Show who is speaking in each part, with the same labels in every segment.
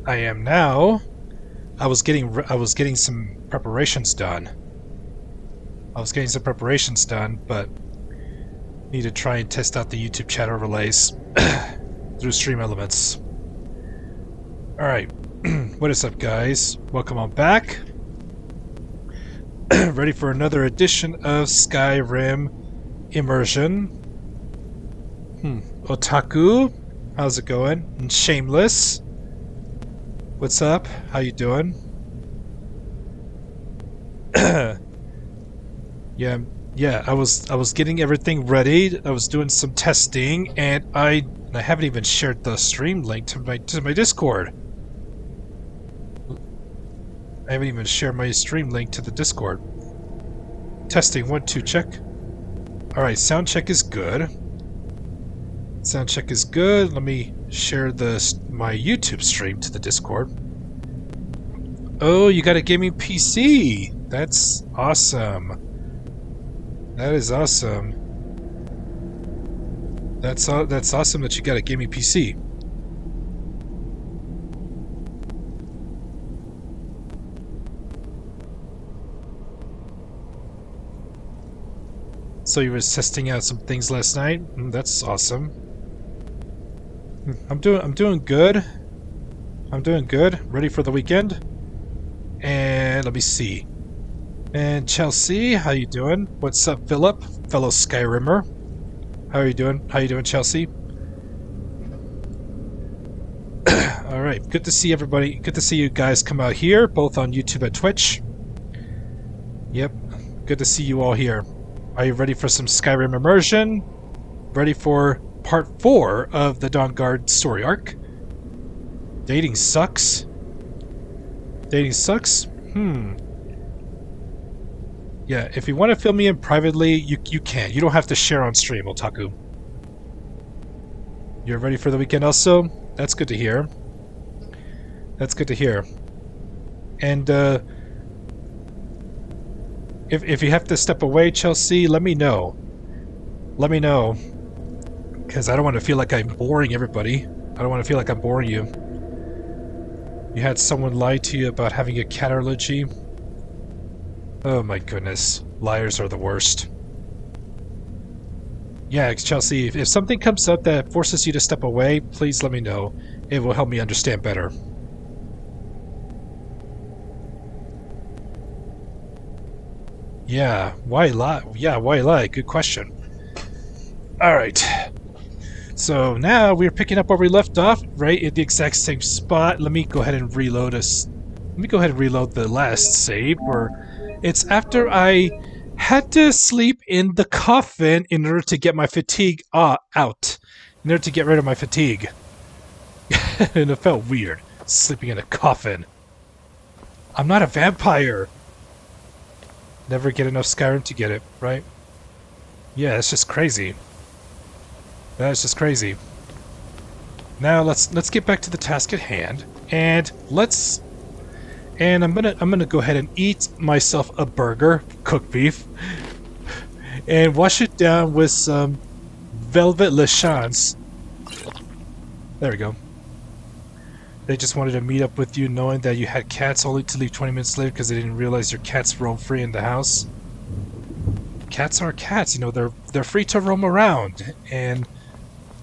Speaker 1: I am now. I was getting some preparations done. But need to try and test out the YouTube chat overlays through Stream Elements. All right, what is up, guys? Welcome on back. Ready for another edition of Skyrim Immersion. Otaku, how's it going? And Shameless, what's up? How you doing? Yeah. I was getting everything ready. I was doing some testing, and I haven't even shared the stream link to my Discord. I haven't even shared my stream link to the Discord. Testing 1 2 check. All right, sound check is good. Sound check is good. Let me share my YouTube stream to the Discord. Oh, you got a gaming PC. That's awesome. That is awesome. That's awesome that you got a gaming PC. So you were testing out some things last night? That's awesome. I'm doing good. I'm doing good. Ready for the weekend? And let me see. And Chelsea, how you doing? What's up, Philip? Fellow Skyrimmer. How are you doing? How you doing, Chelsea? All right. Good to see everybody. Good to see you guys come out here, both on YouTube and Twitch. Yep. Good to see you all here. Are you ready for some Skyrim immersion? Ready for part 4 of the Dawnguard story arc? Dating sucks? Dating sucks? Yeah, if you want to fill me in privately, you can. You don't have to share on stream, Otaku. You're ready for the weekend also? That's good to hear. That's good to hear. And, If you have to step away, Chelsea, let me know. Let me know. Because I don't want to feel like I'm boring everybody. I don't want to feel like I'm boring you. You had someone lie to you about having a cat allergy? Oh my goodness. Liars are the worst. Yeah, Chelsea, if something comes up that forces you to step away, please let me know. It will help me understand better. Yeah, why lie? Yeah, why lie? Good question. Alright. So now we're picking up where we left off, right at the exact same spot. Let me go ahead and reload us. Let me go ahead and reload the last save, where it's after I had to sleep in the coffin in order to get my fatigue out. In order to get rid of my fatigue. And it felt weird, sleeping in a coffin. I'm not a vampire! Never get enough Skyrim to get it, right? Yeah, it's just crazy. That's just crazy. Now let's get back to the task at hand, and I'm gonna go ahead and eat myself a burger, cooked beef, and wash it down with some Velvet Le Chance. There we go. They just wanted to meet up with you knowing that you had cats, only to leave 20 minutes later because they didn't realize your cats roam free in the house. Cats are cats, you know, they're free to roam around, and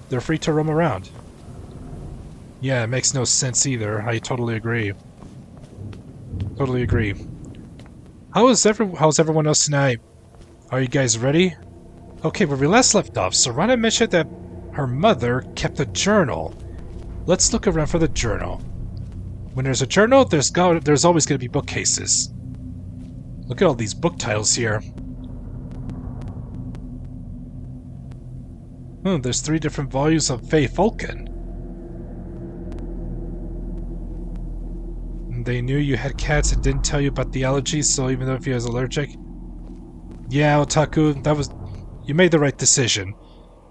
Speaker 1: they're free to roam around. Yeah, it makes no sense either. I totally agree. Totally agree. How's everyone else tonight? Are you guys ready? Okay, where we last left off, Serana mentioned that her mother kept a journal. Let's look around for the journal. When there's a journal, there's always going to be bookcases. Look at all these book titles here. There's 3 different volumes of Faye Falcon. They knew you had cats and didn't tell you about the allergies, so even though if you was allergic... Yeah, Otaku, you made the right decision.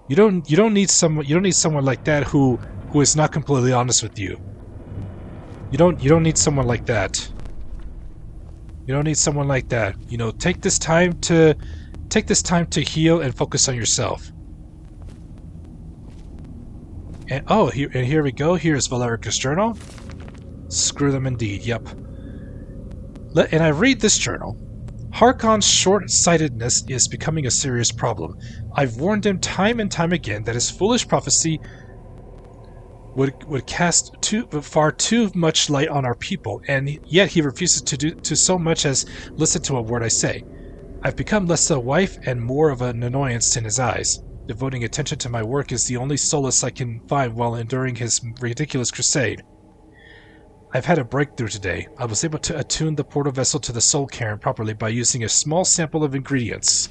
Speaker 1: You don't need someone like that who is not completely honest with you. You don't need someone like that. You don't need someone like that. You know, take this time to heal and focus on yourself. And here we go. Here's Valerica's journal. Screw them indeed, yep. And I read this journal. Harkon's short-sightedness is becoming a serious problem. I've warned him time and time again that his foolish prophecy would cast far too much light on our people, and yet he refuses to so much as listen to a word I say. I've become less a wife and more of an annoyance in his eyes. Devoting attention to my work is the only solace I can find while enduring his ridiculous crusade. I've had a breakthrough today. I was able to attune the portal vessel to the soul cairn properly by using a small sample of ingredients.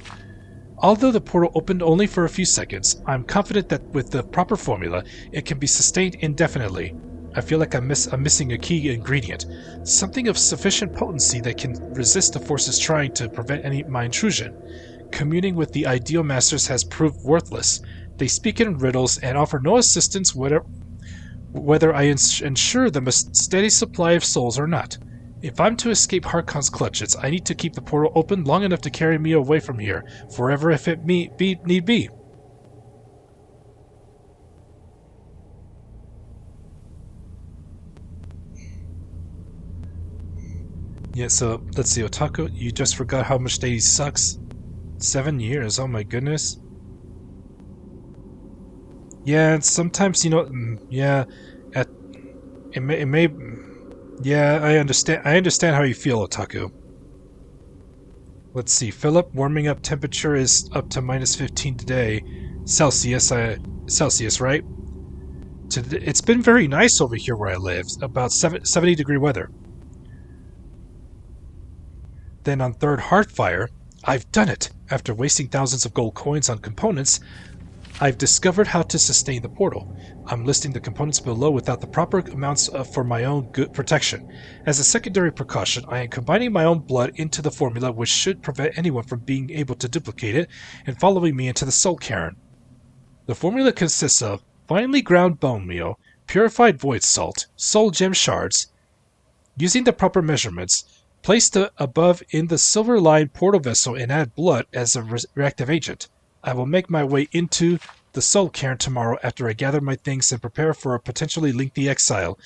Speaker 1: Although the portal opened only for a few seconds, I'm confident that with the proper formula, it can be sustained indefinitely. I feel like I'm missing a key ingredient, something of sufficient potency that can resist the forces trying to prevent my intrusion. Communing with the ideal masters has proved worthless. They speak in riddles and offer no assistance whether I ensure them a steady supply of souls or not. If I'm to escape Harkon's clutches, I need to keep the portal open long enough to carry me away from here, forever if it need be. Yeah, so, let's see, Otaku, you just forgot how much Daisy sucks? 7 years, oh my goodness. Yeah, and sometimes, yeah, it may, yeah, I understand how you feel, Otaku. Let's see, Philip, warming up temperature is up to -15 today. Celsius, right? It's been very nice over here where I live, about 70-degree weather. Then on third Heartfire, I've done it! After wasting thousands of gold coins on components, I've discovered how to sustain the portal. I'm listing the components below without the proper amounts for my own good protection. As a secondary precaution, I am combining my own blood into the formula, which should prevent anyone from being able to duplicate it and following me into the soul cairn. The formula consists of finely ground bone meal, purified void salt, soul gem shards. Using the proper measurements, place the above in the silver-lined portal vessel and add blood as a reactive agent. I will make my way into the soul cairn tomorrow after I gather my things and prepare for a potentially lengthy exile.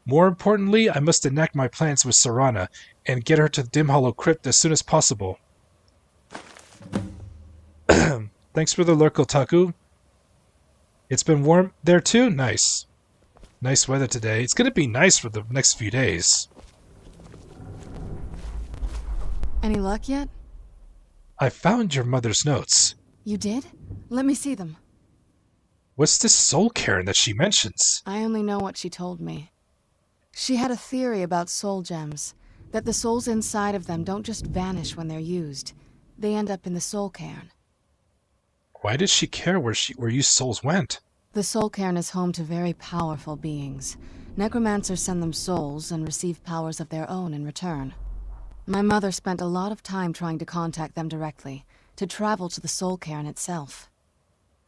Speaker 1: More importantly, I must enact my plans with Serana and get her to the Dim Hollow Crypt as soon as possible. Thanks for the lurk, Otaku. It's been warm there too? Nice. Nice weather today. It's going to be nice for the next few days.
Speaker 2: Any luck yet?
Speaker 1: I found your mother's notes.
Speaker 2: You did? Let me see them.
Speaker 1: What's this soul cairn that she mentions?
Speaker 2: I only know what she told me. She had a theory about soul gems, that the souls inside of them don't just vanish when they're used. They end up in the soul cairn.
Speaker 1: Why does she care where you souls went?
Speaker 2: The soul cairn is home to very powerful beings. Necromancers send them souls and receive powers of their own in return. My mother spent a lot of time trying to contact them directly, to travel to the soul cairn itself.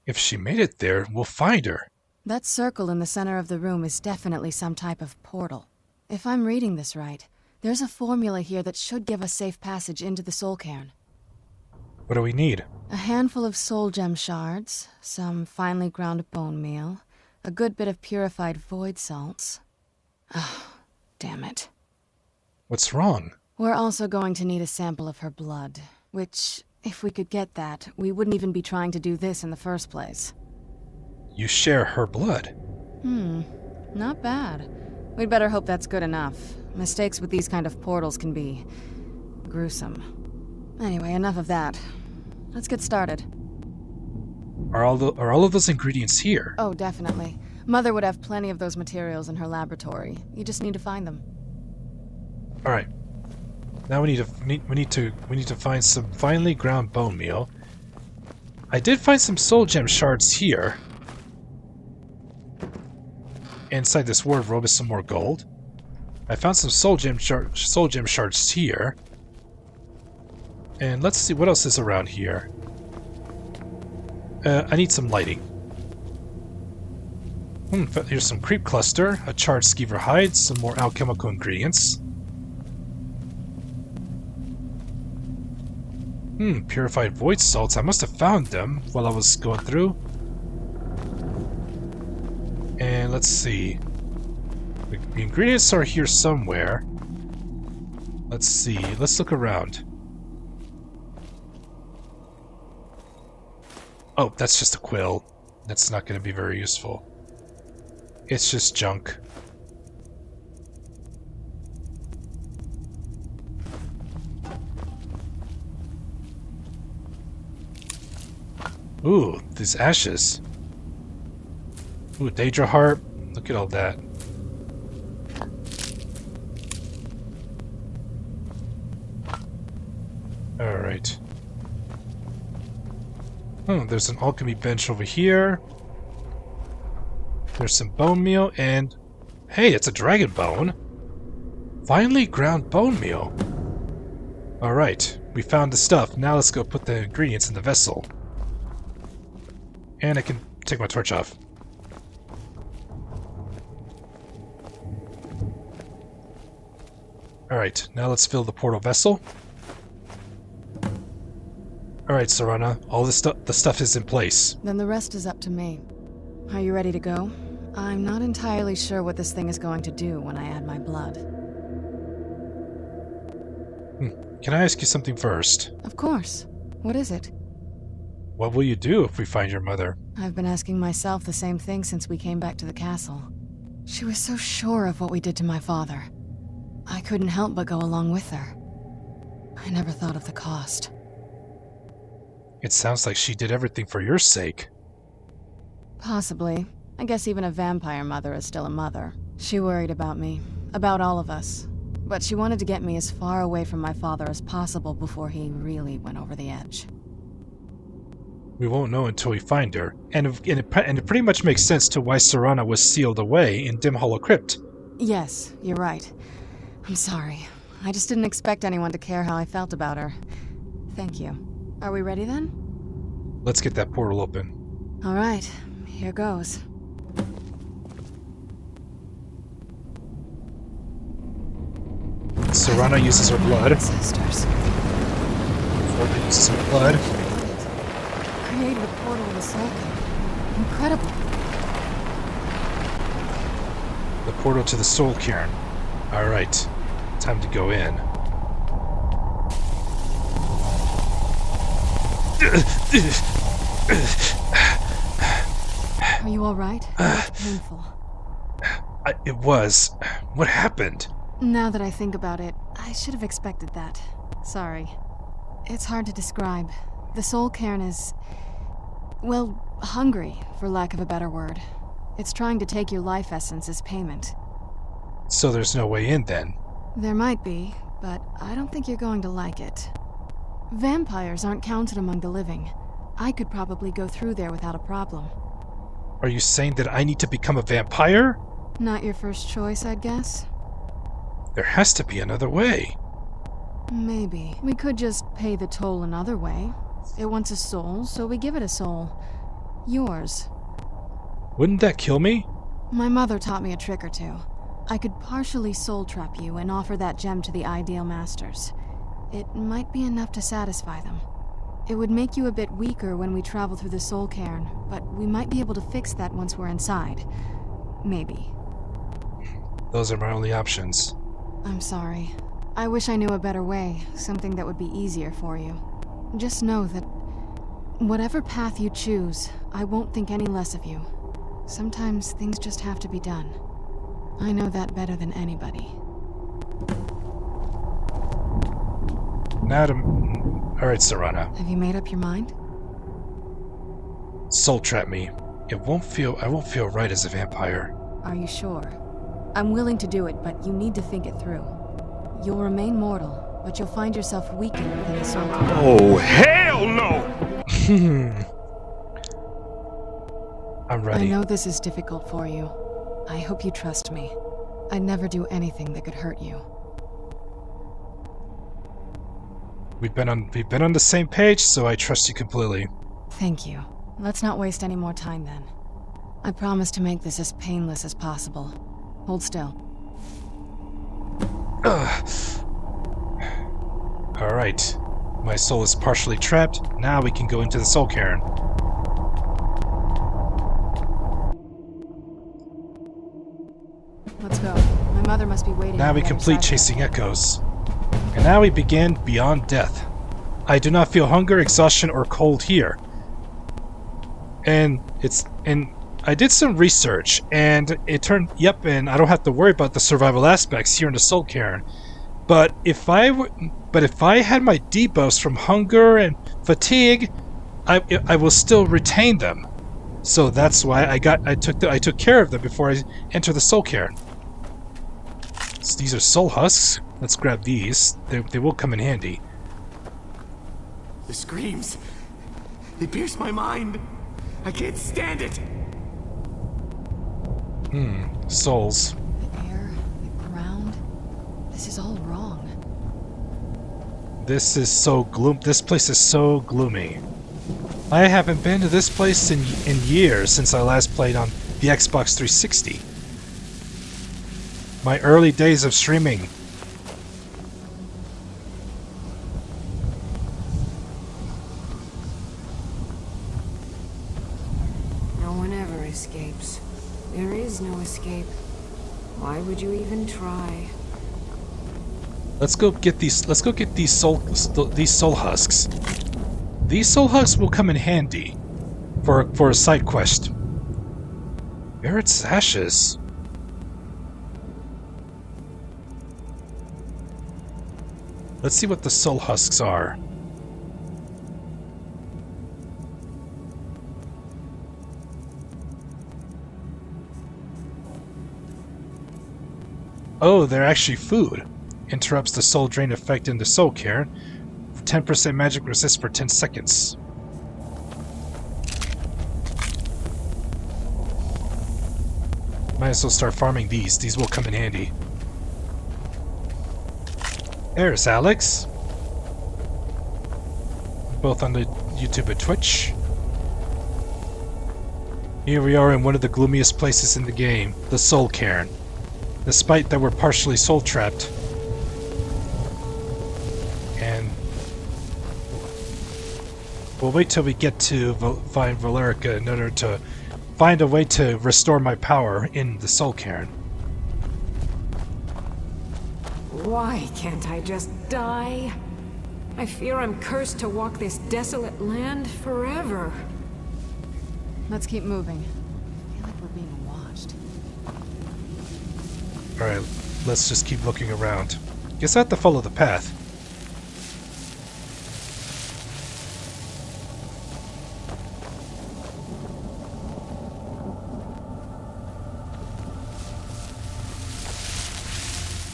Speaker 1: If she made it there, we'll find her.
Speaker 2: That circle in the center of the room is definitely some type of portal. If I'm reading this right, there's a formula here that should give us safe passage into the soul cairn.
Speaker 1: What do we need?
Speaker 2: A handful of soul gem shards, some finely ground bone meal, a good bit of purified void salts. Oh, damn it.
Speaker 1: What's wrong?
Speaker 2: We're also going to need a sample of her blood, which, if we could get that, we wouldn't even be trying to do this in the first place.
Speaker 1: You share her blood?
Speaker 2: Not bad. We'd better hope that's good enough. Mistakes with these kind of portals can be gruesome. Anyway, enough of that. Let's get started.
Speaker 1: Are all of those ingredients here?
Speaker 2: Oh, definitely. Mother would have plenty of those materials in her laboratory. You just need to find them.
Speaker 1: All right. Now we need to find some finely ground bone meal. I did find some soul gem shards here. Inside this wardrobe is some more gold. I found some soul gem shards here. And let's see what else is around here. I need some lighting. Here's some creep cluster, a charred skeever hide, some more alchemical ingredients. Purified void salts. I must have found them while I was going through. And let's see. The ingredients are here somewhere. Let's see. Let's look around. Oh, that's just a quill. That's not going to be very useful. It's just junk. Ooh, these ashes. Ooh, Daedra Harp. Look at all that. Alright. Oh, there's an alchemy bench over here. There's some bone meal and... Hey, it's a dragon bone! Finely ground bone meal! Alright, we found the stuff. Now let's go put the ingredients in the vessel. And I can take my torch off. Alright, now let's fill the portal vessel. Alright, Serana, all the stuff is in place.
Speaker 2: Then the rest is up to me. Are you ready to go? I'm not entirely sure what this thing is going to do when I add my blood.
Speaker 1: Can I ask you something first?
Speaker 2: Of course. What is it?
Speaker 1: What will you do if we find your mother?
Speaker 2: I've been asking myself the same thing since we came back to the castle. She was so sure of what we did to my father. I couldn't help but go along with her. I never thought of the cost.
Speaker 1: It sounds like she did everything for your sake.
Speaker 2: Possibly. I guess even a vampire mother is still a mother. She worried about me, about all of us. But she wanted to get me as far away from my father as possible before he really went over the edge.
Speaker 1: We won't know until we find her, and it pretty much makes sense to why Serana was sealed away in Dim Hollow Crypt.
Speaker 2: Yes, you're right. I'm sorry. I just didn't expect anyone to care how I felt about her. Thank you. Are we ready then?
Speaker 1: Let's get that portal open.
Speaker 2: All right, here goes.
Speaker 1: Serana uses her blood.
Speaker 2: Sisters.
Speaker 1: Fortnite uses her blood.
Speaker 2: Created a portal in the soul cave. Incredible.
Speaker 1: The portal to the soul cairn. Alright, time to go in.
Speaker 2: Are you alright? It's painful.
Speaker 1: It was. What happened?
Speaker 2: Now that I think about it, I should have expected that. Sorry. It's hard to describe. The soul cairn is... well, hungry, for lack of a better word. It's trying to take your life essence as payment.
Speaker 1: So there's no way in then?
Speaker 2: There might be, but I don't think you're going to like it. Vampires aren't counted among the living. I could probably go through there without a problem.
Speaker 1: Are you saying that I need to become a vampire?
Speaker 2: Not your first choice, I'd guess?
Speaker 1: There has to be another way.
Speaker 2: Maybe. We could just pay the toll another way. It wants a soul, so we give it a soul. Yours.
Speaker 1: Wouldn't that kill me?
Speaker 2: My mother taught me a trick or two. I could partially soul trap you and offer that gem to the ideal masters. It might be enough to satisfy them. It would make you a bit weaker when we travel through the soul cairn, but we might be able to fix that once we're inside. Maybe.
Speaker 1: Those are my only options.
Speaker 2: I'm sorry. I wish I knew a better way, something that would be easier for you. Just know that whatever path you choose, I won't think any less of you. Sometimes things just have to be done. I know that better than anybody.
Speaker 1: Alright, Serana.
Speaker 2: Have you made up your mind?
Speaker 1: Soul trap me. I won't feel right as a vampire.
Speaker 2: Are you sure? I'm willing to do it, but you need to think it through. You'll remain mortal, but you'll find yourself weakened within the soul cairn.
Speaker 3: Oh, hell no!
Speaker 1: I'm ready.
Speaker 2: I know this is difficult for you. I hope you trust me. I'd never do anything that could hurt you.
Speaker 1: We've been on the same page, so I trust you completely.
Speaker 2: Thank you. Let's not waste any more time then. I promise to make this as painless as possible. Hold still.
Speaker 1: Alright. My soul is partially trapped. Now we can go into the soul cairn.
Speaker 2: Let's go. My mother must be waiting.
Speaker 1: Now
Speaker 2: on
Speaker 1: we
Speaker 2: the other
Speaker 1: complete
Speaker 2: side.
Speaker 1: chasing echoes. And now we begin Beyond Death. I do not feel hunger, exhaustion, or cold here. And I did some research, and it turned, yep, and I don't have to worry about the survival aspects here in the Soul Cairn. But if I had my debuffs from hunger and fatigue, I will still retain them. So that's why I took care of them before I enter the Soul Cairn. So these are soul husks. Let's grab these. They will come in handy.
Speaker 3: The screams. They pierce my mind. I can't stand it.
Speaker 1: Souls.
Speaker 2: The air, the ground. This is all wrong.
Speaker 1: This is so This place is so gloomy. I haven't been to this place in years since I last played on the Xbox 360. My early days of streaming.
Speaker 4: No one ever escapes. There is no escape. Why would you even try?
Speaker 1: Let's go get these soul husks. These soul husks will come in handy for a side quest. Barrett's ashes. Let's see what the soul husks are. Oh, they're actually food. Interrupts the soul drain effect in the Soul Cairn. 10% magic resist for 10 seconds. Might as well start farming these. These will come in handy. There's Alex. Both on the YouTube and Twitch. Here we are in one of the gloomiest places in the game, the Soul Cairn. Despite that we're partially soul trapped. And we'll wait till we get to find Valerica in order to find a way to restore my power in the Soul Cairn.
Speaker 4: Why can't I just die? I fear I'm cursed to walk this desolate land forever.
Speaker 2: Let's keep moving. I feel like we're being watched.
Speaker 1: Alright, let's just keep looking around. Guess I have to follow the path.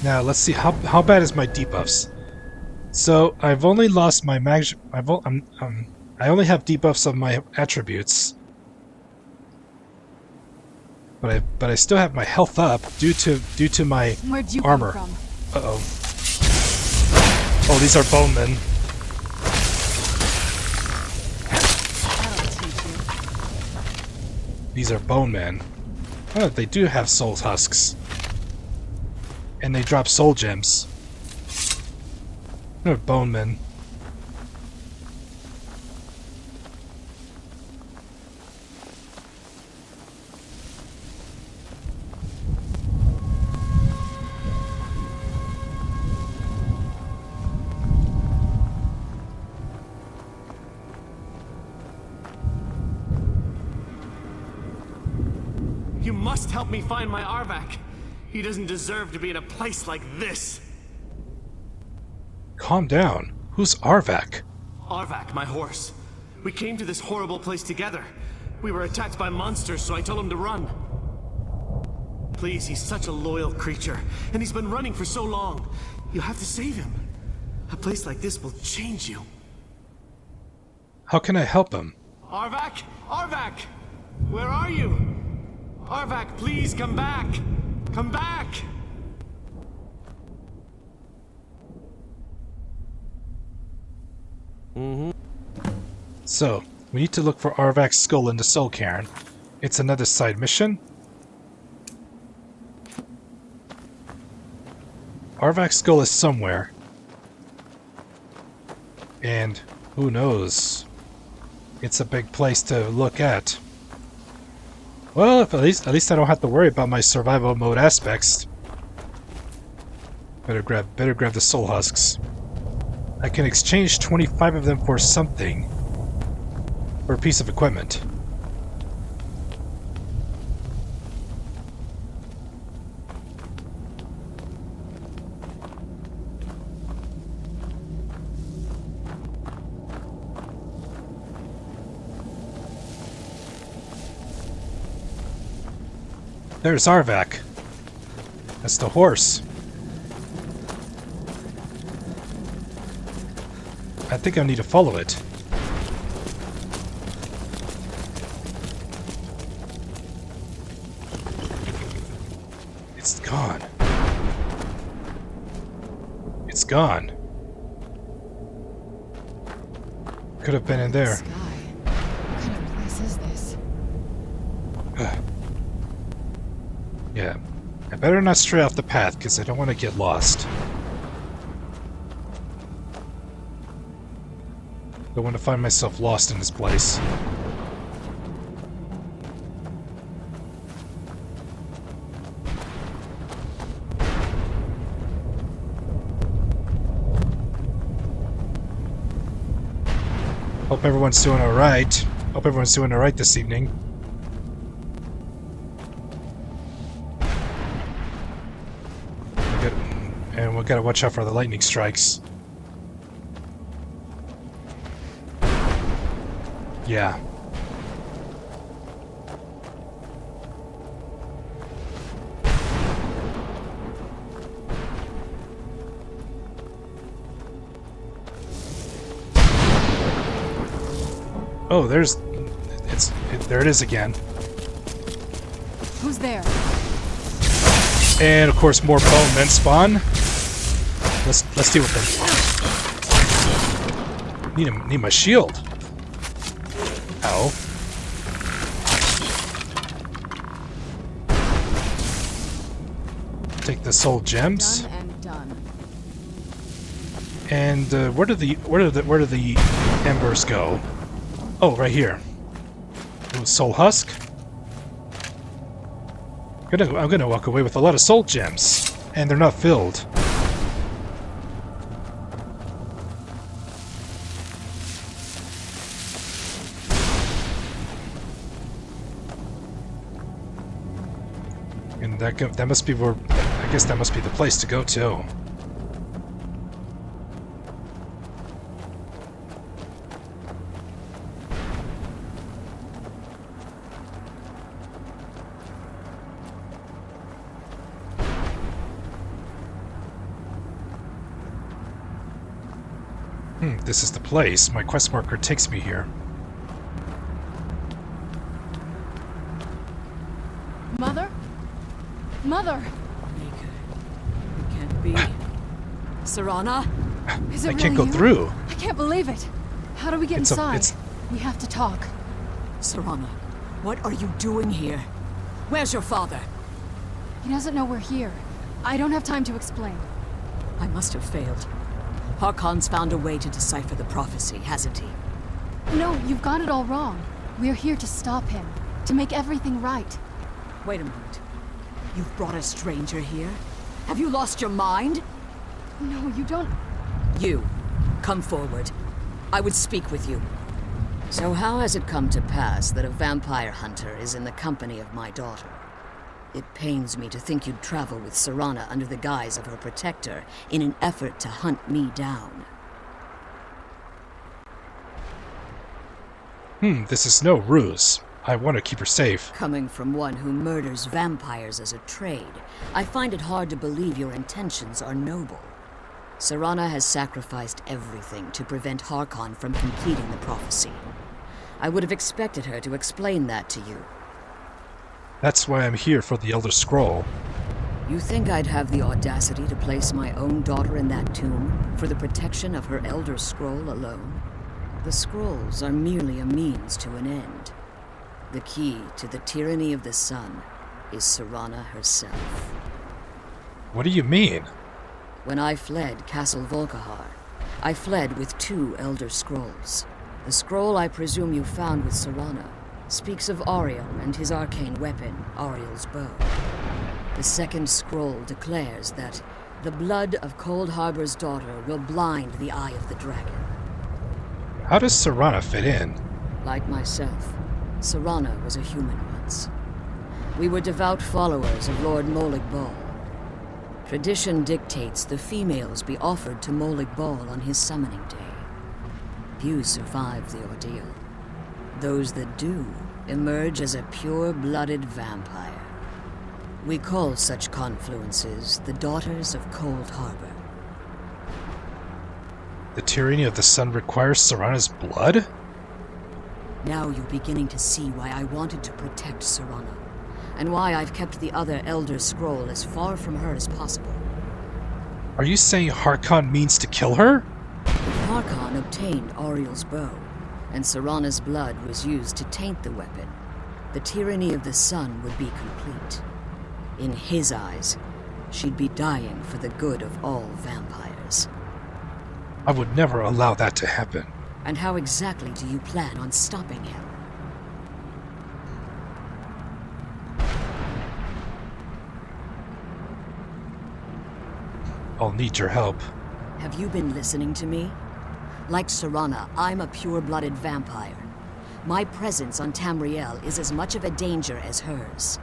Speaker 1: Now let's see how bad is my debuffs. So I've only lost my I only have debuffs of my attributes, but I still have my health up due to my
Speaker 2: Where'd you
Speaker 1: armor.
Speaker 2: come from?
Speaker 1: Uh-oh. Oh, these are bonemen.
Speaker 2: That'll teach you.
Speaker 1: These are bonemen. Oh, they do have soul husks. And they drop soul gems. They're bonemen.
Speaker 3: You must help me find my Arvak. He doesn't deserve to be in a place like this.
Speaker 1: Calm down. Who's Arvak?
Speaker 3: Arvak, my horse. We came to this horrible place together. We were attacked by monsters, so I told him to run. Please, he's such a loyal creature, and he's been running for so long. You have to save him. A place like this will change you.
Speaker 1: How can I help him?
Speaker 3: Arvak? Arvak! Where are you? Arvak, please come back! Come back!
Speaker 1: So, we need to look for Arvak's skull in the Soul Cairn. It's another side mission. Arvak's skull is somewhere. And who knows? It's a big place to look at. Well, at least I don't have to worry about my survival mode aspects. Better grab the soul husks. I can exchange 25 of them for something. For a piece of equipment. There's Arvak. That's the horse. I think I need to follow it. It's gone. It's gone. Could have been in there.
Speaker 2: Sky. What kind of place is this?
Speaker 1: Yeah. I better not stray off the path, because I don't want to get lost. Don't want to find myself lost in this place. Hope everyone's doing alright. Hope everyone's doing alright this evening. And we gotta watch out for the lightning strikes. Yeah. Oh, there it is again.
Speaker 2: Who's there?
Speaker 1: And of course more bone men spawn. Let's deal with them. Need my shield. Ow. Take the soul gems.
Speaker 2: Done and done.
Speaker 1: And where do the embers go? Oh, right here. Ooh, soul husk. I'm gonna walk away with a lot of soul gems, and they're not filled. And that must be where. I guess that must be the place to go to. This is the place. My quest marker takes me here.
Speaker 2: Mother? Mother!
Speaker 5: It can't be. Serana?
Speaker 2: Is it
Speaker 1: I can't
Speaker 2: really
Speaker 1: go
Speaker 2: you?
Speaker 1: through.
Speaker 2: I can't believe it. How do we get inside? We have to talk.
Speaker 5: Serana, what are you doing here? Where's your father?
Speaker 2: He doesn't know we're here. I don't have time to explain.
Speaker 5: I must have failed. Harkon's found a way to decipher the prophecy, hasn't he?
Speaker 2: No, you've got it all wrong. We're here to stop him. To make everything right.
Speaker 5: Wait a moment. You've brought a stranger here? Have you lost your mind?
Speaker 2: No, you don't...
Speaker 5: You, come forward. I would speak with you. So how has it come to pass that a vampire hunter is in the company of my daughter? It pains me to think you'd travel with Serana under the guise of her protector in an effort to hunt me down.
Speaker 1: This is no ruse. I want to keep her safe.
Speaker 5: Coming from one who murders vampires as a trade, I find it hard to believe your intentions are noble. Serana has sacrificed everything to prevent Harkon from completing the prophecy. I would have expected her to explain that to you.
Speaker 1: That's why I'm here for the Elder Scroll.
Speaker 5: You think I'd have the audacity to place my own daughter in that tomb for the protection of her Elder Scroll alone? The scrolls are merely a means to an end. The key to the tyranny of the sun is Serana herself.
Speaker 1: What do you mean?
Speaker 5: When I fled Castle Volkihar, I fled with 2 Elder Scrolls. The scroll I presume you found with Serana speaks of Auriel and his arcane weapon, Auriel's bow. The second scroll declares that the blood of Cold Harbor's daughter will blind the eye of the dragon.
Speaker 1: How does Serana fit in?
Speaker 5: Like myself, Serana was a human once. We were devout followers of Lord Molig Bal. Tradition dictates the females be offered to Molig Bal on his summoning day. Few survive the ordeal. Those that do emerge as a pure-blooded vampire. We call such confluences the Daughters of Cold Harbor.
Speaker 1: The tyranny of the sun requires Serana's blood?
Speaker 5: Now you're beginning to see why I wanted to protect Serana, and why I've kept the other Elder Scroll as far from her as possible.
Speaker 1: Are you saying Harkon means to kill her?
Speaker 5: If Harkon obtained Auriel's bow, and Serana's blood was used to taint the weapon, the tyranny of the sun would be complete. In his eyes, she'd be dying for the good of all vampires.
Speaker 1: I would never allow that to happen.
Speaker 5: And how exactly do you plan on stopping him?
Speaker 1: I'll need your help.
Speaker 5: Have you been listening to me? Like Serana, I'm a pure-blooded vampire. My presence on Tamriel is as much of a danger as hers.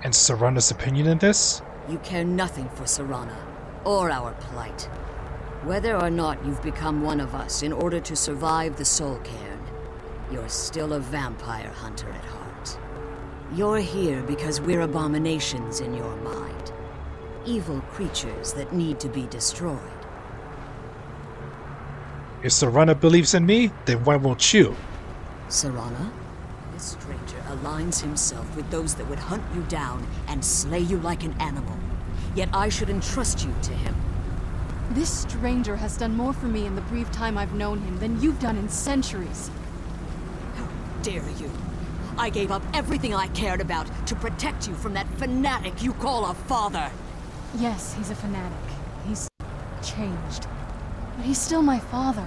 Speaker 1: And Serana's opinion in this?
Speaker 5: You care nothing for Serana, or our plight. Whether or not you've become one of us in order to survive the Soul Cairn, you're still a vampire hunter at heart. You're here because we're abominations in your mind. Evil creatures that need to be destroyed.
Speaker 1: If Serana believes in me, then why won't you?
Speaker 5: Serana? This stranger aligns himself with those that would hunt you down and slay you like an animal. Yet I should entrust you to him.
Speaker 2: This stranger has done more for me in the brief time I've known him than you've done in centuries.
Speaker 5: How dare you? I gave up everything I cared about to protect you from that fanatic you call a father.
Speaker 2: Yes, he's a fanatic. He's changed. But he's still my father.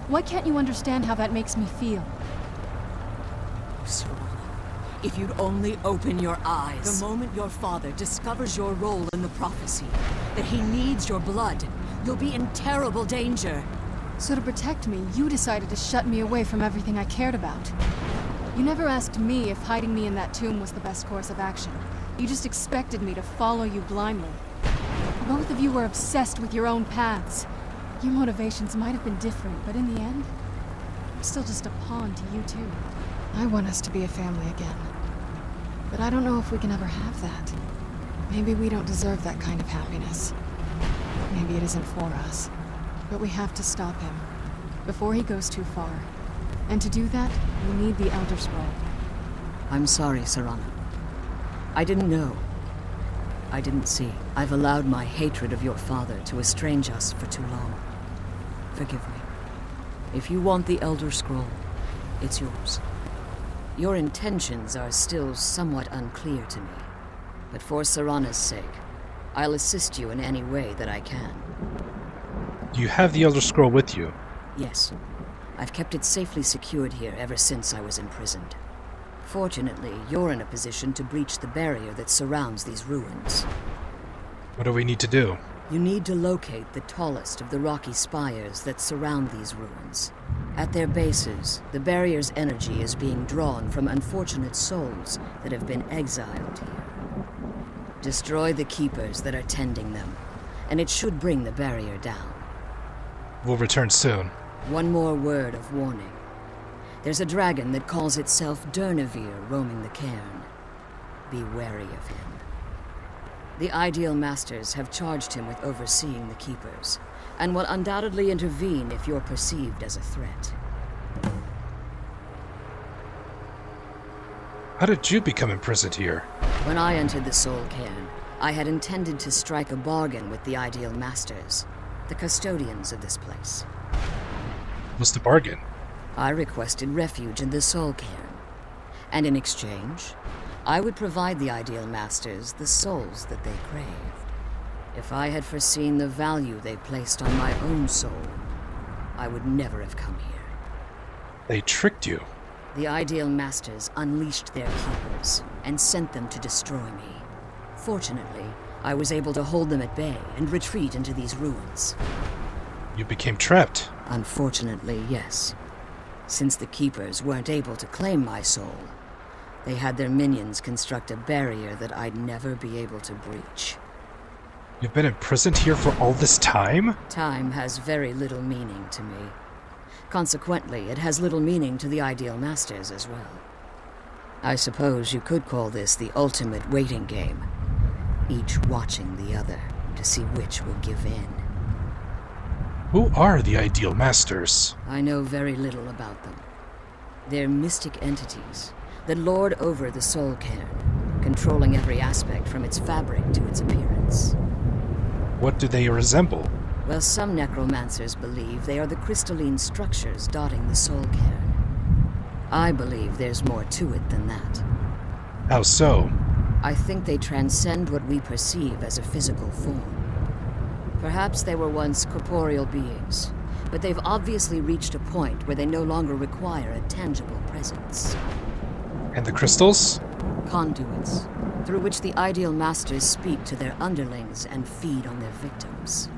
Speaker 2: Why can't you understand how that makes me feel?
Speaker 5: Serana, if you'd only open your eyes. The moment your father discovers your role in the prophecy, that he needs your blood, you'll be in terrible danger.
Speaker 2: So to protect me, you decided to shut me away from everything I cared about. You never asked me if hiding me in that tomb was the best course of action. You just expected me to follow you blindly. Both of you were obsessed with your own paths. Your motivations might have been different, but in the end, I'm still just a pawn to you too. I want us to be a family again. But I don't know if we can ever have that. Maybe we don't deserve that kind of happiness. Maybe it isn't for us. But we have to stop him, before he goes too far. And to do that, we need the Elder Scroll.
Speaker 5: I'm sorry, Serana. I didn't know. I didn't see. I've allowed my hatred of your father to estrange us for too long. Forgive me. If you want the Elder Scroll, it's yours. Your intentions are still somewhat unclear to me. But for Serana's sake, I'll assist you in any way that I can.
Speaker 1: You have the Elder Scroll with you.
Speaker 5: Yes. I've kept it safely secured here ever since I was imprisoned. Fortunately, you're in a position to breach the barrier that surrounds these ruins.
Speaker 1: What do we need to do?
Speaker 5: You need to locate the tallest of the rocky spires that surround these ruins. At their bases, the barrier's energy is being drawn from unfortunate souls that have been exiled here. Destroy the keepers that are tending them, and it should bring the barrier down.
Speaker 1: We'll return soon.
Speaker 5: One more word of warning. There's a dragon that calls itself Durnevere roaming the cairn. Be wary of him. The Ideal Masters have charged him with overseeing the Keepers, and will undoubtedly intervene if you're perceived as a threat.
Speaker 1: How did you become imprisoned here?
Speaker 5: When I entered the Soul Cairn, I had intended to strike a bargain with the Ideal Masters, the custodians of this place.
Speaker 1: What's the bargain?
Speaker 5: I requested refuge in the Soul Cairn, and in exchange, I would provide the Ideal Masters the souls that they craved. If I had foreseen the value they placed on my own soul, I would never have come here.
Speaker 1: They tricked you.
Speaker 5: The Ideal Masters unleashed their keepers and sent them to destroy me. Fortunately, I was able to hold them at bay and retreat into these ruins.
Speaker 1: You became trapped.
Speaker 5: Unfortunately, yes. Since the keepers weren't able to claim my soul, they had their minions construct a barrier that I'd never be able to breach.
Speaker 1: You've been imprisoned here for all this time?
Speaker 5: Time has very little meaning to me. Consequently, it has little meaning to the Ideal Masters as well. I suppose you could call this the ultimate waiting game, each watching the other to see which will give in.
Speaker 1: Who are the Ideal Masters?
Speaker 5: I know very little about them. They're mystic entities that lord over the soul cairn, controlling every aspect from its fabric to its appearance.
Speaker 1: What do they resemble?
Speaker 5: Well, some necromancers believe they are the crystalline structures dotting the soul cairn. I believe there's more to it than that.
Speaker 1: How so?
Speaker 5: I think they transcend what we perceive as a physical form. Perhaps they were once corporeal beings, but they've obviously reached a point where they no longer require a tangible presence.
Speaker 1: And the crystals?
Speaker 5: Conduits, through which the Ideal Masters speak to their underlings and feed on their victims.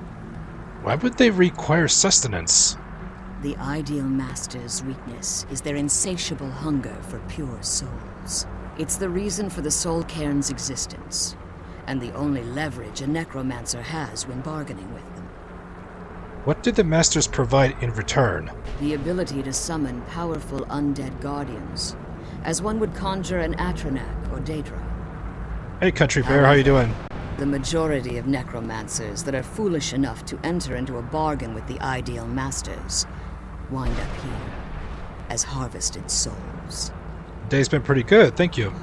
Speaker 1: Why would they require sustenance?
Speaker 5: The Ideal Masters' weakness is their insatiable hunger for pure souls. It's the reason for the soul cairn's existence, and the only leverage a necromancer has when bargaining with them.
Speaker 1: What did the Masters provide in return?
Speaker 5: The ability to summon powerful undead guardians, as one would conjure an Atronak or Daedra.
Speaker 1: Hey, Country Bear, how you doing?
Speaker 5: The majority of necromancers that are foolish enough to enter into a bargain with the Ideal Masters wind up here as harvested souls.
Speaker 1: Day's been pretty good, thank you.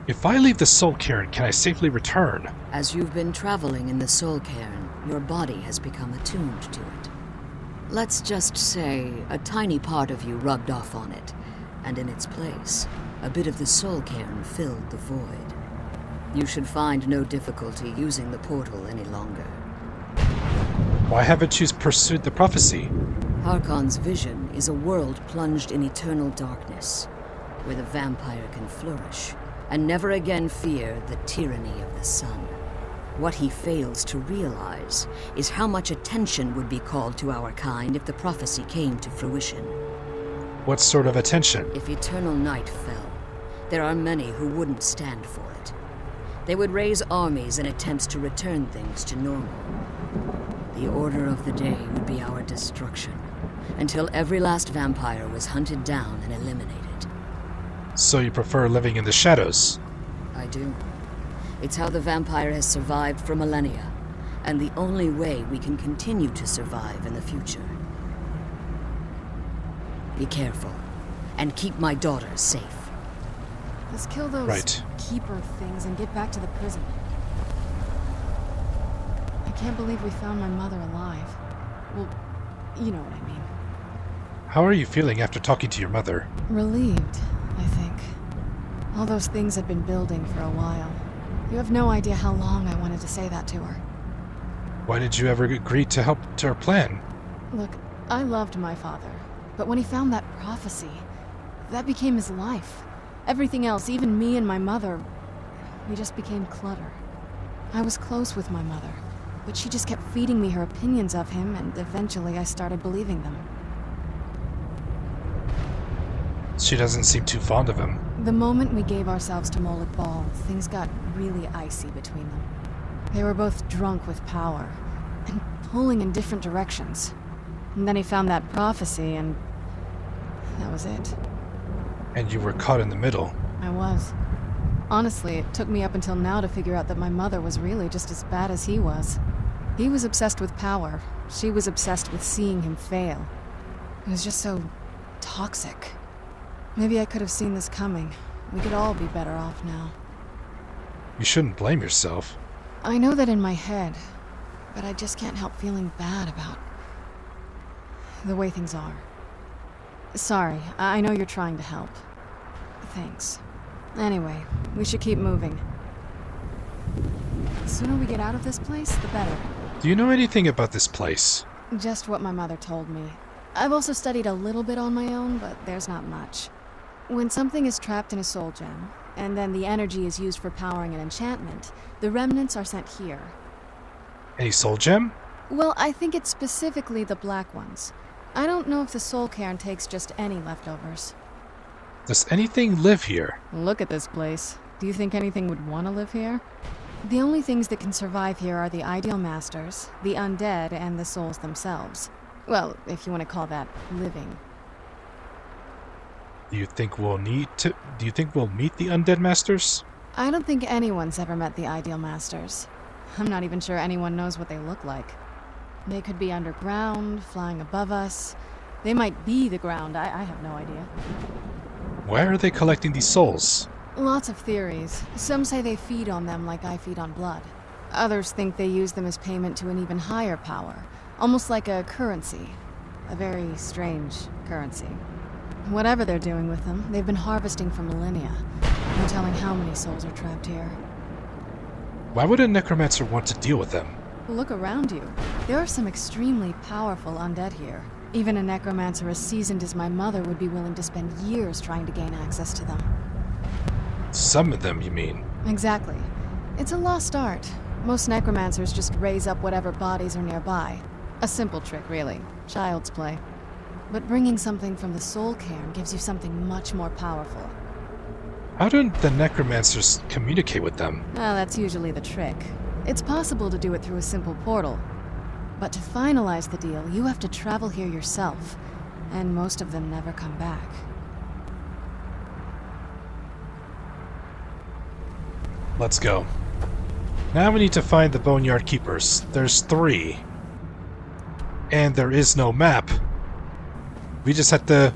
Speaker 1: If I leave the Soul Cairn, can I safely return?
Speaker 5: As you've been traveling in the Soul Cairn, your body has become attuned to it. Let's just say a tiny part of you rubbed off on it, and in its place, a bit of the Soul Cairn filled the void. You should find no difficulty using the portal any longer.
Speaker 1: Why haven't you pursued the prophecy?
Speaker 5: Harkon's vision is a world plunged in eternal darkness, where the vampire can flourish, and never again fear the tyranny of the sun. What he fails to realize is how much attention would be called to our kind if the prophecy came to fruition.
Speaker 1: What sort of attention?
Speaker 5: If eternal night fell, there are many who wouldn't stand for it. They would raise armies in attempts to return things to normal. The order of the day would be our destruction, until every last vampire was hunted down and eliminated.
Speaker 1: So you prefer living in the shadows?
Speaker 5: I do. It's how the vampire has survived for millennia, and the only way we can continue to survive in the future. Be careful, and keep my daughter safe.
Speaker 2: Let's kill those keeper things and get back to the prison. I can't believe we found my mother alive. Well, you know what I mean.
Speaker 1: How are you feeling after talking to your mother?
Speaker 2: Relieved, I think. All those things had been building for a while. You have no idea how long I wanted to say that to her.
Speaker 1: Why did you ever agree to help to her plan?
Speaker 2: Look, I loved my father, but when he found that prophecy, that became his life. Everything else, even me and my mother, we just became clutter. I was close with my mother, but she just kept feeding me her opinions of him, and eventually I started believing them.
Speaker 1: She doesn't seem too fond of him.
Speaker 2: The moment we gave ourselves to Molik Bal, things got really icy between them. They were both drunk with power, and pulling in different directions. And then he found that prophecy, and that was it.
Speaker 1: And you were caught in the middle.
Speaker 2: I was. Honestly, it took me up until now to figure out that my mother was really just as bad as he was. He was obsessed with power. She was obsessed with seeing him fail. It was just so toxic. Maybe I could have seen this coming. We could all be better off now.
Speaker 1: You shouldn't blame yourself.
Speaker 2: I know that in my head, but I just can't help feeling bad about the way things are. Sorry, I know you're trying to help. Thanks. Anyway, we should keep moving. The sooner we get out of this place, the better.
Speaker 1: Do you know anything about this place?
Speaker 2: Just what my mother told me. I've also studied a little bit on my own, but there's not much. When something is trapped in a soul gem, and then the energy is used for powering an enchantment, the remnants are sent here.
Speaker 1: Any soul gem?
Speaker 2: Well, I think it's specifically the black ones. I don't know if the soul cairn takes just any leftovers.
Speaker 1: Does anything live here?
Speaker 2: Look at this place. Do you think anything would want to live here? The only things that can survive here are the ideal masters, the undead, and the souls themselves. Well, if you want to call that living.
Speaker 1: Do you think we'll meet the undead masters?
Speaker 2: I don't think anyone's ever met the ideal masters. I'm not even sure anyone knows what they look like. They could be underground, flying above us. They might be the ground, I have no idea.
Speaker 1: Why are they collecting these souls?
Speaker 2: Lots of theories. Some say they feed on them like I feed on blood. Others think they use them as payment to an even higher power, almost like a currency. A very strange currency. Whatever they're doing with them, they've been harvesting for millennia. No telling how many souls are trapped here.
Speaker 1: Why would a necromancer want to deal with them?
Speaker 2: Look around you. There are some extremely powerful undead here. Even a necromancer as seasoned as my mother would be willing to spend years trying to gain access to them.
Speaker 1: Summon them, you mean?
Speaker 2: Exactly. It's a lost art. Most necromancers just raise up whatever bodies are nearby. A simple trick, really. Child's play. But bringing something from the soul cairn gives you something much more powerful.
Speaker 1: How do the necromancers communicate with them?
Speaker 2: Ah, that's usually the trick. It's possible to do it through a simple portal. But to finalize the deal, you have to travel here yourself. And most of them never come back.
Speaker 1: Let's go. Now we need to find the Boneyard Keepers. There's 3. And there is no map. We just have to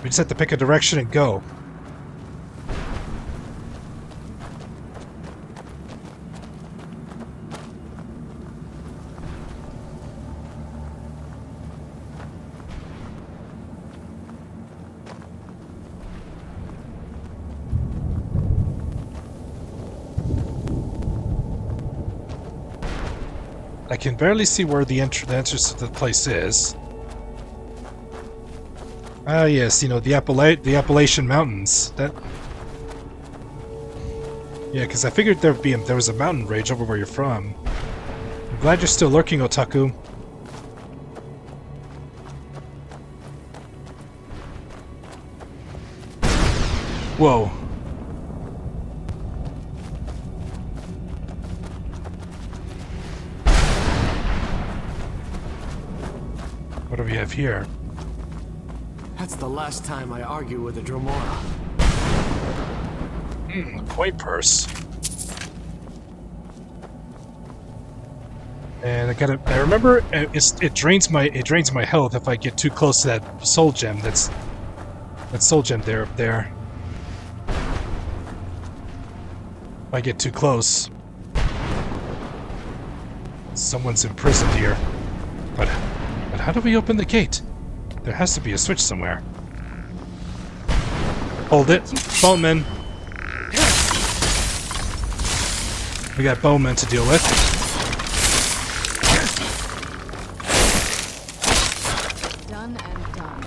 Speaker 1: pick a direction and go. I can barely see where the entrance to the place is. Ah, yes, you know, the Appalachian Mountains. That. Yeah, because I figured there was a mountain range over where you're from. I'm glad you're still lurking, Otaku. Whoa. What do we have here?
Speaker 3: That's the last time I argue with a Dromora.
Speaker 1: A coin purse. And I remember it drains my health if I get too close to that soul gem. That soul gem there up there. If I get too close, someone's imprisoned here. But how do we open the gate? There has to be a switch somewhere. Hold it, Bowman. We got Bowman to deal with.
Speaker 2: Done and done.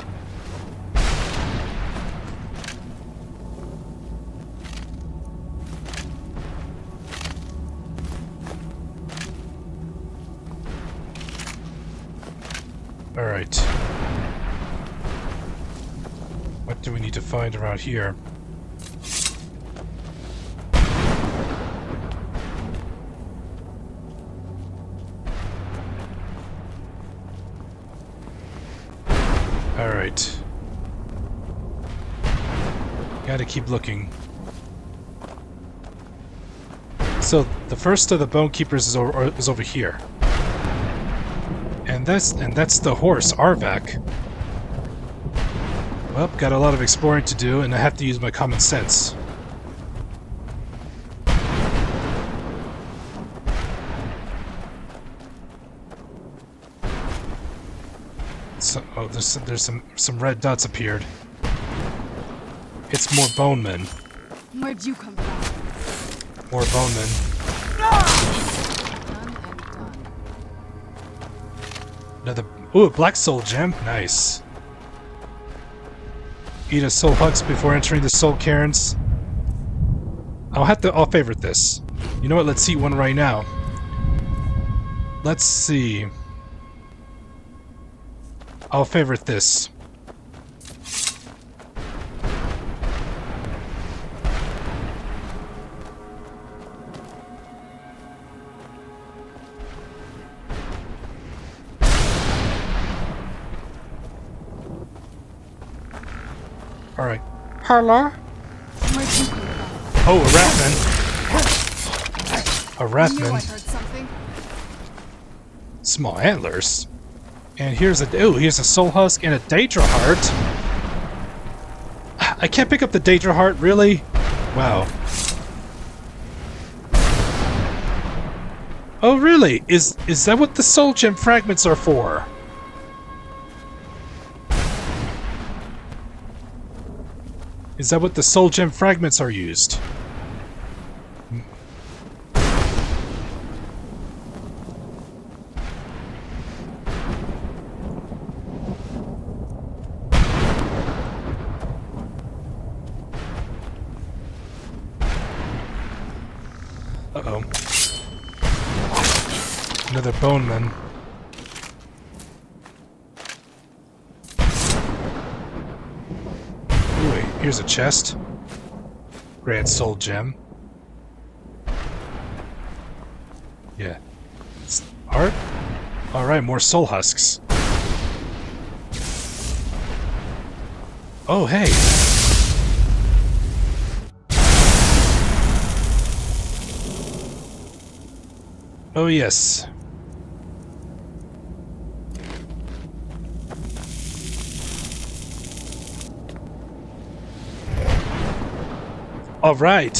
Speaker 1: Alright. What do we need to find around here? Alright. Gotta keep looking. So, the first of the Bone Keepers is over here. And that's the horse, Arvak. Well, got a lot of exploring to do, and I have to use my common sense. So, oh, there's some red dots appeared. It's more bone men.
Speaker 2: Where'd you come from?
Speaker 1: More bone men.
Speaker 2: Done and done.
Speaker 1: Another Ooh, a black soul gem. Nice. Eat a soul husk before entering the soul cairns. I'll favorite this. You know what? Let's eat one right now. Let's see. I'll favorite this. Alright. Hello? Oh, a Ratman. A Ratman. Small antlers. And here's here's a soul husk and a Daedra heart. I can't pick up the Daedra heart, really? Wow. Oh, really? Is that what the soul gem fragments are for? Is that what the soul gem fragments are used? Uh-oh. Another boneman. Here's a chest. Grand soul gem. Yeah. Art? Alright, more soul husks. Oh, hey. Oh, yes. All right.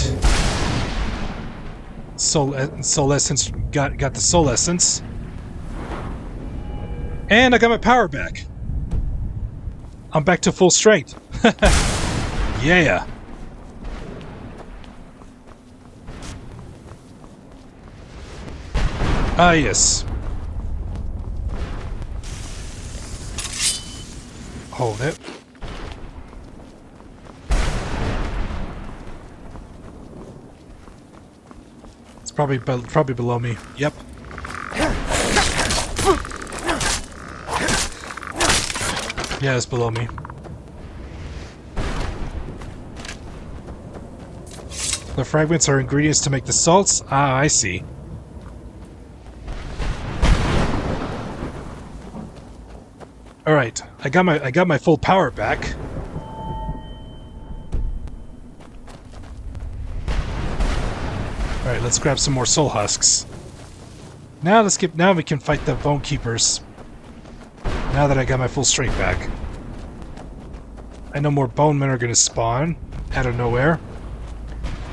Speaker 1: Soul essence. Got the soul essence, and I got my power back. I'm back to full strength. Yeah. Ah, yes. Hold it. Probably below me. Yep. Yeah, it's below me. The fragments are ingredients to make the salts. Ah, I see. All right, I got my full power back. Alright, let's grab some more soul husks. Now we can fight the bone keepers. Now that I got my full strength back. I know more bone men are gonna spawn out of nowhere.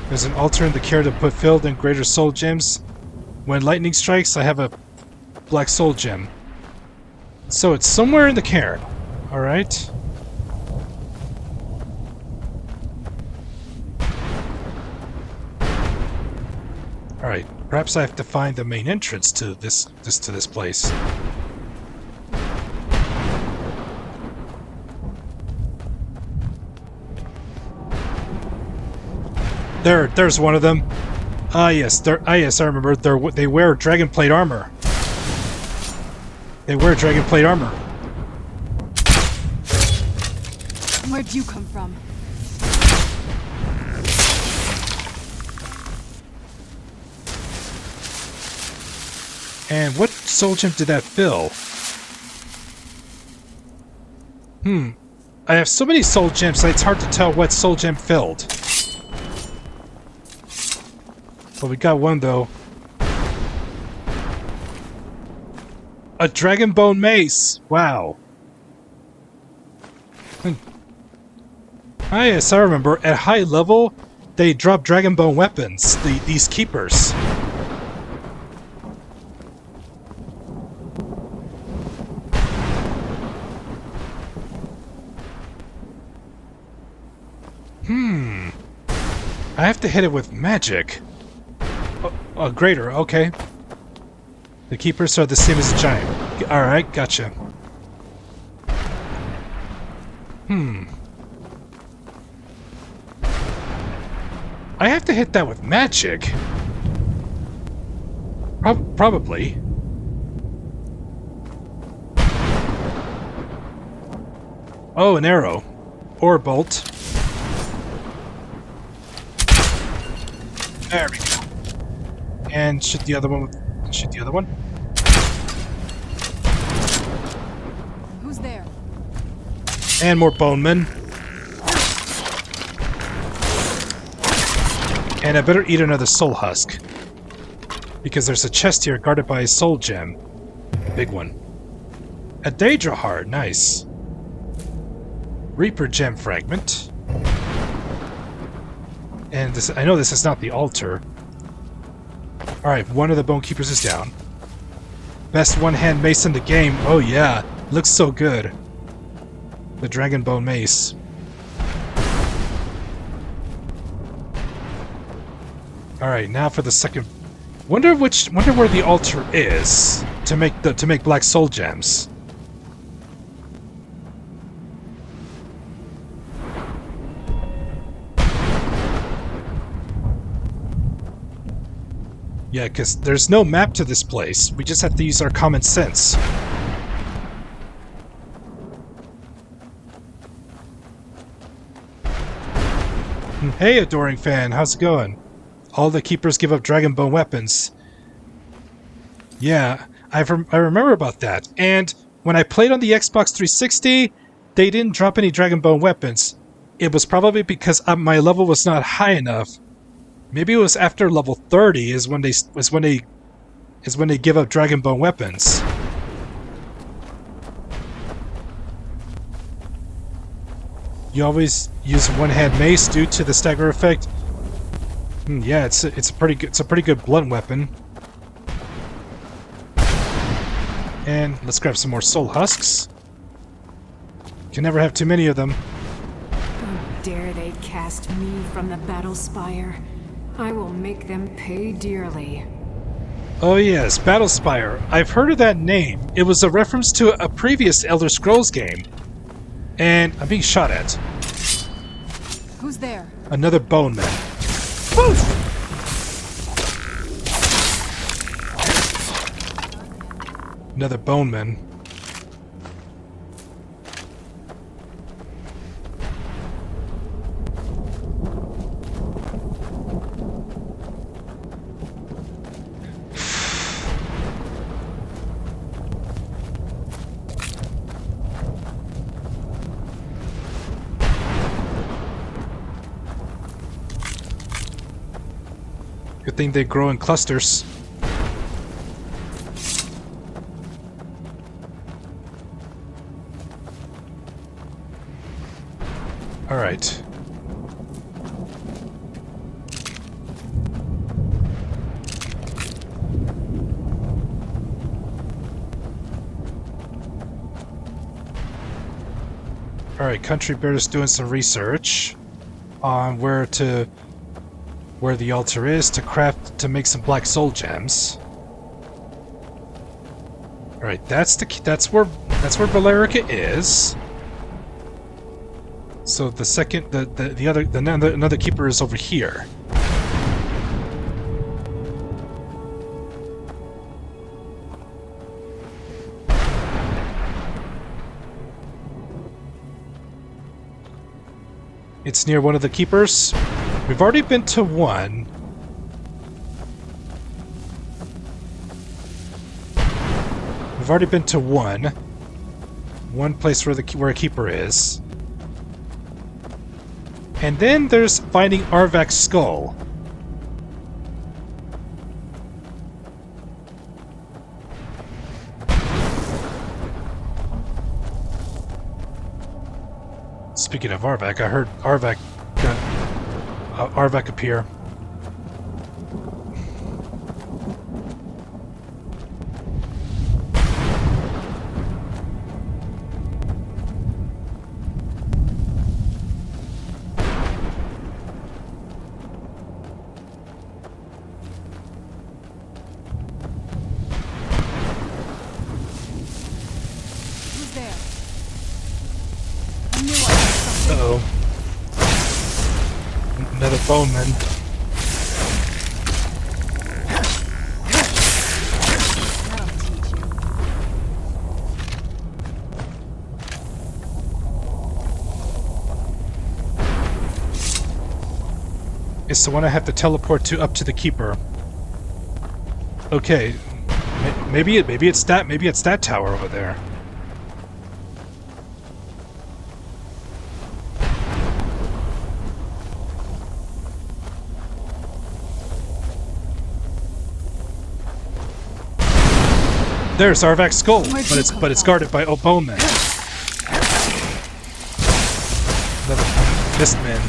Speaker 1: There's an altar in the care to put filled in greater soul gems. When lightning strikes, I have a black soul gem. So it's somewhere in the cairn. Alright. Alright, perhaps I have to find the main entrance to this place. There's one of them. Ah yes, I remember. They wear dragon plate armor. They wear dragon plate armor.
Speaker 2: Where'd you come from?
Speaker 1: And what soul gem did that fill? I have so many soul gems that it's hard to tell what soul gem filled. Well, we got one though. A dragon bone mace! Wow. Ah yes, I remember. At high level, they drop dragon bone weapons, these keepers. I have to hit it with magic. Oh, greater, okay. The keepers are the same as a giant. Alright, gotcha. I have to hit that with magic. Probably. Oh, an arrow. Or a bolt. There we go. And shoot the other one. Shoot the other one.
Speaker 2: Who's there?
Speaker 1: And more bonemen. And I better eat another soul husk. Because there's a chest here guarded by a soul gem. Big one. A Daedra heart, nice. Reaper gem fragment. And this, I know this is not the altar. Alright, one of the bone keepers is down. Best one-hand mace in the game. Oh yeah, looks so good. The dragon bone mace. Alright, now for the second. Wonder where the altar is to make black soul gems. Yeah, because there's no map to this place. We just have to use our common sense. Hey, adoring fan, how's it going? All the keepers give up dragon bone weapons. Yeah, I remember about that. And when I played on the Xbox 360, they didn't drop any dragon bone weapons. It was probably because my level was not high enough. Maybe it was after level 30 is when they give up dragon bone weapons. You always use one-hand mace due to the stagger effect. Yeah, it's a pretty good blunt weapon. And let's grab some more soul husks. Can never have too many of them.
Speaker 4: How dare they cast me from the battle spire? I will make them pay dearly.
Speaker 1: Oh yes, Battlespire. I've heard of that name. It was a reference to a previous Elder Scrolls game. And I'm being shot at.
Speaker 2: Who's there?
Speaker 1: Another bone man. Woof! Another bone man. Good thing they grow in clusters. All right. All right, Country Bear is doing some research on where the altar is to make some black soul gems. All right, that's where Valerica is. So the second another keeper is over here. It's near one of the keepers. We've already been to one. We've already been to one place where a keeper is. And then there's finding Arvak's skull. Speaking of Arvak, I heard Arvak appear.
Speaker 2: Who's there? I knew I
Speaker 1: Boneman. It's the one I have to teleport to up to the keeper. Okay, maybe it's that tower over there. There's Arvak's skull, but it's guarded by Bowman. Another Mistman.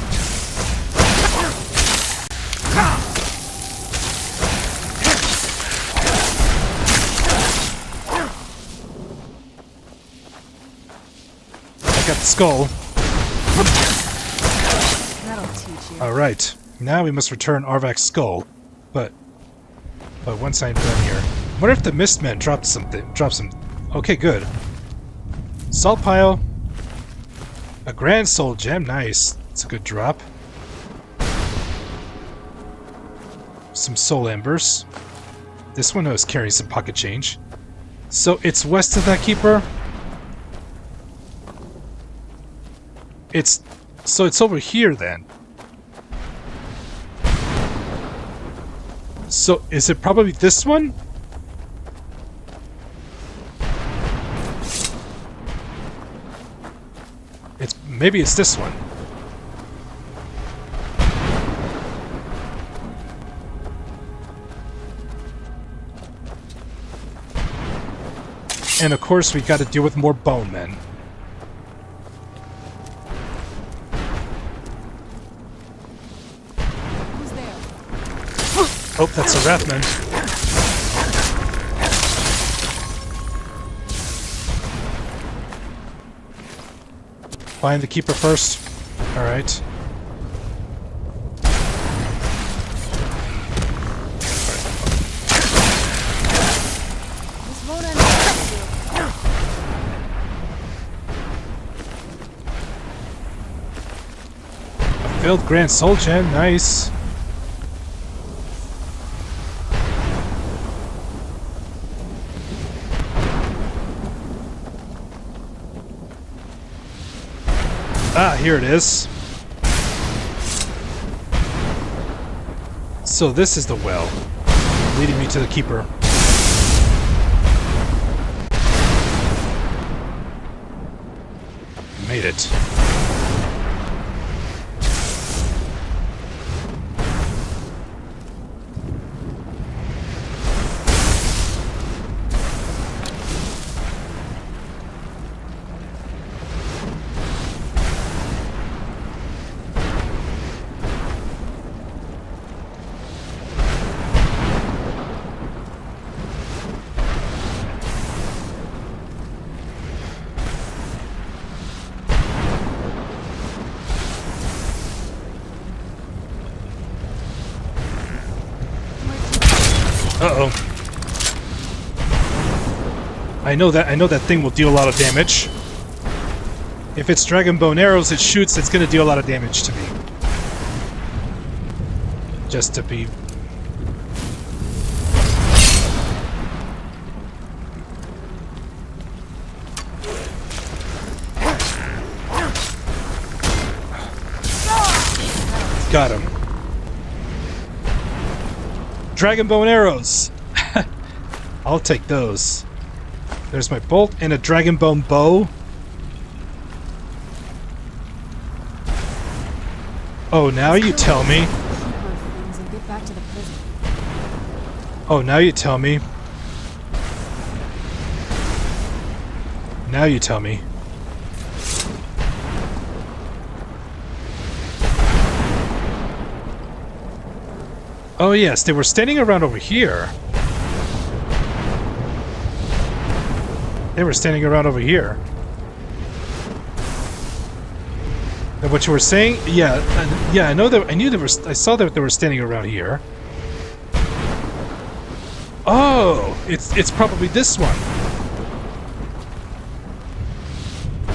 Speaker 1: I got the skull.
Speaker 2: That'll teach you.
Speaker 1: All right, now we must return Arvak's skull, but once I'm done here. What if the Mistmen dropped something? Okay, good. Salt pile. A grand soul gem. Nice. It's a good drop. Some soul embers. This one was carrying some pocket change. So it's west of that keeper. It's over here then. So is it probably this one? Maybe it's this one. And of course we got to deal with more bone men.
Speaker 2: Who's there?
Speaker 1: Oh, that's a Wrathman. Find the keeper first. Alright.
Speaker 2: This won't end well.
Speaker 1: A failed Grand Soul Gem. Nice. Ah, here it is. So this is the well, leading me to the keeper. Made it. Uh-oh. I know that thing will deal a lot of damage. If it's Dragon Bone arrows it shoots, it's gonna deal a lot of damage to me. Just to be... Got him. Dragon Bone arrows! I'll take those. There's my bolt and a Dragon Bone bow. Oh, now you tell me. Oh, now you tell me. Now you tell me. Oh yes, they were standing around over here. They were standing around over here. And what you were saying? Yeah, I know that. I knew they were. I saw that they were standing around here. Oh, it's probably this one.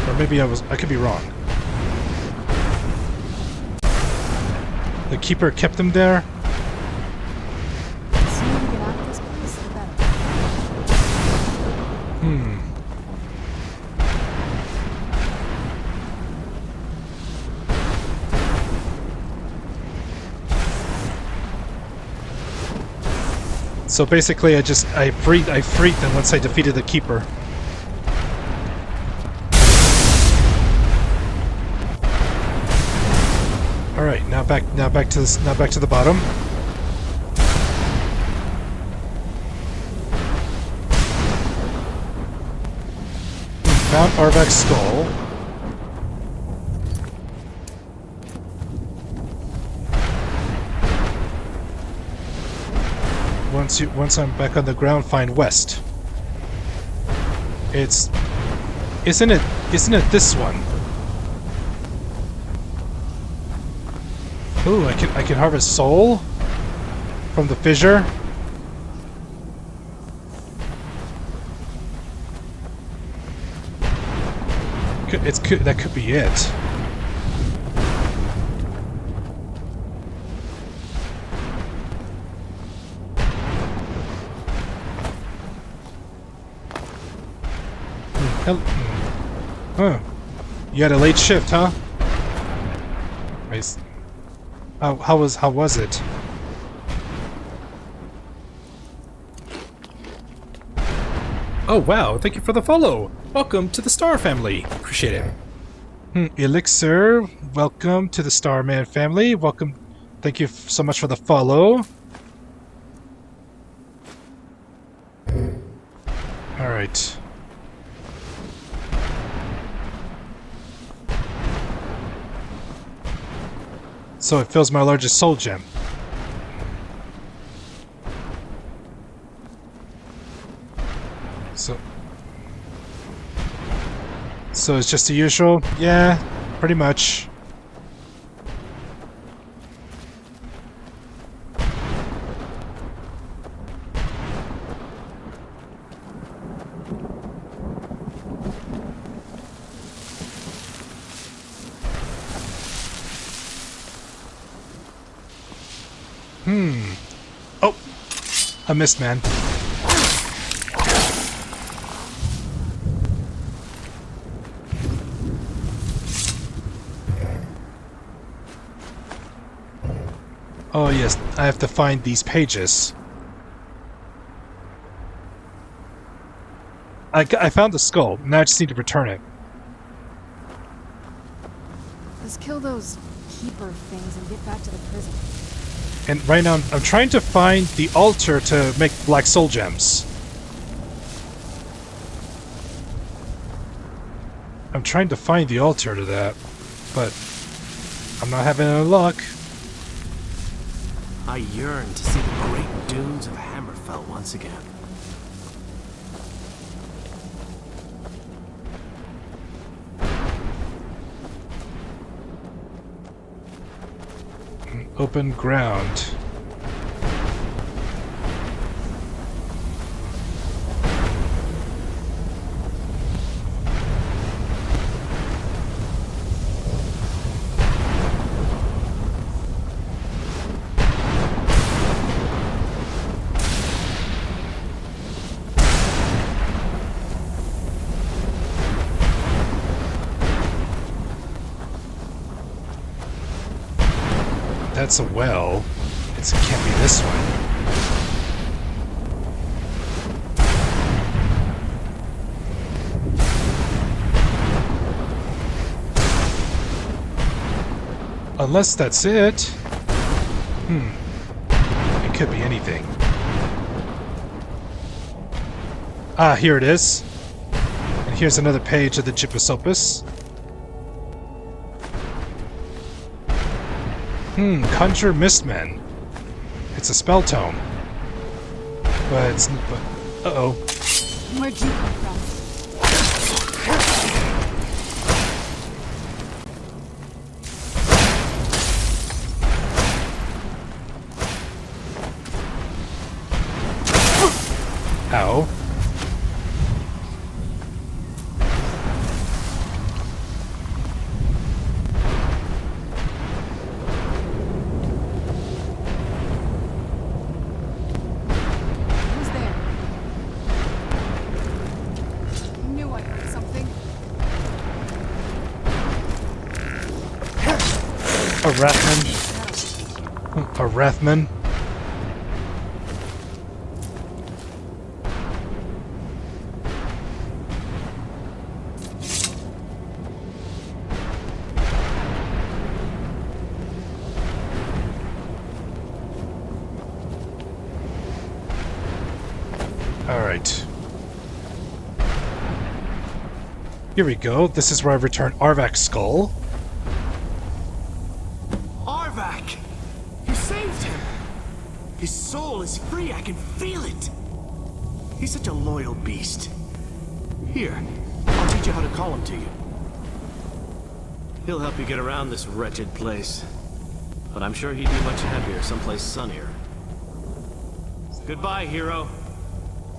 Speaker 1: Or maybe I could be wrong. The keeper kept them there?
Speaker 2: The sooner we get out of this place, the better.
Speaker 1: So basically, I freed them once I defeated the keeper. All right, now back to the bottom. Found Arvak's skull. Once I'm back on the ground, find west. Isn't it this one? Ooh, I can harvest soul from the fissure. That could be it. Huh. You had a late shift, huh? Nice. How was it?
Speaker 6: Oh wow, thank you for the follow! Welcome to the Star family! Appreciate it.
Speaker 1: Elixir, welcome to the Starman family. Welcome. Thank you so much for the follow. Alright. So it fills my largest soul gem. So it's just the usual? Yeah, pretty much. Oh! I missed, man. Oh yes, I have to find these pages. I found the skull, now I just need to return it.
Speaker 2: Let's kill those keeper things and get back to the prison.
Speaker 1: And right now, I'm trying to find the altar to make black soul gems. I'm trying to find the altar to that, but I'm not having any luck.
Speaker 3: I yearn to see the great dunes of Hammerfell once again.
Speaker 1: Open ground. That's a well. It can't be this one. Unless that's it. It could be anything. Ah, here it is. And here's another page of the Gypasopus. Conjure Mistmen. It's a spell tome. But it's... uh-oh.
Speaker 2: Where'd you come from?
Speaker 1: Ow. Rathman. A Rathman. Alright. Here we go. This is where I return Arvak's skull.
Speaker 3: Arvak! You saved him! His soul is free, I can feel it! He's such a loyal beast. Here, I'll teach you how to call him to you. He'll help you get around this wretched place. But I'm sure he'd be much happier someplace sunnier. Goodbye, hero.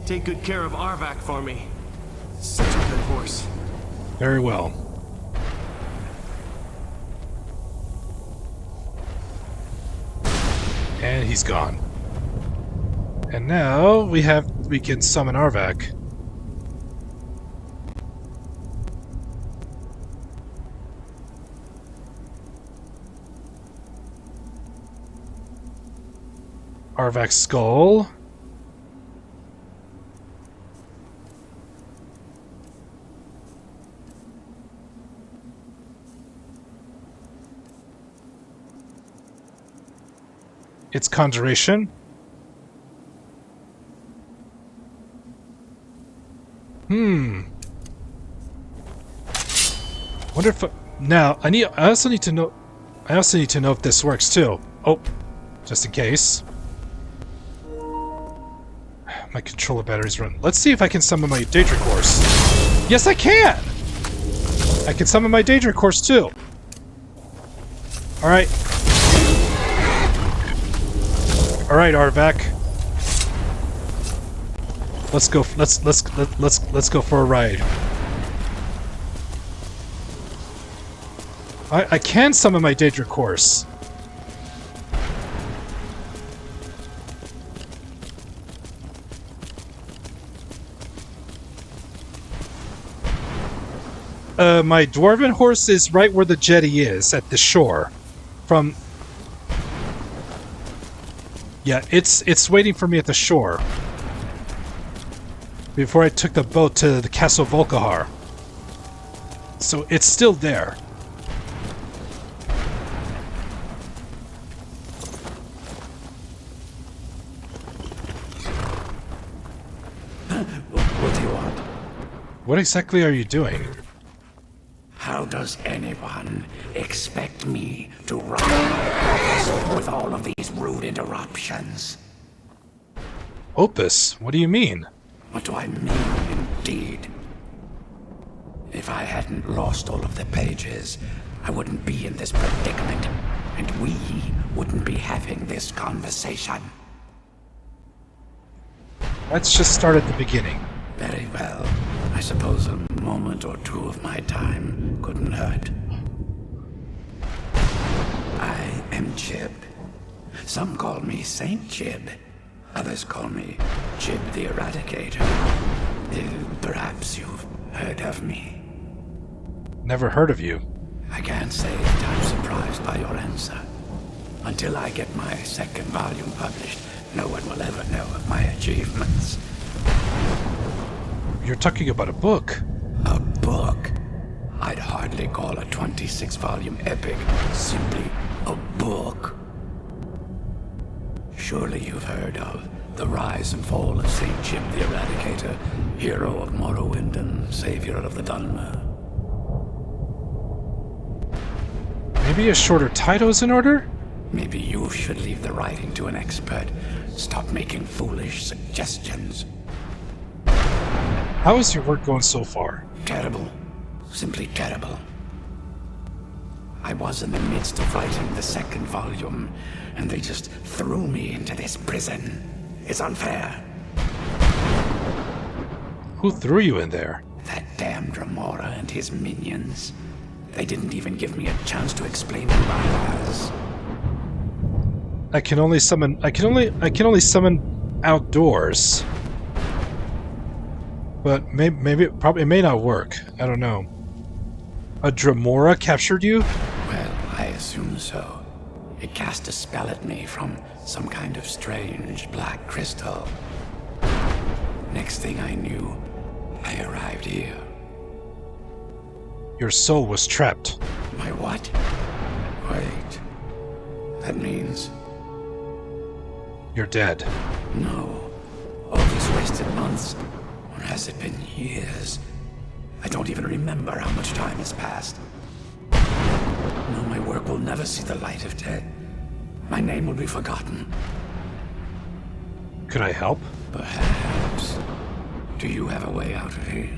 Speaker 3: Take good care of Arvak for me. Such a good horse.
Speaker 1: Very well. And he's gone. And now we can summon Arvak. Arvak's skull. Its conjuration. Wonder if now I also need to know if this works too. Oh, just in case. My controller battery's run. Let's see if I can summon my Daedric horse. Yes, I can. I can summon my Daedric horse too. All right. All right, Arvak. Let's go. Let's go for a ride. I can summon my Daedric horse. My dwarven horse is right where the jetty is at the shore. Yeah, it's waiting for me at the shore. Before I took the boat to the Castle Volkahar. So it's still there.
Speaker 7: What do you want?
Speaker 1: What exactly are you doing?
Speaker 7: How does anyone expect me to run my office with all of these rude interruptions?
Speaker 1: Opus? What do you mean?
Speaker 7: What do I mean, indeed? If I hadn't lost all of the pages, I wouldn't be in this predicament, and we wouldn't be having this conversation.
Speaker 1: Let's just start at the beginning.
Speaker 7: Very well. I suppose a moment or two of my time couldn't hurt. I am Chib. Some call me Saint Chib. Others call me Chib the Eradicator. Perhaps you've heard of me.
Speaker 1: Never heard of you.
Speaker 7: I can't say that I'm surprised by your answer. Until I get my second volume published, no one will ever know of my achievements.
Speaker 1: You're talking about a book.
Speaker 7: A book? I'd hardly call a 26-volume epic simply a book. Surely you've heard of the rise and fall of Saint Chib the Eradicator, hero of Morrowind and savior of the Dunmer.
Speaker 1: Maybe a shorter title's in order?
Speaker 7: Maybe you should leave the writing to an expert. Stop making foolish suggestions.
Speaker 1: How is your work going so far?
Speaker 7: Terrible. Simply terrible. I was in the midst of writing the second volume, and they just threw me into this prison. It's unfair.
Speaker 1: Who threw you in there?
Speaker 7: That damned Remora and his minions. They didn't even give me a chance to explain who I was.
Speaker 1: I can only summon outdoors. But it may not work. I don't know. A Dremora captured you?
Speaker 7: Well, I assume so. It cast a spell at me from some kind of strange black crystal. Next thing I knew, I arrived here.
Speaker 1: Your soul was trapped.
Speaker 7: My what? Wait. That means...
Speaker 1: You're dead.
Speaker 7: No. All these wasted months. Or has it been years? I don't even remember how much time has passed. No, my work will never see the light of day. My name will be forgotten.
Speaker 1: Could I help?
Speaker 7: Perhaps. Do you have a way out of here?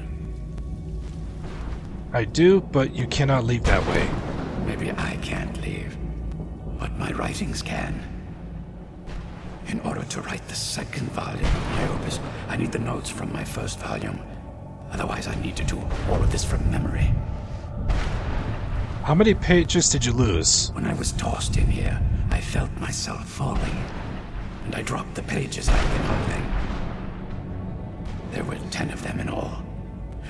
Speaker 1: I do, but you cannot leave that way.
Speaker 7: Maybe I can't leave, but my writings can. In order to write the second volume of my opus, I need the notes from my first volume. Otherwise, I need to do all of this from memory.
Speaker 1: How many pages did you lose?
Speaker 7: When I was tossed in here, I felt myself falling, and I dropped the pages I'd been holding. There were 10 of them in all.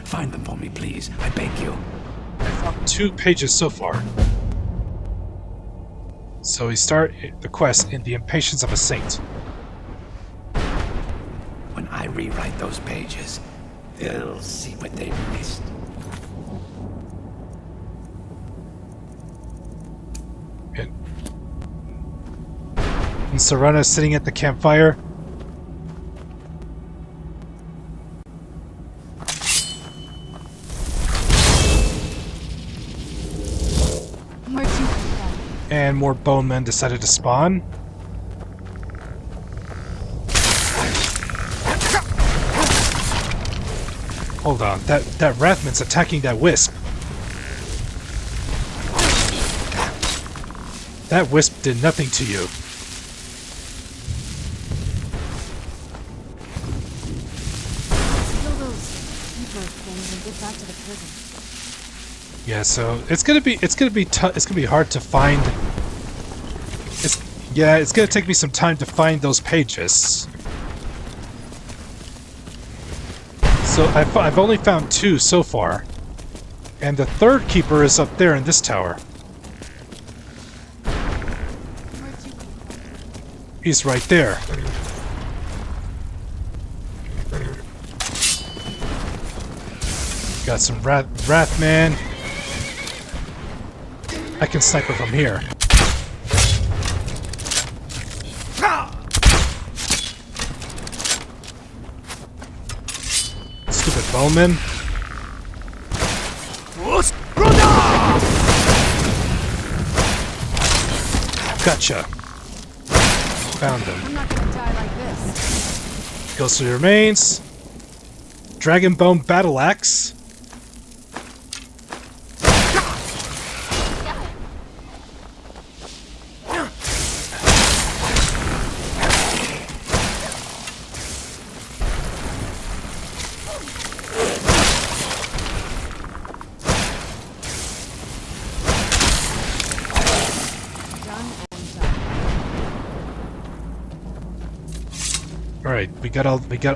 Speaker 7: Find them for me, please. I beg you.
Speaker 1: I found 2 pages so far. So we start the quest in the impatience of a saint.
Speaker 7: When I rewrite those pages, they'll see what they missed.
Speaker 1: And Serena sitting at the campfire.
Speaker 2: Where'd you come from?
Speaker 1: And more bone men decided to spawn. Hold on, that Wrathman's attacking that wisp. That wisp did nothing to you.
Speaker 2: Kill those keeper things and get back to the prison.
Speaker 1: Yeah, so it's gonna be hard to find. It's gonna take me some time to find those pages. So I've only found 2 so far, and the third keeper is up there in this tower.
Speaker 2: Where'd you come from?
Speaker 1: He's right there. Got some Wrathman. I can snipe her from here. Stupid bowman. Gotcha. Found him.
Speaker 2: I'm not gonna die like this.
Speaker 1: Goes to the remains. Dragon Bone Battle Axe. Alright, we got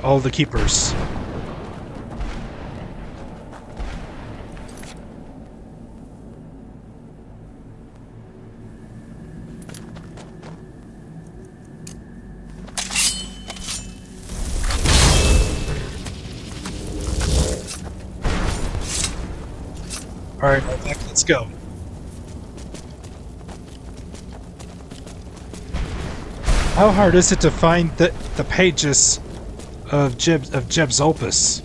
Speaker 1: all the keepers. Alright, let's go. How hard is it to find the pages of Jeb's opus?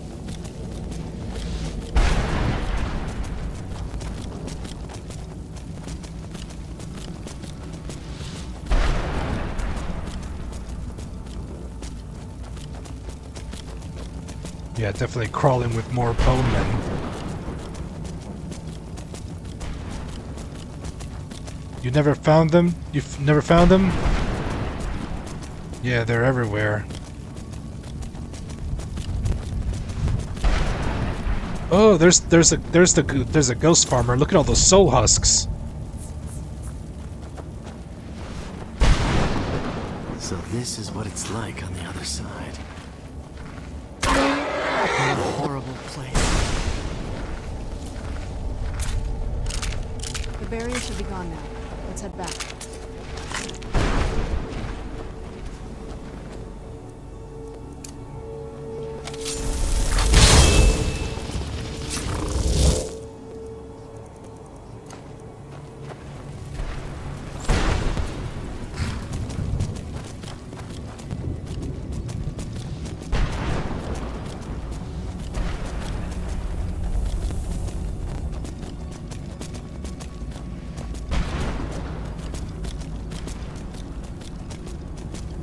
Speaker 1: Yeah, definitely crawling with more bowmen. You never found them? You've never found them? Yeah, they're everywhere. Oh, there's a ghost farmer. Look at all those soul husks.
Speaker 3: So this is what it's like on the other side. What a horrible place.
Speaker 2: The barrier should be gone now. Let's head back.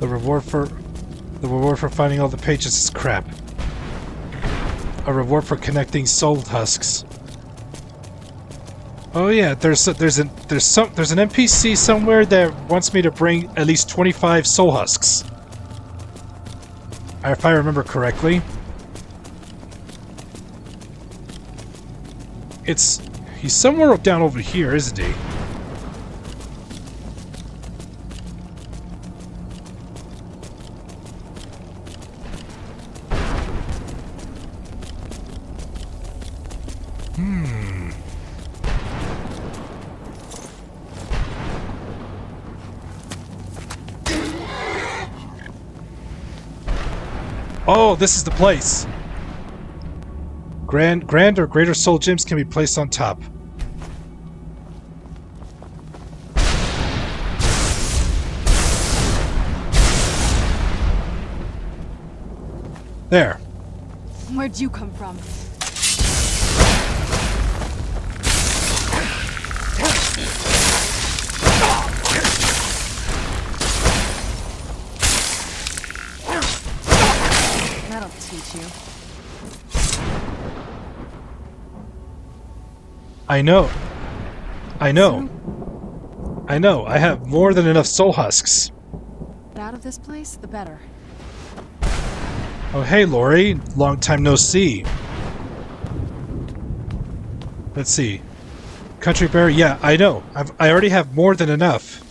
Speaker 1: The reward for finding all the pages is crap. A reward for connecting soul husks. Oh yeah, there's an NPC somewhere that wants me to bring at least 25 soul husks. If I remember correctly. He's somewhere down over here, isn't he? Oh, this is the place. Grand or greater soul gems can be placed on top. There.
Speaker 2: Where'd you come from? That'll teach you.
Speaker 1: I know. I have more than enough soul husks.
Speaker 2: Get out of this place, the better.
Speaker 1: Oh, hey, Lori. Long time no see. Let's see. Country Bear? Yeah, I know. I already have more than enough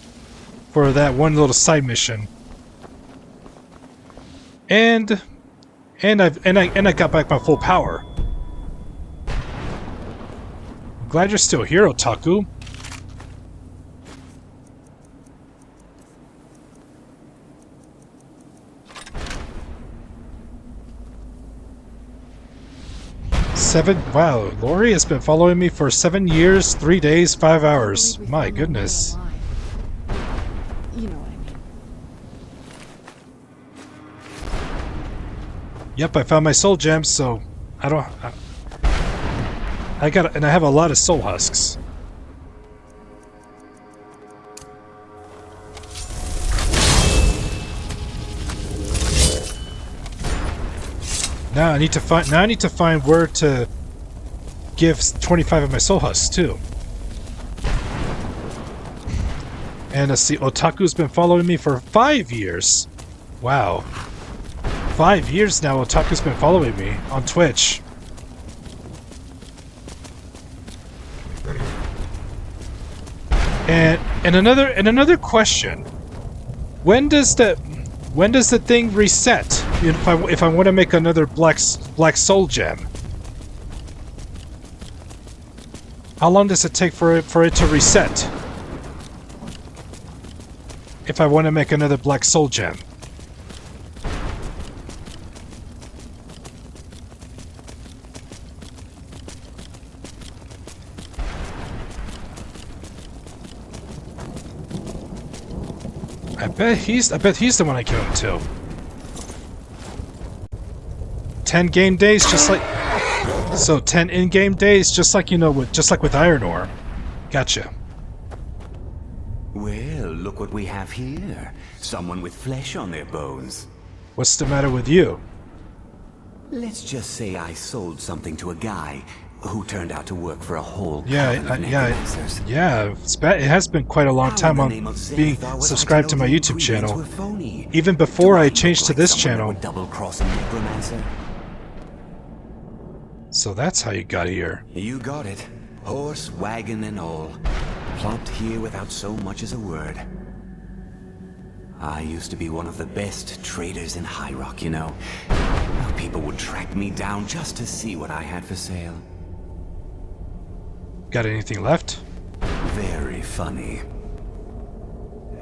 Speaker 1: for that one little side mission. And I got back my full power. Glad you're still here, Otaku. Wow, Lori has been following me for 7 years, 3 days, 5 hours. My goodness.
Speaker 2: You know what I mean.
Speaker 1: Yep, I found my soul gems, so I have a lot of soul husks. Now I need to find where to give 25 of my soul husks too. And let's see, Otaku's been following me for 5 years. Wow. 5 years now Otaku's been following me on Twitch. And another question. When does the thing reset? If I want to make another black soul gem, how long does it take for it to reset? If I want to make another black soul gem. I bet he's the one I killed him too. 10 game days, just like 10 in-game days, just like with iron ore. Gotcha.
Speaker 8: Well, look what we have here. Someone with flesh on their bones.
Speaker 1: What's the matter with you?
Speaker 8: Let's just say I sold something to a guy who turned out to work for a whole
Speaker 1: Yeah. It's bad. It has been quite a long time on being subscribed to my YouTube channel. Even before I changed to this channel.
Speaker 8: Double-crossing necromancer.
Speaker 1: So that's how you got here.
Speaker 8: You got it. Horse, wagon, and all. Plopped here without so much as a word. I used to be one of the best traders in High Rock, you know. People would track me down just to see what I had for sale.
Speaker 1: Got anything left?
Speaker 8: Very funny.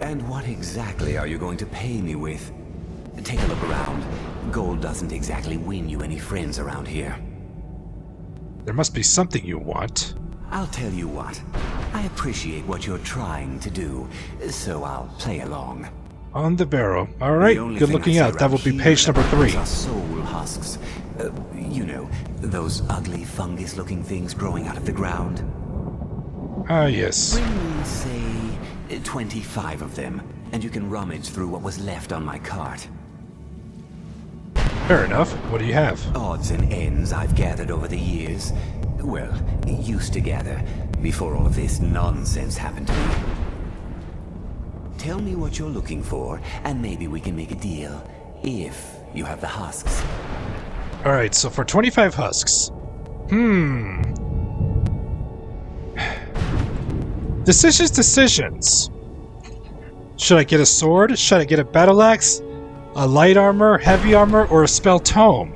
Speaker 8: And what exactly are you going to pay me with? Take a look around. Gold doesn't exactly win you any friends around here.
Speaker 1: There must be something you want.
Speaker 8: I'll tell you what. I appreciate what you're trying to do, so I'll play along.
Speaker 1: On the barrow. Alright, good looking out. That will be page number 3.
Speaker 8: Soul husks. You know, those ugly fungus-looking things growing out of the ground.
Speaker 1: Ah, yes.
Speaker 8: Bring me, say, 25 of them. and you can rummage through what was left on my cart.
Speaker 1: Fair enough. What do you have?
Speaker 8: Odds and ends I've gathered over the years. Well, used to gather, before all of this nonsense happened to me. Tell me what you're looking for, and maybe we can make a deal, if you have the husks.
Speaker 1: Alright, so for 25 husks. Decisions. Should I get a sword? Should I get a battle axe? A light armor, heavy armor, or a spell tome?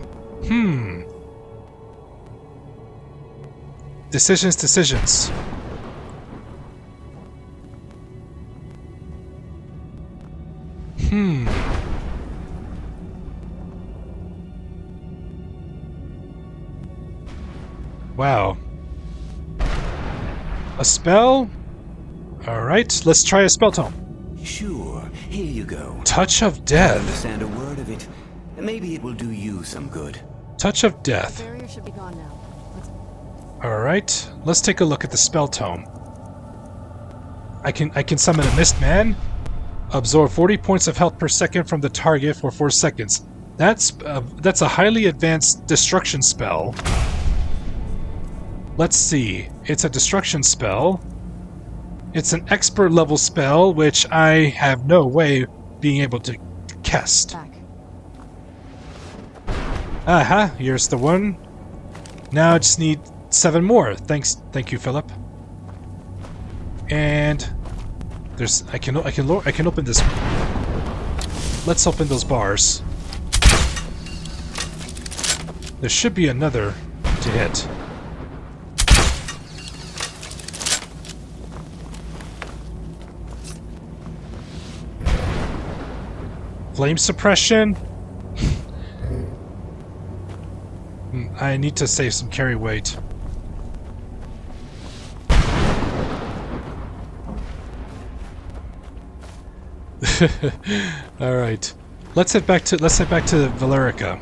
Speaker 1: Decisions. Wow. A spell? Alright, let's try a spell tome.
Speaker 8: Sure, here you go.
Speaker 1: Touch of
Speaker 8: I
Speaker 1: Death.
Speaker 8: understand a word of it. Maybe it will do you some good.
Speaker 1: Touch of Death.
Speaker 2: The barrier should be gone now.
Speaker 1: Alright, let's take a look at the spell tome. I can summon a Mist Man. Absorb 40 points of health per second from the target for 4 seconds. That's a highly advanced destruction spell. Let's see. It's a destruction spell. It's an expert level spell, which I have no way being able to cast.
Speaker 2: Back.
Speaker 1: Aha, here's the one. Now I just need 7 more. Thank you, Philip. And there's I can open this. Let's open those bars. There should be another to hit. Flame suppression. I need to save some carry weight. All right, let's head back to Valerica.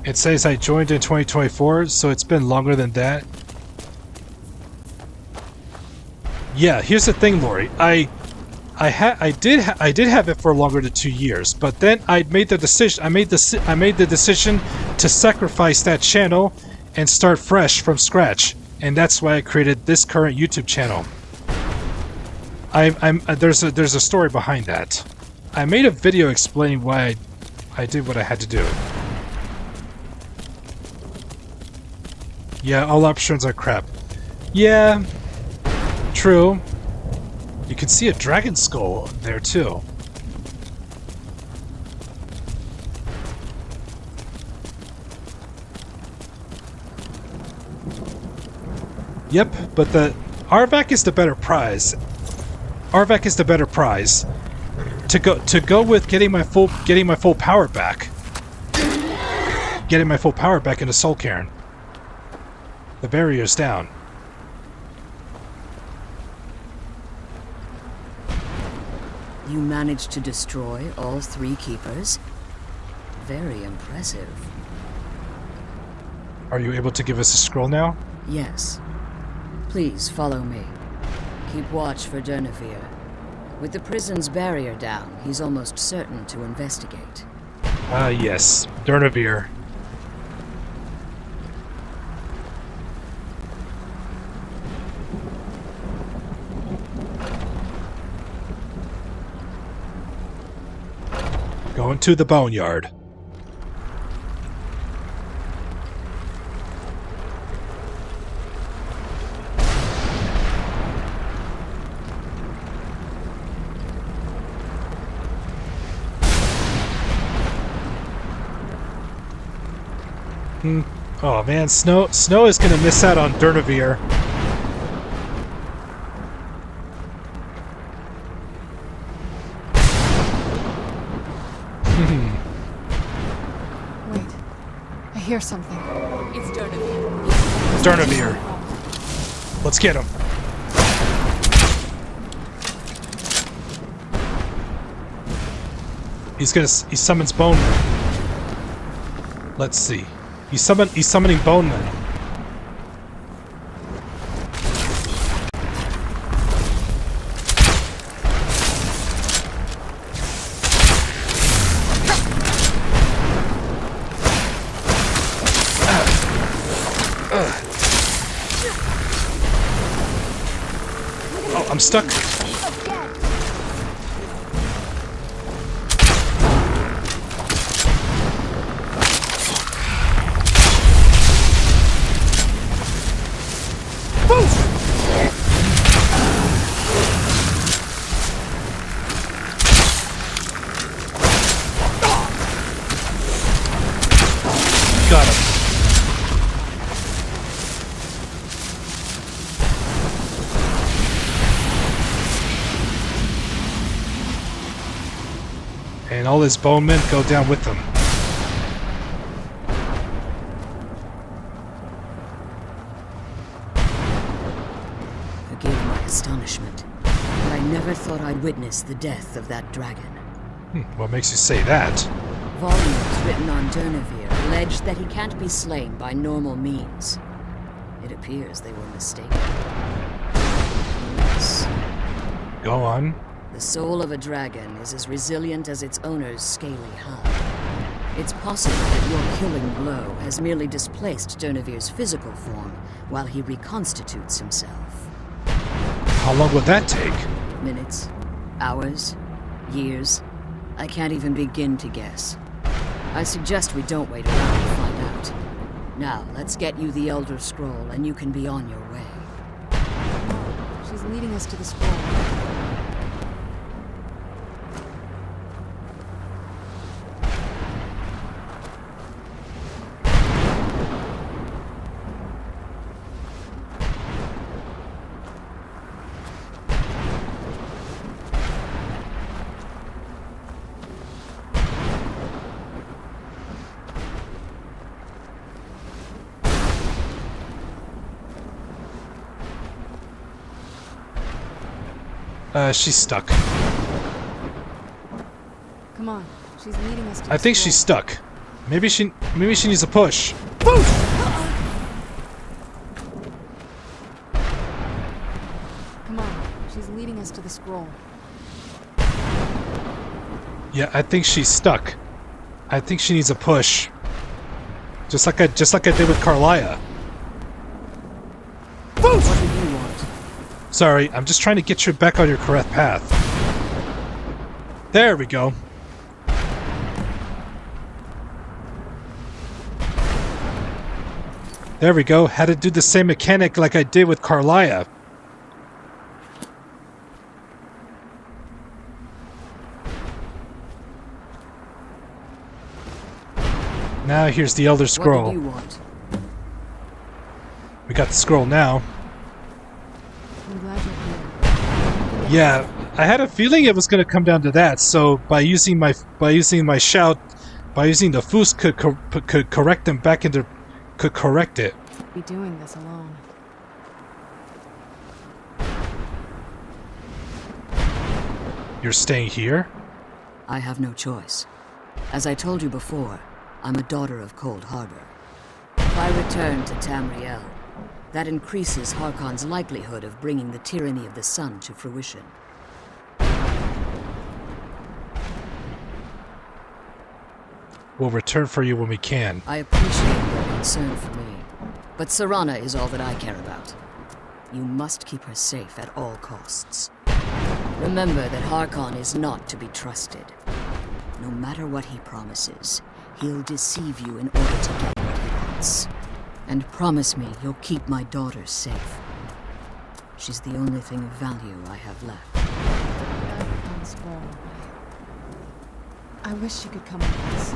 Speaker 1: It says I joined in 2024, so it's been longer than that. Yeah, here's the thing, Lori. I did have it for longer than 2 years, but then I made the decision. I made the decision to sacrifice that channel and start fresh from scratch, and that's why I created this current YouTube channel. There's a story behind that. I made a video explaining why I did what I had to do. Yeah, all options are crap. Yeah, true. You can see a dragon skull there too. Yep, but the Arvac is the better prize. Arvac is the better prize. To go with getting my full power back. Getting my full power back into Soul Cairn. The barrier's down.
Speaker 5: You managed to destroy all 3 keepers? Very impressive.
Speaker 1: Are you able to give us a scroll now?
Speaker 5: Yes. Please follow me. Keep watch for Durnevere. With the prison's barrier down, he's almost certain to investigate.
Speaker 1: Ah, yes. Durnevere. Going to the boneyard. Oh man, Snow is gonna miss out on Durnevere.
Speaker 2: Wait. I hear something.
Speaker 5: It's Durnevere.
Speaker 1: Durnevere. Let's get him. He summons Bone. Let's see. He's summoning bone men. Oh, I'm stuck. Got him. And all his bone men go down with him.
Speaker 5: Forgive my astonishment, but I never thought I'd witness the death of that dragon.
Speaker 1: What makes you say that?
Speaker 5: Volumes written on Durnevere allege that he can't be slain by normal means. It appears they were mistaken. Yes.
Speaker 1: Go on.
Speaker 5: The soul of a dragon is as resilient as its owner's scaly hide. It's possible that your killing blow has merely displaced Durnevere's physical form while he reconstitutes himself.
Speaker 1: How long would that take?
Speaker 5: Minutes, hours, years. I can't even begin to guess. I suggest we don't wait around to find out. Now, let's get you the Elder Scroll and you can be on your way.
Speaker 2: She's leading us to the scroll.
Speaker 1: She's stuck.
Speaker 2: Come on, she's leading us to
Speaker 1: I
Speaker 2: the
Speaker 1: think
Speaker 2: scroll.
Speaker 1: she's stuck. Maybe she needs a push.
Speaker 2: Come on, she's leading us to the scroll.
Speaker 1: Yeah, I think she's stuck. I think she needs a push. Just like I did with Carlia.
Speaker 5: What do you want?
Speaker 1: Sorry, I'm just trying to get you back on your correct path. There we go. There we go. Had to do the same mechanic like I did with Carlia. Now here's the Elder Scroll.
Speaker 5: What do you want?
Speaker 1: We got the scroll now.
Speaker 2: I'm glad you're here.
Speaker 1: Yeah, I had a feeling it was going to come down to that. So by using my shout, by using the Foos could correct them back into could correct it.
Speaker 2: Be doing this alone.
Speaker 1: You're staying here?
Speaker 5: I have no choice. As I told you before, I'm a daughter of Cold Harbor. If I return to Tamriel, that increases Harkon's likelihood of bringing the tyranny of the sun to fruition.
Speaker 1: We'll return for you when we can.
Speaker 5: I appreciate your concern for me, but Serana is all that I care about. You must keep her safe at all costs. Remember that Harkon is not to be trusted. No matter what he promises, he'll deceive you in order to get what he wants. And promise me you'll keep my daughter safe. She's the only thing of value I have left.
Speaker 2: Back on the scroll. I wish she could come with us.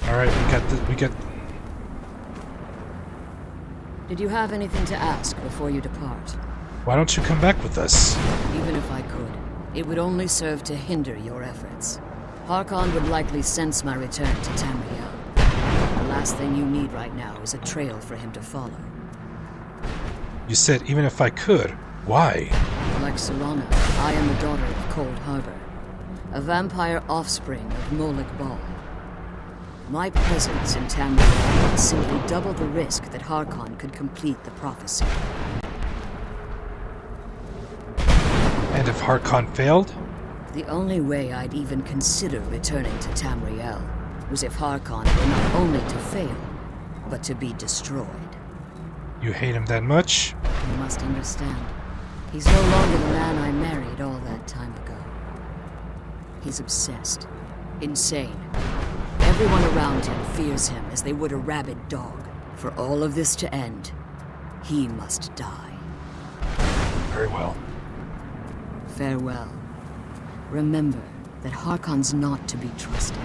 Speaker 1: All right, we got.
Speaker 5: Did you have anything to ask before you depart?
Speaker 1: Why don't you come back with us?
Speaker 5: Even if I could, it would only serve to hinder your efforts. Harkon would likely sense my return to Tamriel. The last thing you need right now is a trail for him to follow.
Speaker 1: You said even if I could. Why?
Speaker 5: Like Solana, I am the daughter of Cold Harbor, a vampire offspring of Molik Bal. My presence in Tamriel would simply double the risk that Harkon could complete the prophecy.
Speaker 1: And if Harkon failed?
Speaker 5: The only way I'd even consider returning to Tamriel was if Harkon were not only to fail, but to be destroyed.
Speaker 1: You hate him that much?
Speaker 5: You must understand. He's no longer the man I married all that time ago. He's obsessed. Insane. Everyone around him fears him as they would a rabid dog. For all of this to end, he must die.
Speaker 1: Very well.
Speaker 5: Farewell. Remember that Harkon's not to be trusted.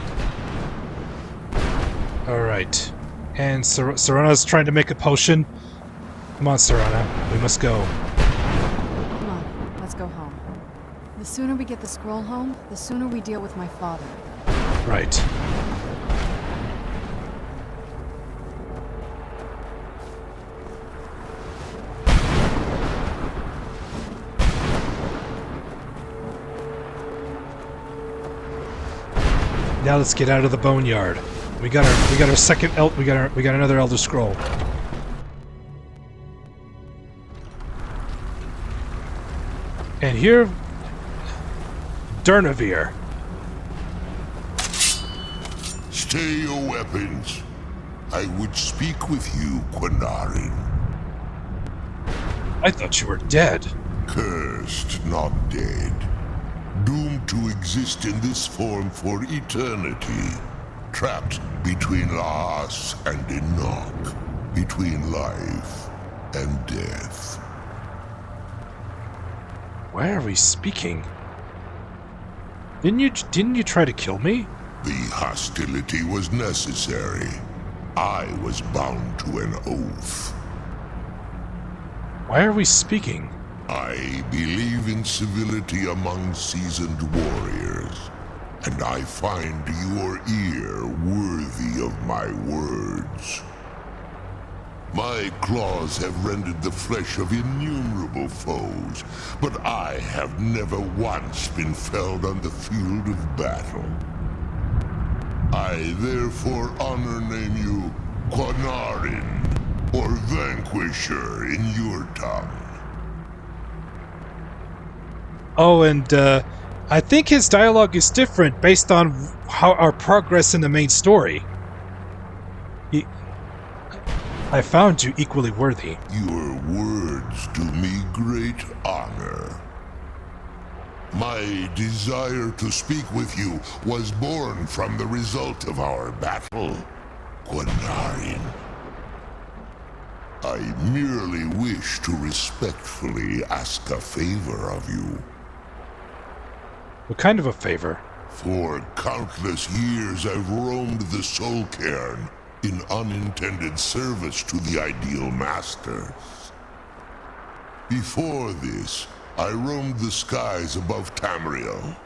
Speaker 1: Alright. And Serana's trying to make a potion. Come on, Serana. We must go.
Speaker 2: Come on, let's go home. The sooner we get the scroll home, the sooner we deal with my father.
Speaker 1: Right. Now let's get out of the boneyard. We got our second we got another Elder Scroll. And here, Durnavir.
Speaker 9: Stay your weapons. I would speak with you, Quinarin.
Speaker 1: I thought you were dead.
Speaker 9: Cursed, not dead. Doomed to exist in this form for eternity. Trapped between Laas and Enoch. Between life and death.
Speaker 1: Why are we speaking? Didn't you try to kill me?
Speaker 9: The hostility was necessary. I was bound to an oath.
Speaker 1: Why are we speaking?
Speaker 9: I believe in civility among seasoned warriors, and I find your ear worthy of my words. My claws have rended the flesh of innumerable foes, but I have never once been felled on the field of battle. I therefore honor-name you Quinarin, or Vanquisher in your tongue.
Speaker 1: Oh, and I think his dialogue is different based on how our progress in the main story. I found you equally worthy.
Speaker 9: Your words do me great honor. My desire to speak with you was born from the result of our battle, Quinarin. I merely wish to respectfully ask a favor of you.
Speaker 1: What kind of a favor?
Speaker 9: For countless years I've roamed the Soul Cairn in unintended service to the Ideal Masters. Before this, I roamed the skies above Tamriel.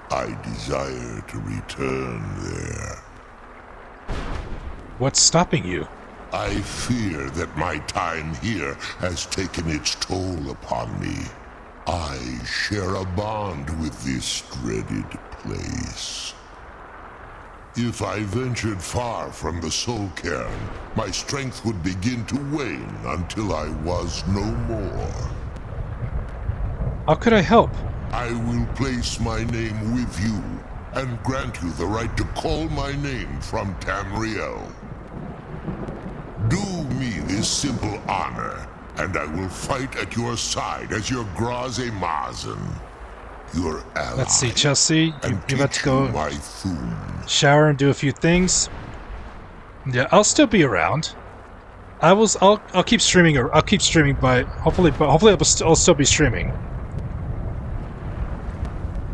Speaker 9: I desire to return there.
Speaker 1: What's stopping you?
Speaker 9: I fear that my time here has taken its toll upon me. I share a bond with this dreaded place. If I ventured far from the Soul Cairn, my strength would begin to wane until I was no more.
Speaker 1: How could I help?
Speaker 9: I will place my name with you and grant you the right to call my name from Tamriel. Do me this simple honor, and I will fight at your side as your Graze Mazen, your ally.
Speaker 1: Let's see, Chelsea. You about to go
Speaker 9: my Thum.
Speaker 1: shower and do a few things. Yeah, I'll still be around. I'll keep streaming. I'll keep streaming, but hopefully I'll still be streaming.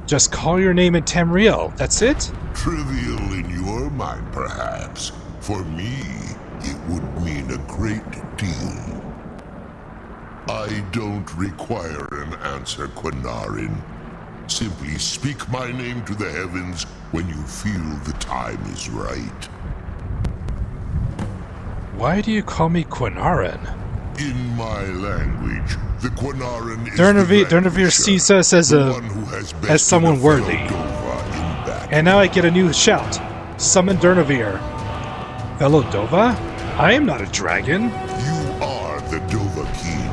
Speaker 1: Just call your name in Tamriel. That's it?
Speaker 9: Trivial in your mind, perhaps. For me, it would mean a great deal. I don't require an answer, Quinarin. Simply speak my name to the heavens when you feel the time is right.
Speaker 1: Why do you call me Quinarin?
Speaker 9: In my language, the Quinaran is
Speaker 1: Durnavir sees us as someone worthy. And now I get a new shout. Summon Durnavir. Fellow Dova? I am not a dragon.
Speaker 9: You are the Dova King,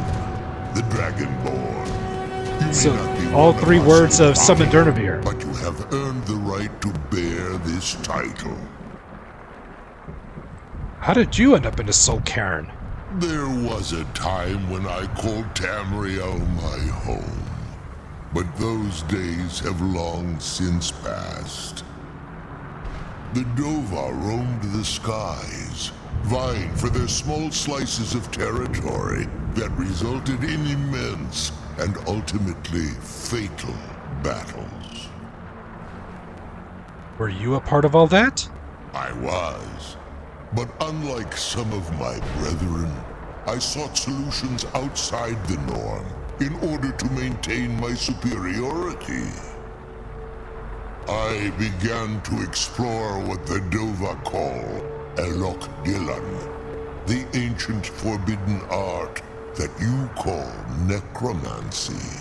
Speaker 9: the Dragonborn.
Speaker 1: So, all 3 words of Summon Durnavir.
Speaker 9: But you have earned the right to bear this title.
Speaker 1: How did you end up in the Soul Cairn?
Speaker 9: There was a time when I called Tamriel my home. But those days have long since passed. The Dova roamed the skies, vying for their small slices of territory that resulted in immense and ultimately fatal battles.
Speaker 1: Were you a part of all that?
Speaker 9: I was. But unlike some of my brethren, I sought solutions outside the norm in order to maintain my superiority. I began to explore what the Dova call Elok Gillan, the ancient forbidden art that you call necromancy.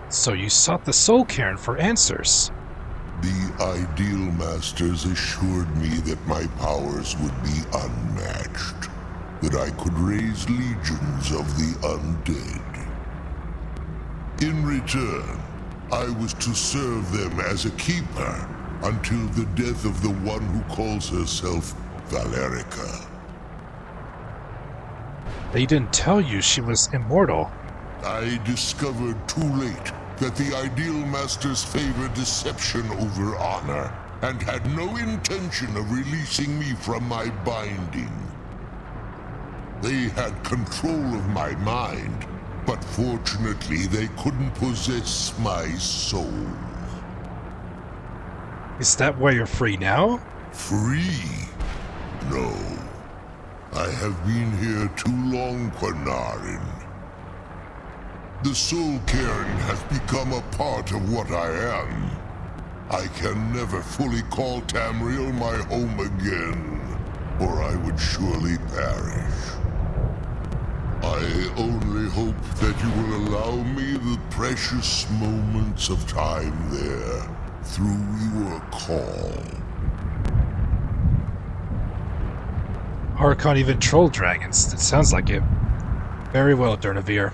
Speaker 1: So you sought the Soul Cairn for answers.
Speaker 9: The Ideal Masters assured me that my powers would be unmatched, that I could raise legions of the undead. In return, I was to serve them as a keeper until the death of the one who calls herself Valerica.
Speaker 1: They didn't tell you she was immortal.
Speaker 9: I discovered too late that the Ideal Masters favor deception over honor, and had no intention of releasing me from my binding. They had control of my mind, but fortunately they couldn't possess my soul.
Speaker 1: Is that why you're free now?
Speaker 9: Free? No. I have been here too long, Quinarin. The Soul Cairn has become a part of what I am. I can never fully call Tamriel my home again, or I would surely perish. I only hope that you will allow me the precious moments of time there, through your call.
Speaker 1: Or can't even troll dragons. It sounds like it. Very well, Durnavir.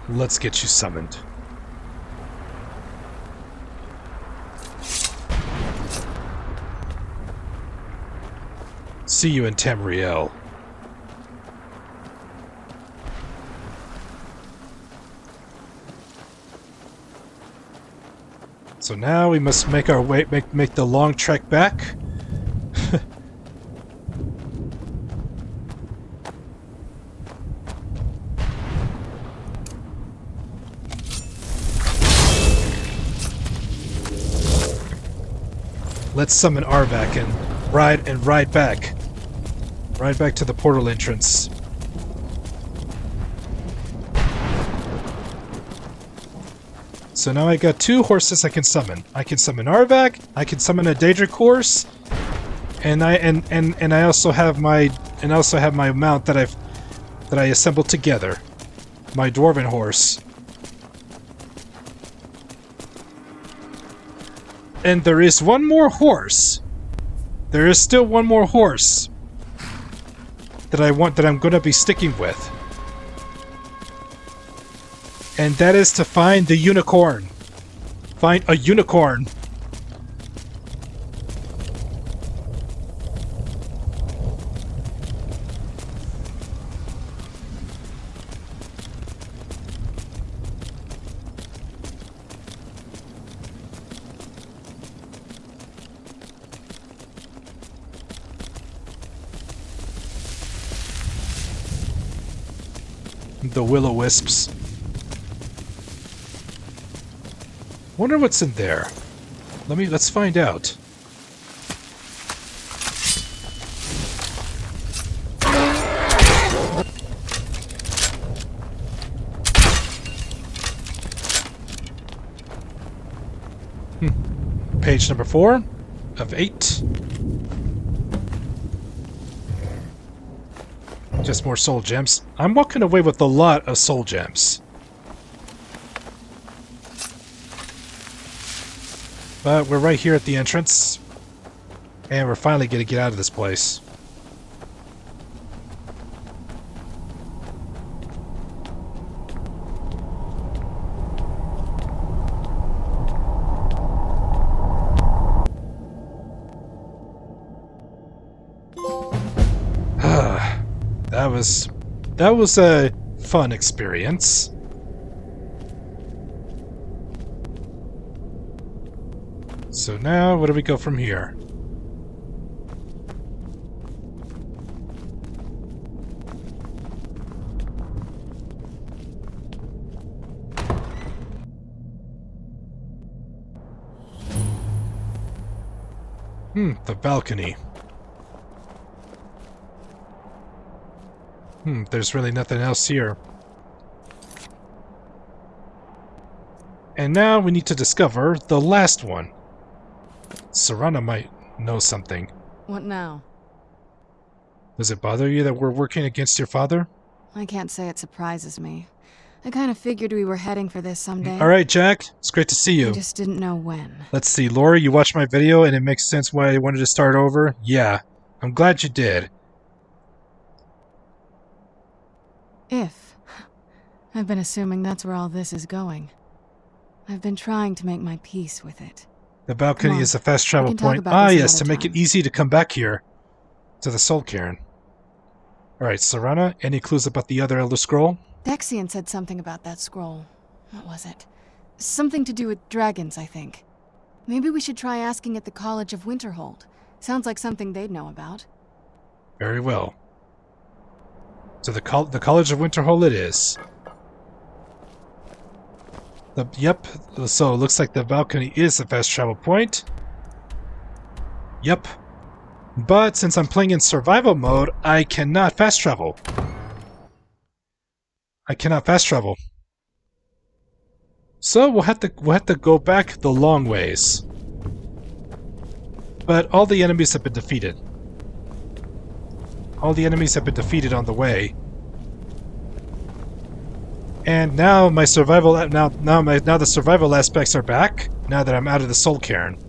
Speaker 1: Let's get you summoned. See you in Tamriel. So now we must make our way, make the long trek back. Let's summon Arvak and ride back. Ride back to the portal entrance. So now I got 2 horses I can summon. I can summon Arvak, I can summon a Daedric horse, and I also have my mount that I assembled together. My dwarven horse. And there is one more horse. There is still one more horse that I'm going to be sticking with. And that is to find the unicorn. Find a unicorn. The will-o-wisps. Wonder what's in there. Let's find out. Page number 4 of 8. Just more soul gems. I'm walking away with a lot of soul gems. But we're right here at the entrance. And we're finally going to get out of this place. That was a fun experience. So now, where do we go from here? The balcony. There's really nothing else here. And now we need to discover the last one. Serana might know something.
Speaker 2: What now?
Speaker 1: Does it bother you that we're working against your father?
Speaker 2: I can't say it surprises me. I kind of figured we were heading for this someday.
Speaker 1: Alright, Jack. It's great to see you.
Speaker 2: I just didn't know when.
Speaker 1: Let's see. Laura, you watched my video and it makes sense why I wanted to start over? Yeah. I'm glad you did.
Speaker 2: If. I've been assuming that's where all this is going. I've been trying to make my peace with it.
Speaker 1: The balcony is a fast travel point. Ah, yes, to make it easy to come back here. To the Soul Cairn. Alright, Serana, any clues about the other Elder Scroll?
Speaker 2: Dexian said something about that scroll. What was it? Something to do with dragons, I think. Maybe we should try asking at the College of Winterhold. Sounds like something they'd know about.
Speaker 1: Very well. So the College of Winterhold it is. Yep, so it looks like the balcony is a fast travel point. Yep. But since I'm playing in survival mode, I cannot fast travel. So we'll have to go back the long ways. But all the enemies have been defeated. All the enemies have been defeated on the way. And now my survival now the survival aspects are back. Now that I'm out of the Soul Cairn.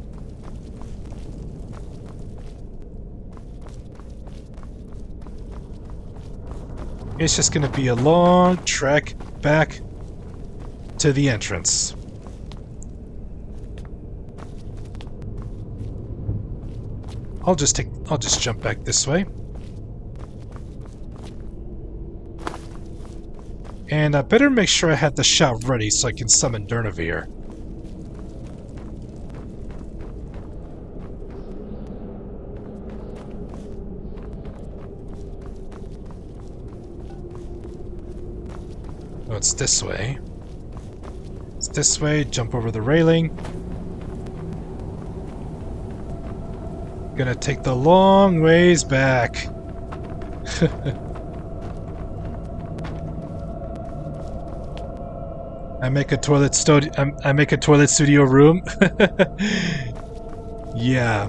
Speaker 1: It's just going to be a long trek back to the entrance. I'll just jump back this way. And I better make sure I had the shout ready so I can summon Durnavir. Oh, it's this way. It's this way, jump over the railing. Gonna take the long ways back. I make a toilet studio room. Yeah.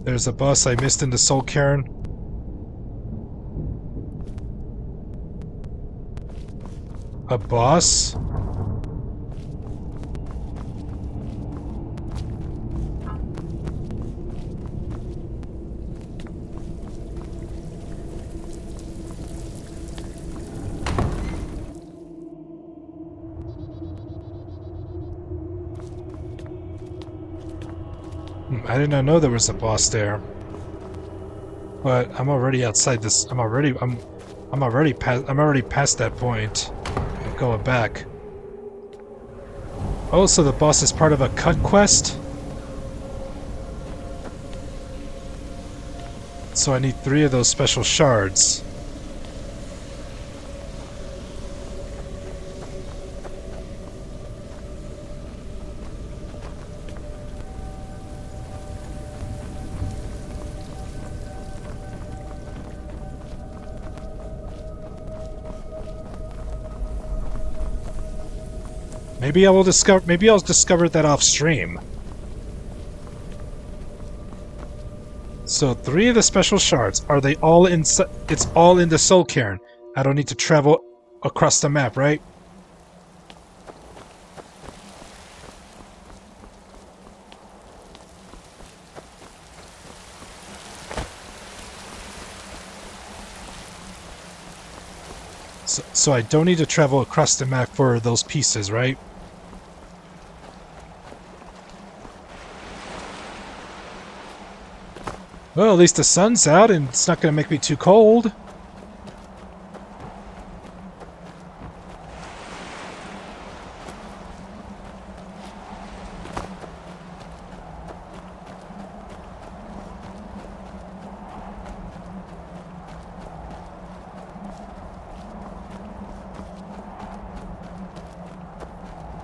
Speaker 1: There's a boss I missed in the Soul Cairn. A boss? I did not know there was a boss there. But I'm already outside this. I'm already past that point. I'm going back. Oh, so the boss is part of a cut quest? So I need 3 of those special shards. Maybe I will discover. Maybe I'll discover that off stream. So 3 of the special shards, are they all in? It's all in the soul cairn. I don't need to travel across the map, right? So I don't need to travel across the map for those pieces, right? Well, at least the sun's out and it's not going to make me too cold.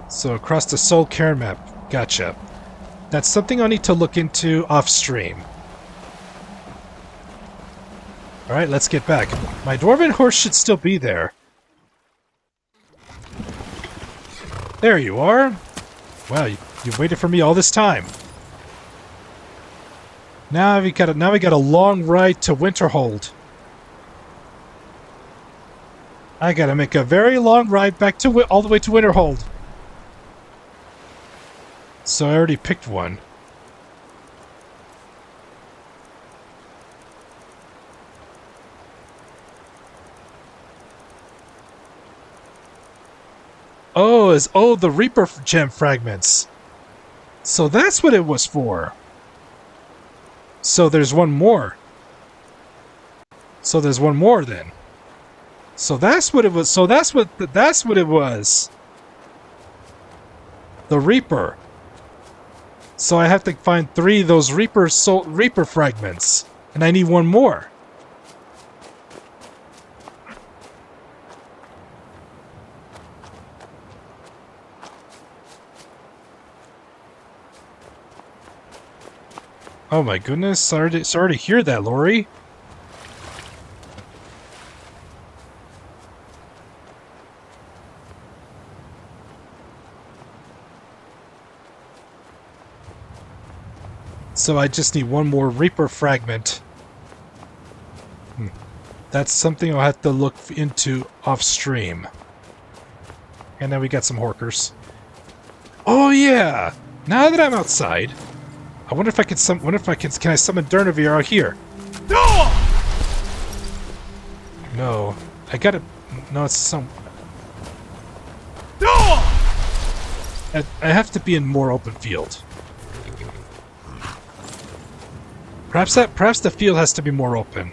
Speaker 1: So across the Soul Cairn map. Gotcha. That's something I need to look into off stream. Alright, let's get back. My dwarven horse should still be there. There you are! Wow, you've waited for me all this time. Now we got a long ride to Winterhold. I gotta make a very long ride back to all the way to Winterhold. So I already picked one. Oh, the Reaper gem fragments. So that's what it was for. So there's one more. So there's one more then. So that's what it was. So that's what it was. The Reaper. So I have to find 3 of those Reaper fragments, and I need one more. Oh my goodness, sorry to hear that, Lori. So I just need one more Reaper fragment. That's something I'll have to look into off stream. And then we got some Horkers. Oh yeah! Now that I'm outside, I wonder if I can can I summon Durnavir out here? No. I gotta... No, it's some... I have to be in more open field. Perhaps the field has to be more open.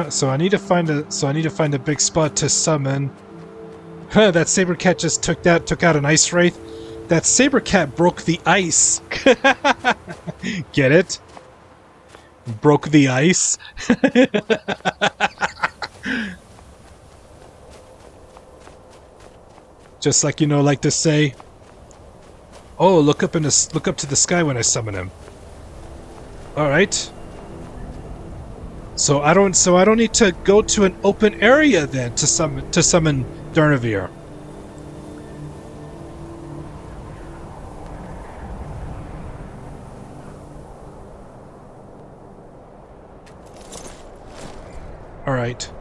Speaker 1: So I need to find a big spot to summon. That saber cat just took out an ice wraith. That saber cat broke the ice. Get it? Broke the ice. Just like like to say, "Oh, look up to the sky when I summon him." All right. So I don't need to go to an open area then to summon Durnavir. All right.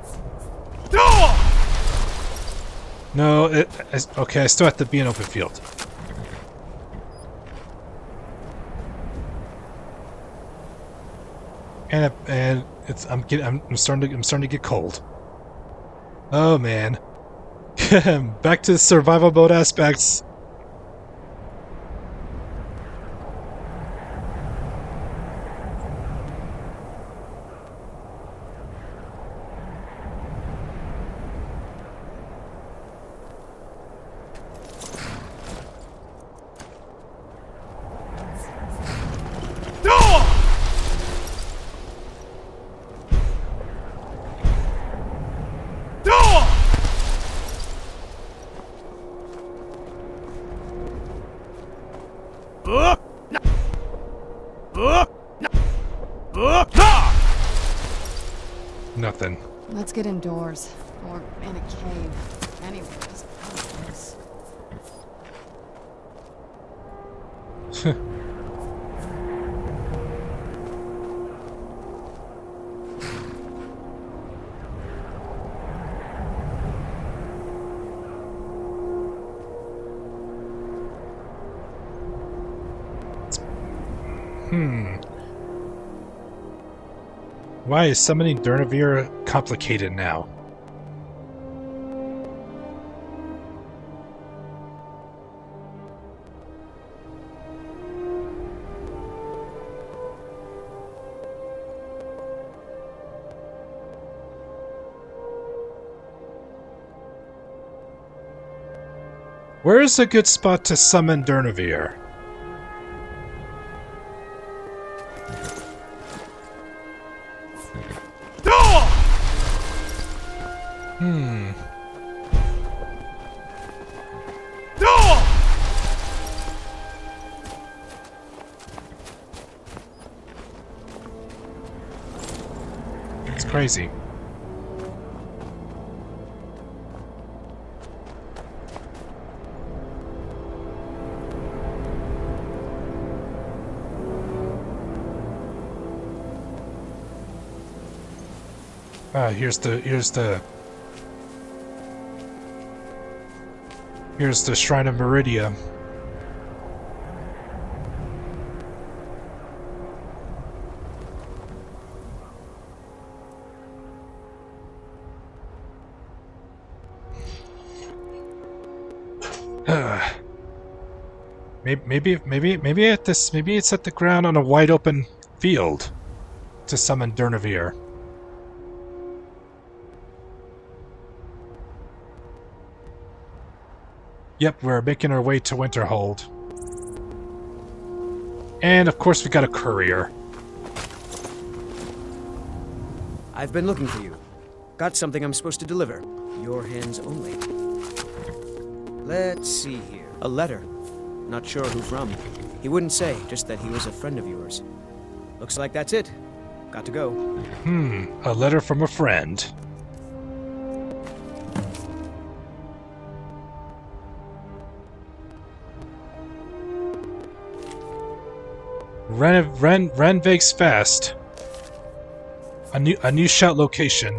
Speaker 1: No, okay. I still have to be in open field. And I'm starting to get cold. Oh man. Back to the survival mode aspects. Nothing.
Speaker 2: Let's get indoors. Or in a cave. Anywhere, just out of this.
Speaker 1: Why is summoning Durnavir complicated now? Where is a good spot to summon Durnavir? It's crazy. Here's the Shrine of Meridia. Maybe it's at the ground on a wide open field to summon Durnavir. Yep, we're making our way to Winterhold. And of course we got a courier.
Speaker 10: I've been looking for you. Got something I'm supposed to deliver. Your hands only. Let's see here. A letter. Not sure who from. He wouldn't say, just that he was a friend of yours. Looks like that's it. Got to go.
Speaker 1: A letter from a friend. Ranveg's Fast. A new shout location.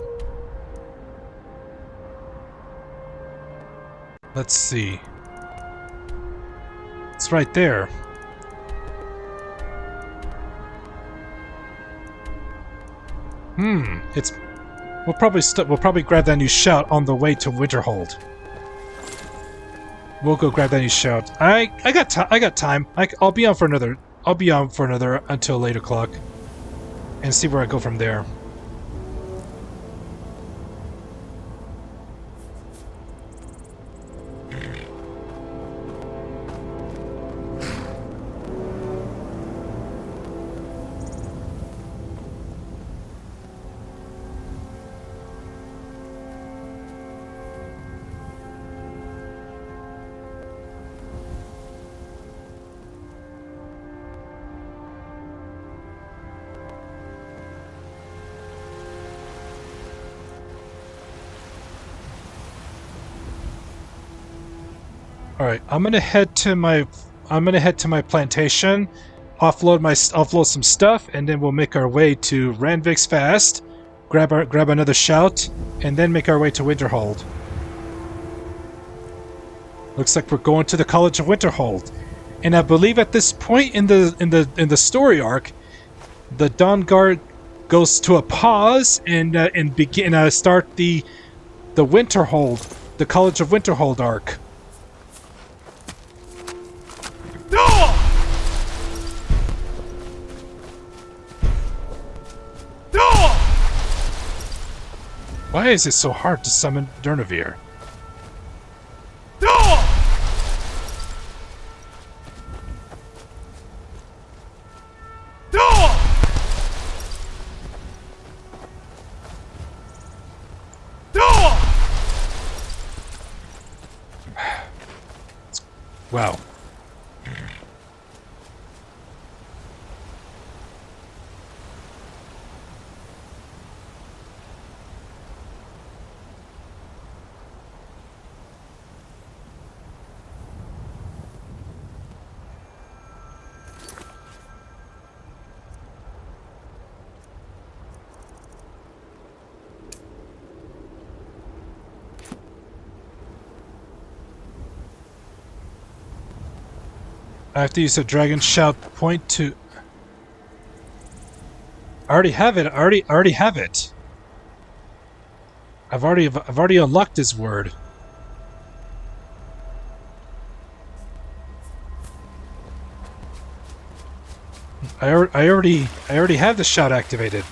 Speaker 1: Let's see. It's right there. We'll probably grab that new shout on the way to Winterhold. We'll go grab that new shout. I got time. I'll be on for another until 8 o'clock, and see where I go from there. All right, I'm gonna head to my plantation, offload some stuff, and then we'll make our way to Ranvig's Fast, grab another shout, and then make our way to Winterhold. Looks like we're going to the College of Winterhold, and I believe at this point in the story arc, the Dawnguard goes to a pause and start the Winterhold, the College of Winterhold arc. Why is it so hard to summon Durnavir? Wow. I have to use a dragon shout point to... I already have it. I already have it. I've already unlocked his word. I already have the shout activated.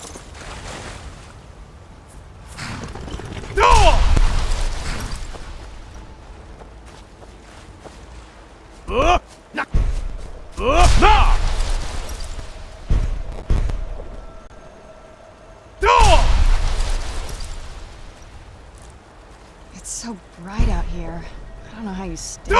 Speaker 2: It's so bright out here. I don't know how you stay.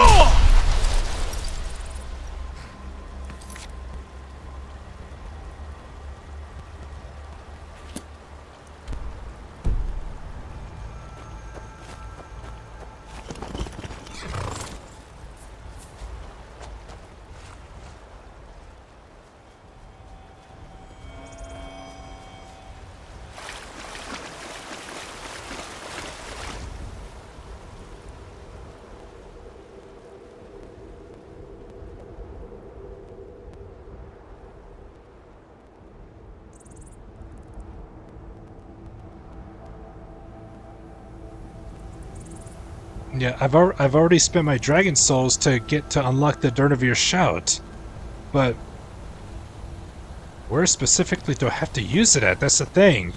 Speaker 1: Yeah, I've already spent my dragon souls to unlock the Durnavir shout, but where specifically do I have to use it at? That's the thing.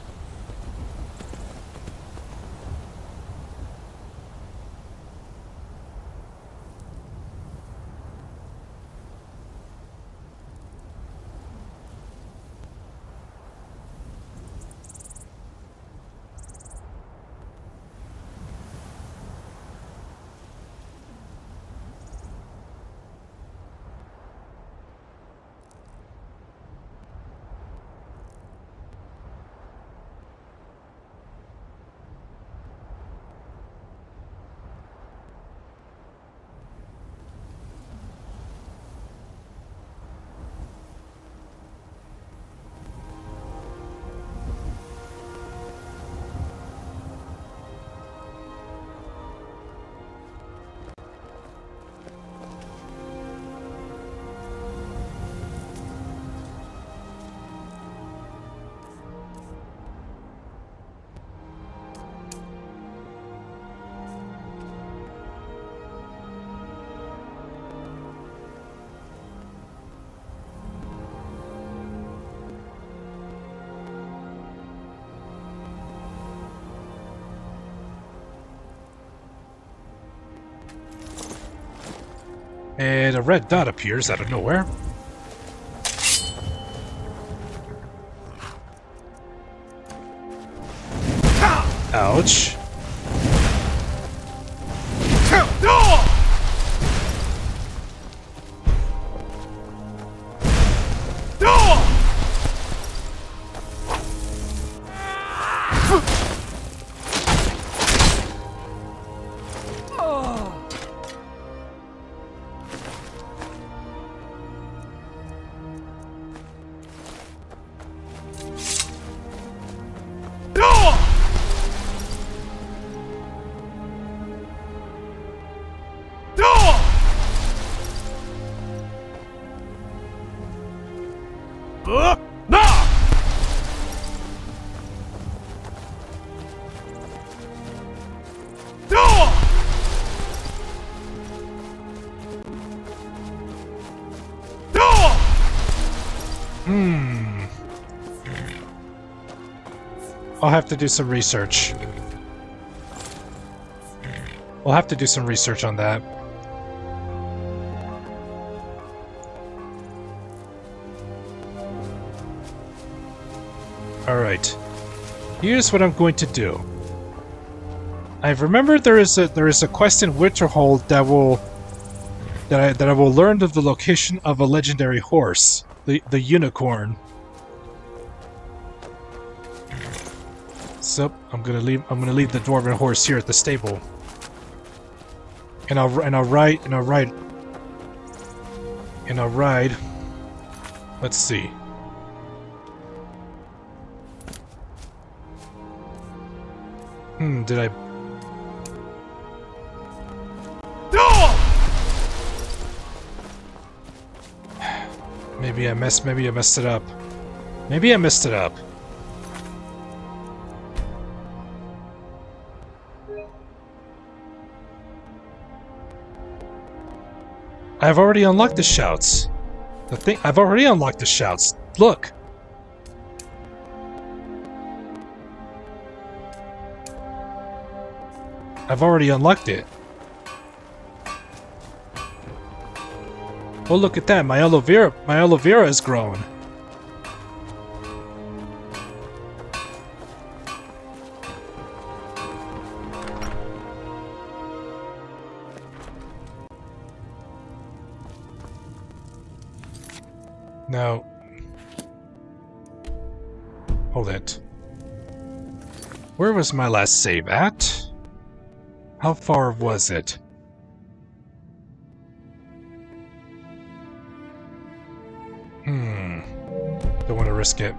Speaker 1: And a red dot appears out of nowhere. Ouch. I'll have to do some research. We'll have to do some research on that. Alright. Here's what I'm going to do. I've remembered there is a quest in Winterhold that I will learn of the location of a legendary horse, the unicorn. So I'm gonna leave the dwarven horse here at the stable. And I'll ride. Let's see. Did I? Maybe I messed it up. Maybe I messed it up. I've already unlocked the shouts. I've already unlocked the shouts. Look. I've already unlocked it. Oh, look at that. My aloe vera has grown. Now, hold it. Where was my last save at? How far was it? Don't want to risk it.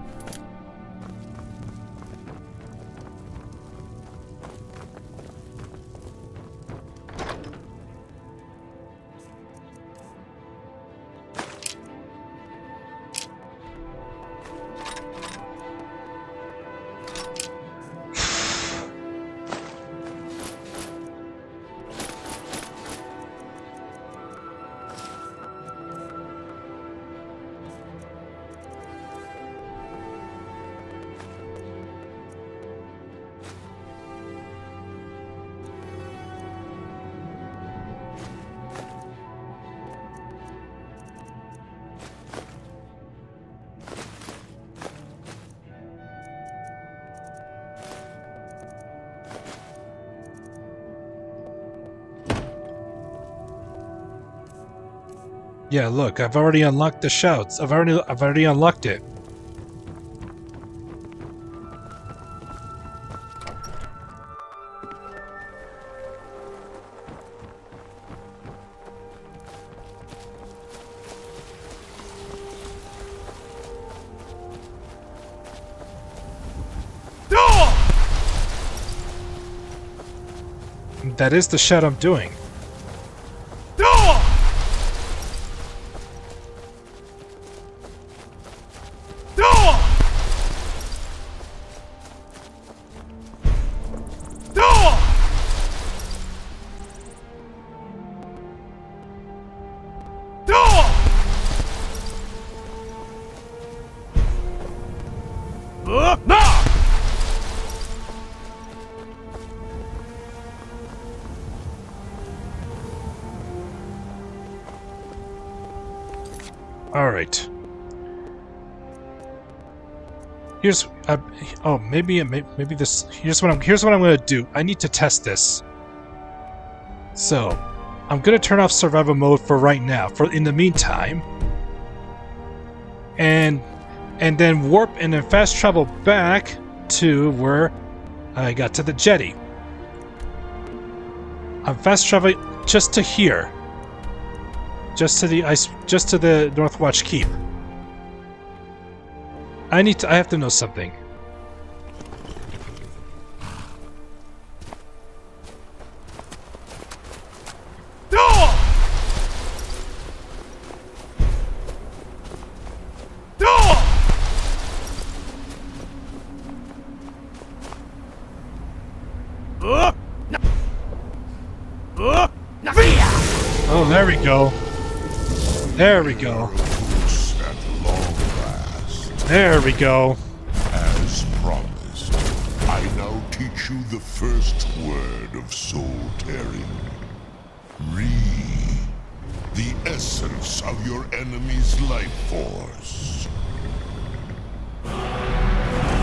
Speaker 1: Yeah, look, I've already unlocked the shouts. I've already unlocked it. That is the shout I'm doing. Alright. Here's maybe this here's what I'm gonna do. I need to test this. So I'm gonna turn off survival mode for right now, for in the meantime. And then warp and then fast travel back to where I got to the jetty. I'm fast traveling just to here. Just to the Northwatch Keep. I have to know something. Oh, there we go. There we go. There we go.
Speaker 9: As promised, I now teach you the first word of soul tearing. Re, the essence of your enemy's life force.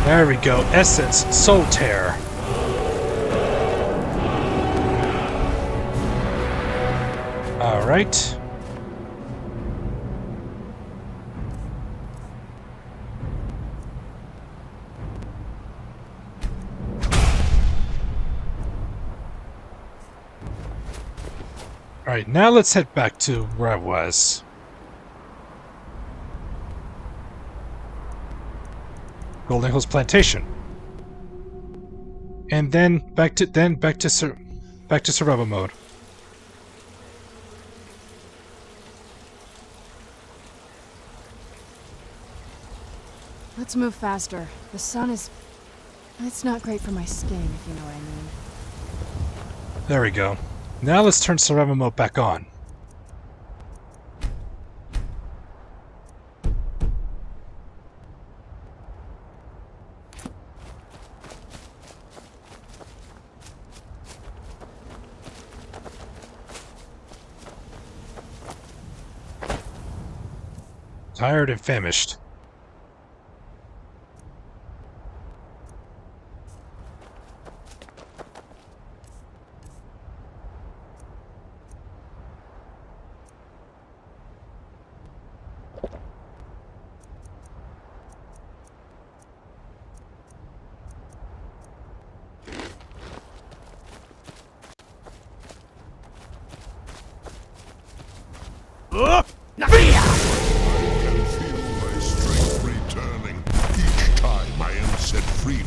Speaker 1: There we go. Essence, soul tear. All right. Alright, now let's head back to where I was. Golden Hills Plantation. And then back to survival mode.
Speaker 2: Let's move faster. The sun is... It's not great for my skin, if you know what I mean.
Speaker 1: There we go. Now let's turn survival mode back on. Tired and famished.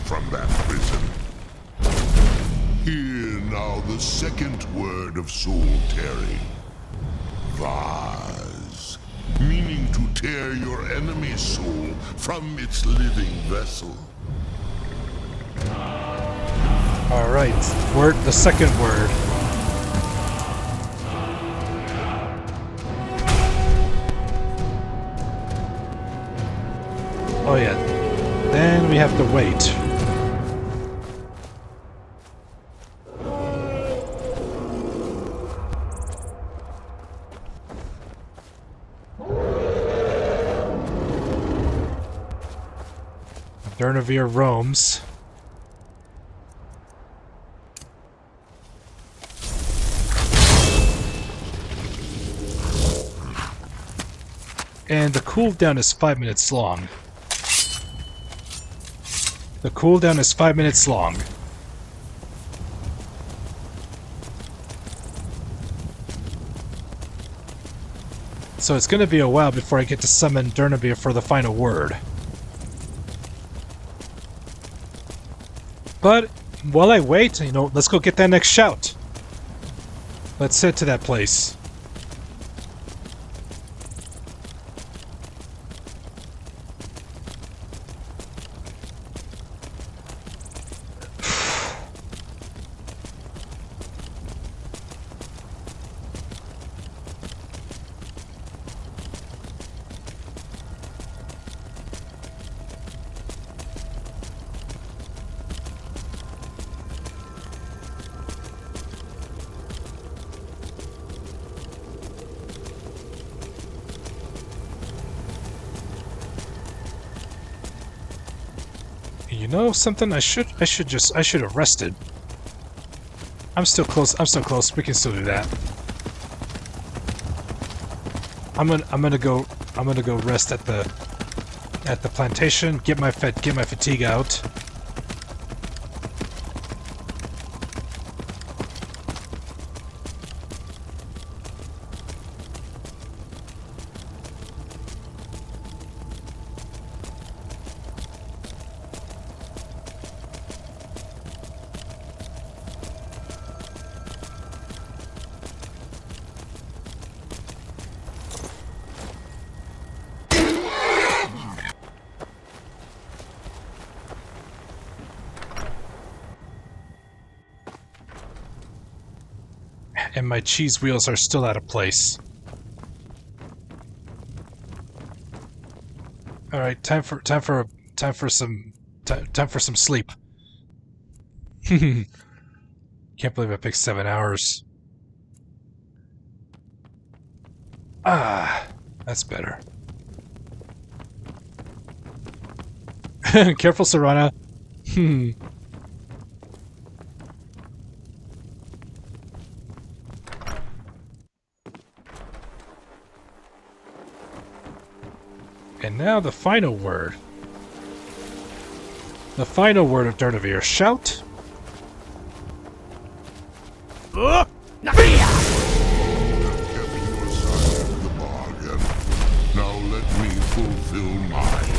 Speaker 9: From that prison. Hear now the second word of soul tearing. Vase. Meaning to tear your enemy's soul from its living vessel.
Speaker 1: Alright, the second word. Oh yeah. Then we have to wait. Durnavir roams. And the cooldown is 5 minutes long. The cooldown is 5 minutes long. So it's going to be a while before I get to summon Durnavir for the final word. But while I wait, let's go get that next shout. Let's head to that place. You know something? I should have rested. I'm still close. We can still do that. I'm gonna go rest at the plantation. Get my fatigue out. And my cheese wheels are still out of place. All right, time for some sleep. Can't believe I picked 7 hours. Ah, that's better. Careful, Serana. And now the final word. The final word of Durnavir. Shout.
Speaker 9: Kept your side of the bargain. Now let me fulfill mine.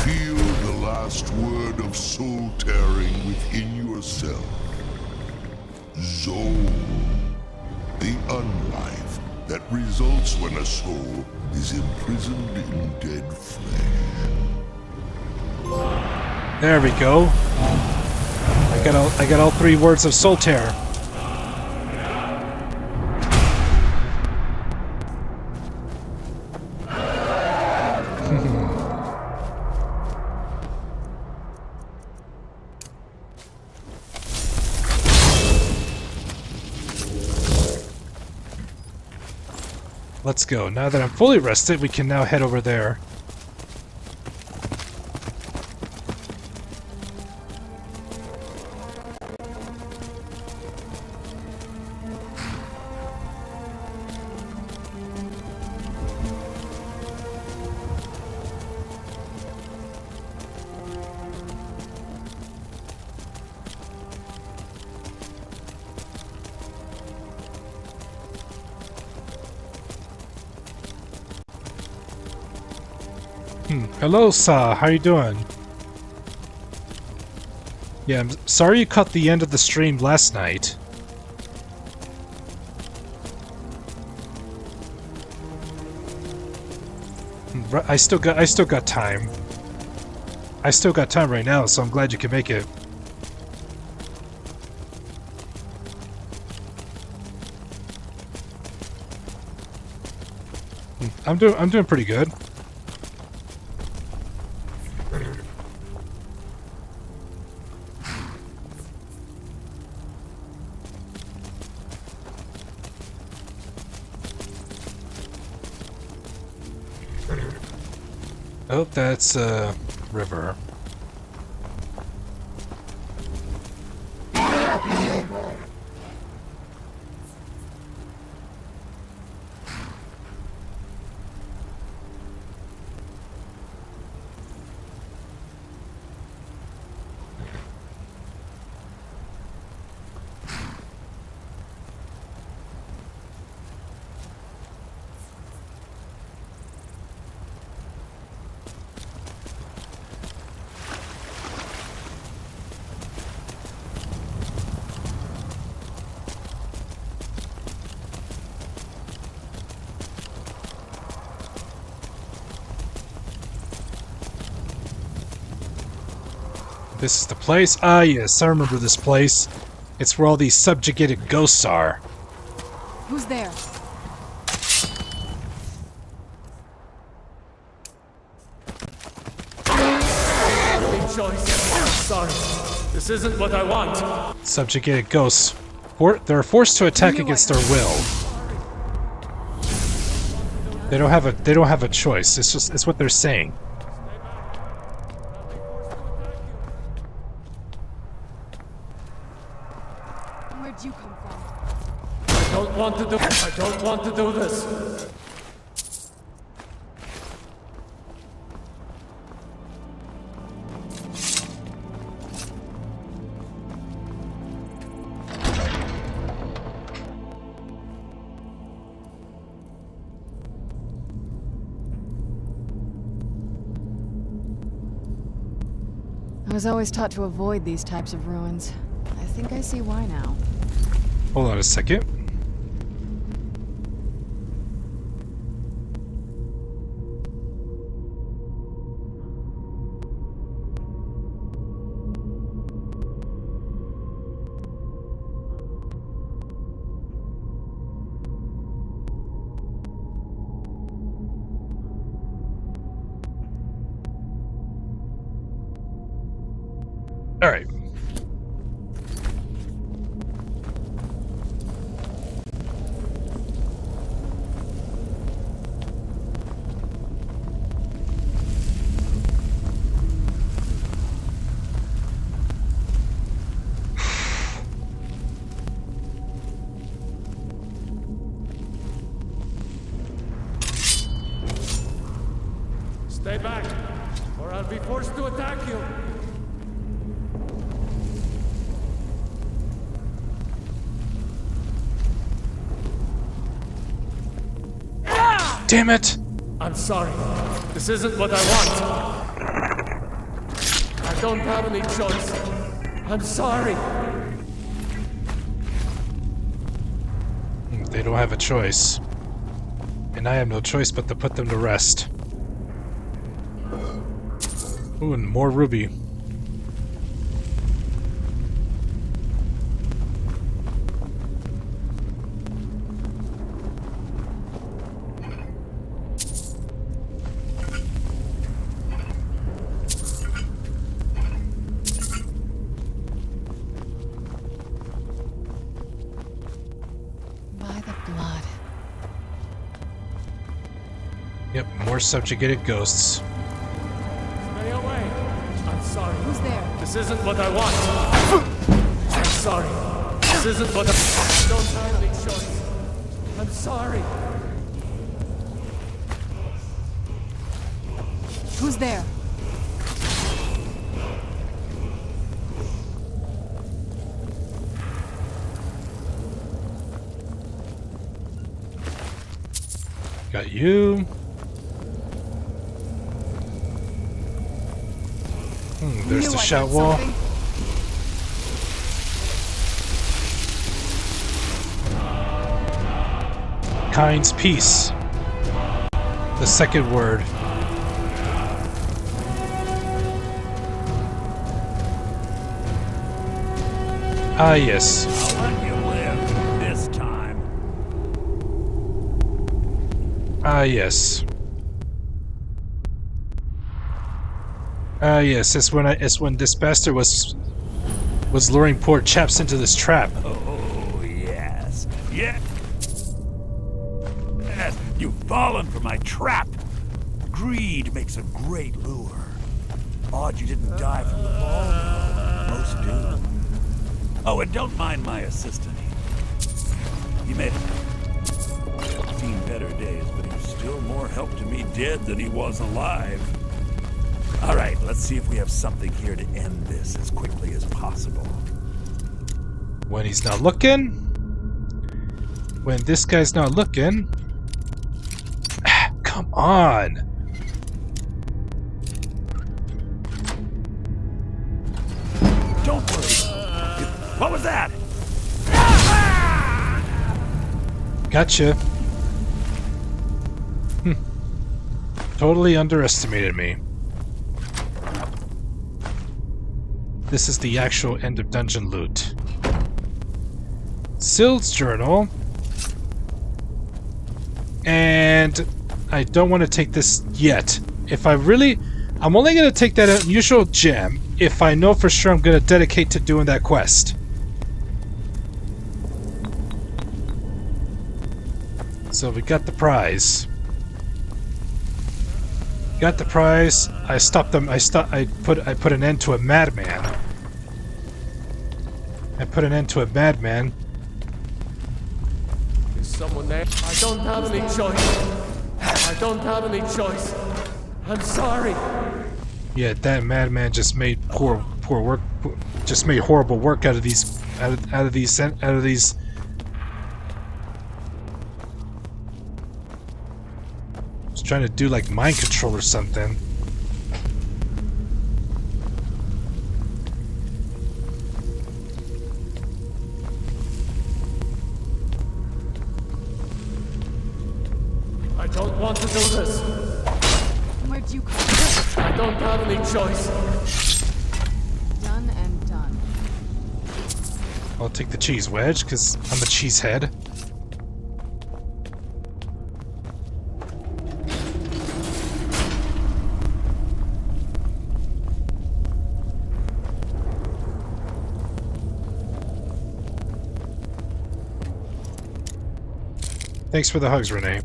Speaker 9: Feel the last word of soul tearing within yourself. Zol, the unlife that results when a soul is imprisoned in dead flesh.
Speaker 1: There we go. I got all 3 words of Soul Terror. Let's go. Now that I'm fully rested, we can now head over there. Hello, Sa. How you doing? Yeah, I'm sorry you caught the end of the stream last night. I still got time. I still got time right now, so I'm glad you can make it. I'm doing pretty good. Oh, that's a river. This is the place? Ah, yes, I remember this place. It's where all these subjugated ghosts are.
Speaker 2: Who's there?
Speaker 3: Sorry, this isn't what I want.
Speaker 1: Subjugated ghosts. They're forced to attack against their will. They don't have a choice. It's what they're saying.
Speaker 2: Where'd you come from?
Speaker 3: I don't want to do this.
Speaker 2: I was always taught to avoid these types of ruins. I think I see why now.
Speaker 1: Hold on a second. All right.
Speaker 3: Stay back, or I'll be forced to attack you.
Speaker 1: Damn it!
Speaker 3: I'm sorry. This isn't what I want. I don't have any choice. I'm sorry.
Speaker 1: They don't have a choice. And I have no choice but to put them to rest. Ooh, and more ruby.
Speaker 2: By the blood.
Speaker 1: Yep, more subjugated ghosts.
Speaker 3: Stay away. I'm sorry.
Speaker 2: Who's there?
Speaker 3: This isn't what I want. I'm sorry. This isn't what I don't have any choice. I'm sorry.
Speaker 2: Who's there?
Speaker 1: Got you. There's the shout wall. Kind's peace. The second word. Ah, yes.
Speaker 11: I'll let you live this time.
Speaker 1: Ah, yes. Ah, yes. It's when this bastard was luring poor chaps into this trap.
Speaker 11: Oh, yes. Yes. Yes, you've fallen for my trap. Greed makes a great lure. Odd you didn't die from the fall. Most do. Oh, and don't mind my assistant. He made it. Seen better days, but he was still more help to me dead than he was alive. All right, let's see if we have something here to end this as quickly as possible.
Speaker 1: When he's not looking. When this guy's not looking. Come on.
Speaker 11: Don't worry. What was that?
Speaker 1: Gotcha. Totally underestimated me. This is the actual end of dungeon loot. Sild's journal. And I don't want to take this yet. I'm only going to take that unusual gem if I know for sure I'm going to dedicate to doing that quest. So we got the prize. Got the prize. I stopped them. I put an end to a madman. I put an end to a madman.
Speaker 3: Is someone there? I don't have any choice. I don't have any choice. I'm sorry.
Speaker 1: Yeah, that madman just made poor work. Just made horrible work out of these. Out of these. Was trying to do like mind control or something.
Speaker 3: I don't want to do this.
Speaker 2: Where'd you come from?
Speaker 3: I don't have any choice.
Speaker 2: Done and done.
Speaker 1: I'll take the cheese wedge because I'm a cheesehead. Thanks for the hugs, Renee.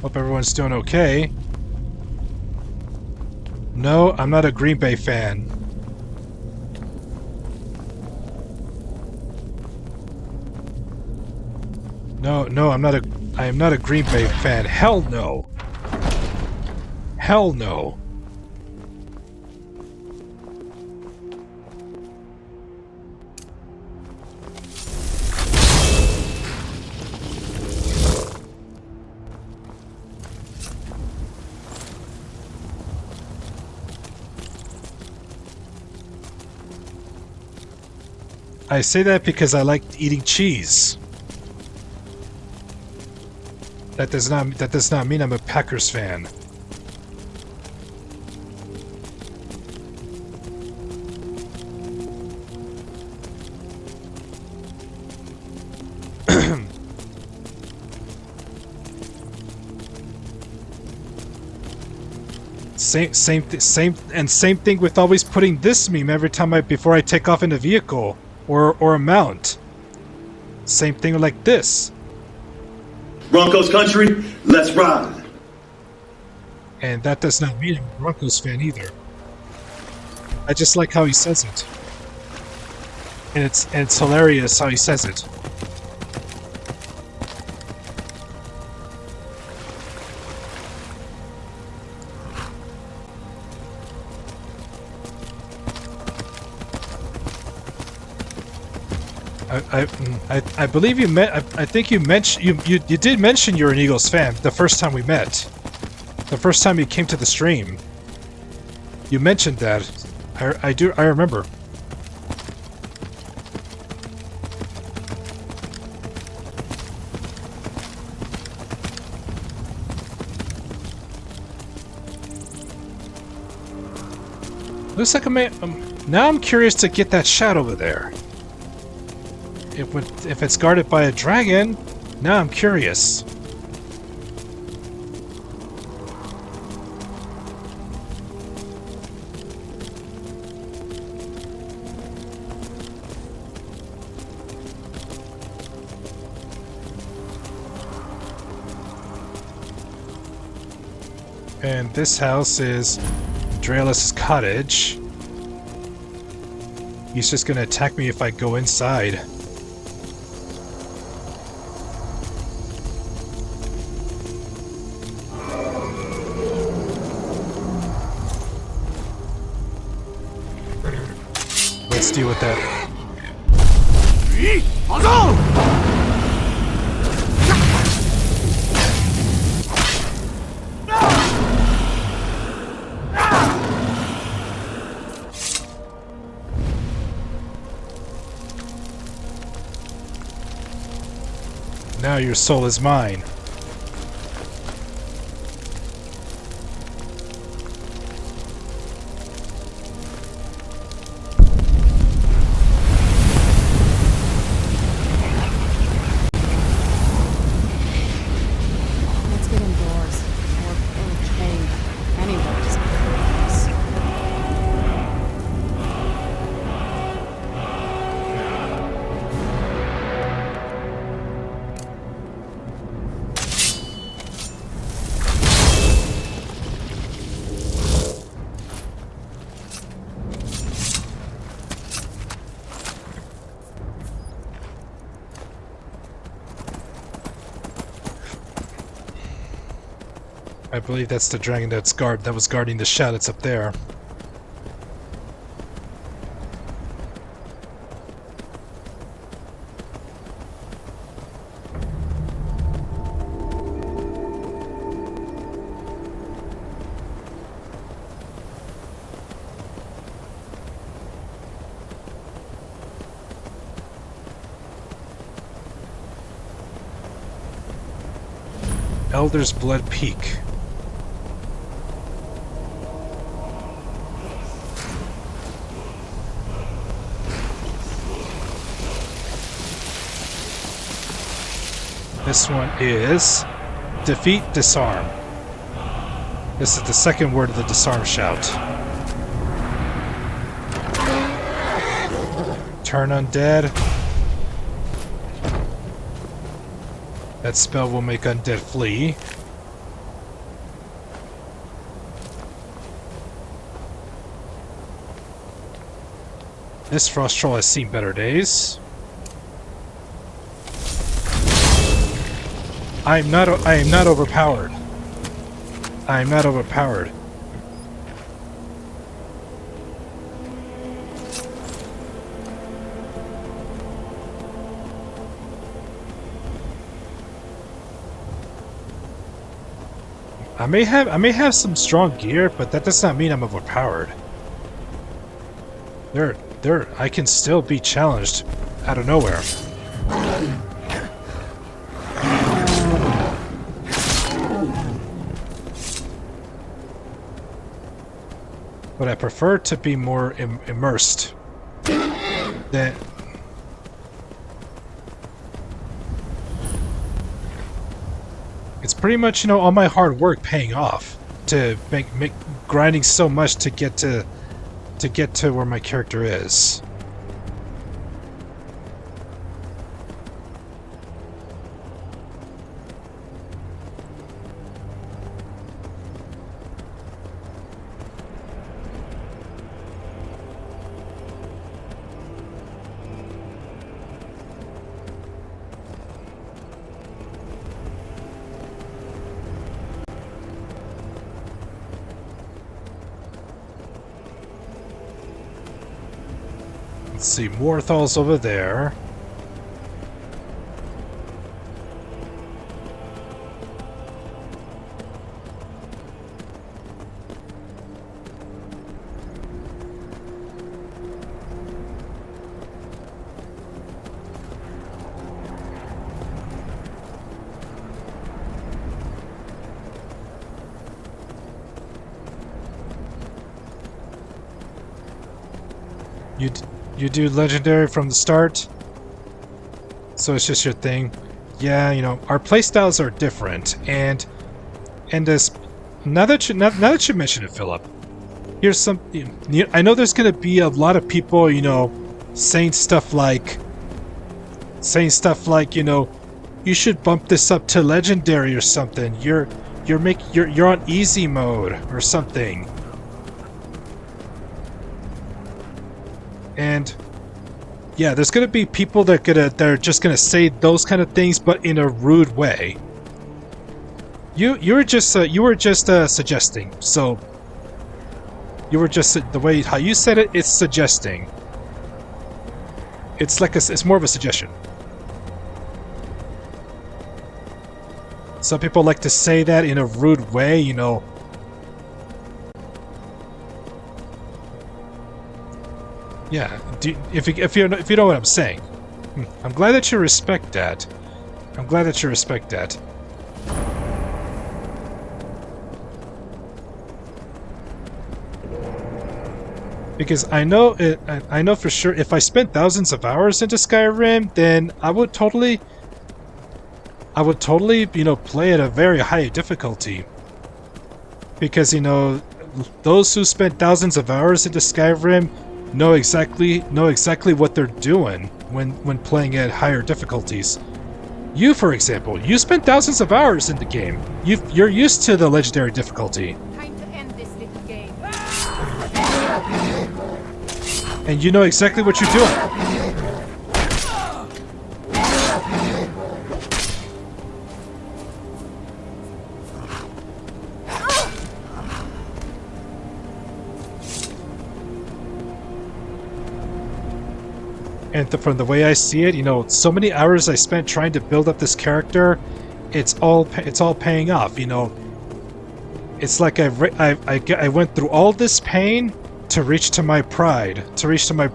Speaker 1: Hope everyone's doing okay. No, I'm not a Green Bay fan. No, I am not a Green Bay fan. Hell no. Hell no. I say that because I like eating cheese. That does not mean I'm a Packers fan. Same thing with always putting this meme every time before I take off in a vehicle or a mount. Same thing like this.
Speaker 12: Broncos country, let's ride.
Speaker 1: And that does not mean I'm a Broncos fan either. I just like how he says it. And it's hilarious how he says it. I believe you met. I think you mentioned you did mention you're an Eagles fan the first time we met. The first time you came to the stream. You mentioned that. I remember. Looks like now I'm curious to get that shot over there. If it's guarded by a dragon, now I'm curious. And this house is Draelis' cottage. He's just gonna attack me if I go inside. Let's deal with that. Now your soul is mine. I believe that's the dragon that was guarding the shot that's up there. Elder's Blood Peak. This one is Defeat Disarm. This is the second word of the disarm shout. Turn undead. That spell will make undead flee. This frost troll has seen better days. I am not overpowered. I am not overpowered. I may have some strong gear, but that does not mean I'm overpowered. I can still be challenged out of nowhere. But I prefer to be more immersed than... It's pretty much, you know, all my hard work paying off to make grinding so much to get to where my character is. Let's see, Morthal's over there. You do legendary from the start, so it's just your thing. Yeah, you know, our playstyles are different, and this now that you mention it, Philip, here's some. I know there's gonna be a lot of people, you know, saying stuff like, you know, you should bump this up to legendary or something. You're on easy mode or something. And yeah, there's gonna be people that are just gonna say those kind of things, but in a rude way. You were just suggesting. So you were just the way how you said it. It's suggesting. It's like it's more of a suggestion. Some people like to say that in a rude way, you know. Yeah, if you know what I'm saying. I'm glad that you respect that. I'm glad that you respect that. Because I know for sure if I spent thousands of hours into Skyrim, then I would totally, you know, play at a very high difficulty. Because, you know, those who spent thousands of hours into Skyrim know exactly what they're doing when playing at higher difficulties. You, for example, you spent thousands of hours in the game. You're used to the legendary difficulty.
Speaker 4: Time to end this little game.
Speaker 1: And you know exactly what you're doing. And from the way I see it, you know, so many hours I spent trying to build up this character, it's all paying off. You know, it's like I went through all this pain to reach to my pride, to reach to my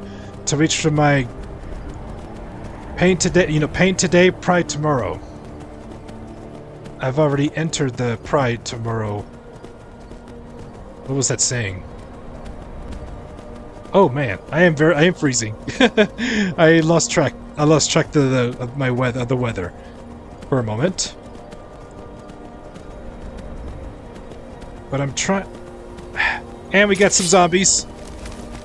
Speaker 1: pain today. You know, pain today, pride tomorrow. I've already entered the pride tomorrow. What was that saying? Oh man, I am freezing. I lost track of the weather for a moment. But I'm trying. And we got some zombies.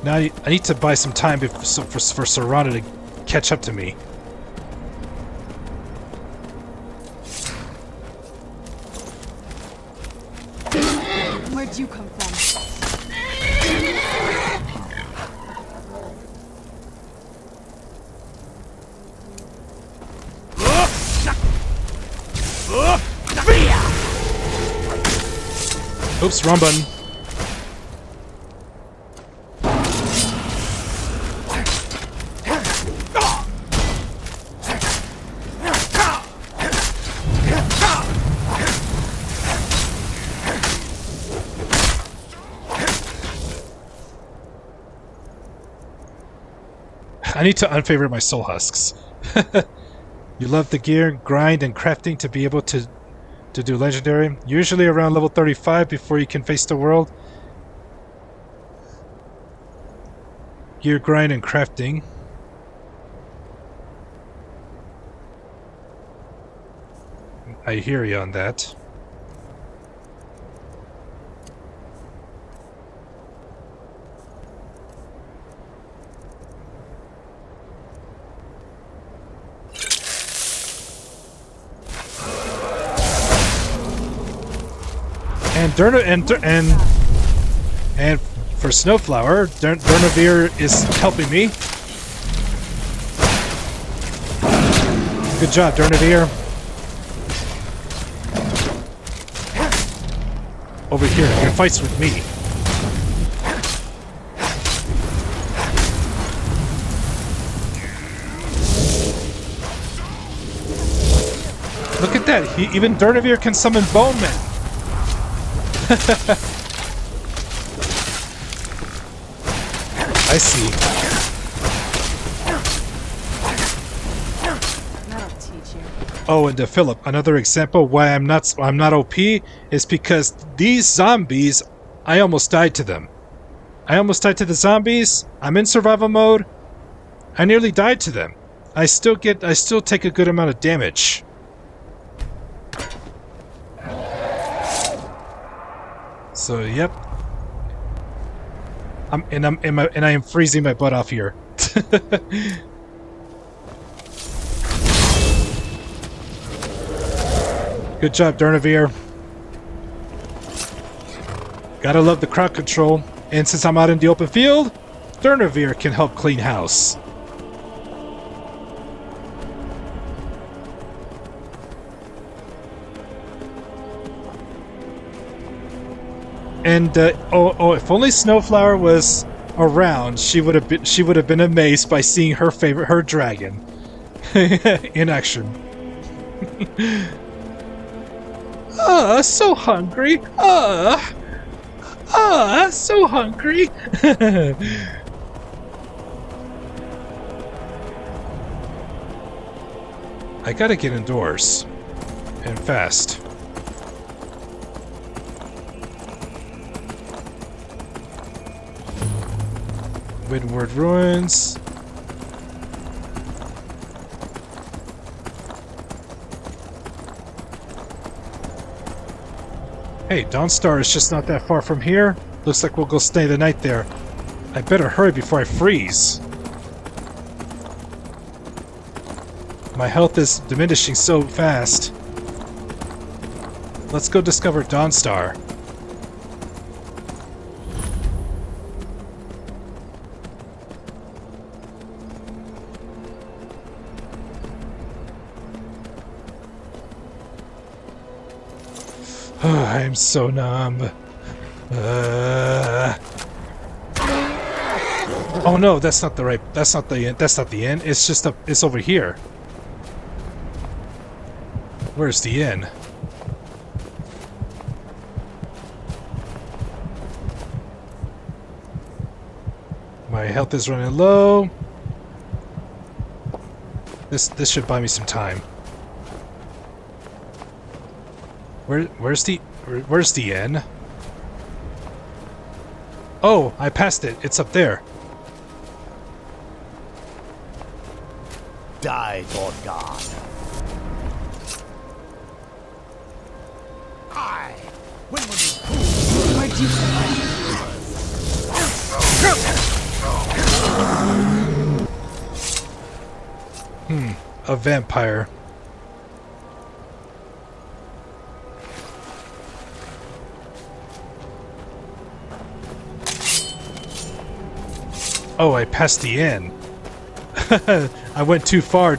Speaker 1: Now I need to buy some time for Serrano to catch up to me.
Speaker 2: Where'd you come from?
Speaker 1: Oops, wrong button. I need to unfavorite my soul husks. You love the gear, grind, and crafting to be able to do legendary. Usually around level 35 before you can face the world. Gear, grind, and crafting. I hear you on that. And for Snowflower, Durnavir is helping me. Good job, Durnavir. Over here, your fights with me. Look at that, even Durnavir can summon Bone Man. I see.
Speaker 2: That'll teach you.
Speaker 1: Oh, and to Philip, another example why I'm not OP is because these zombies, I almost died to them. I almost died to the zombies. I'm in survival mode. I nearly died to them. I still take a good amount of damage. So yep, I am freezing my butt off here. Good job, Durnavir. Gotta love the crowd control, and since I'm out in the open field, Durnavir can help clean house. And if only Snowflower was around, she would have been amazed by seeing her dragon in action. So hungry. So hungry. I gotta get indoors and fast. Windward Ruins. Hey, Dawnstar is just not that far from here. Looks like we'll go stay the night there. I better hurry before I freeze. My health is diminishing so fast. Let's go discover Dawnstar. I'm so numb. Oh no, that's not the inn. It's just it's over here. Where's the inn? My health is running low. This should buy me some time. Where's the inn? Oh, I passed it. It's up there.
Speaker 11: Die, Lord God. When will you... Why'd you...
Speaker 1: A vampire. Oh, I passed the inn. I went too far.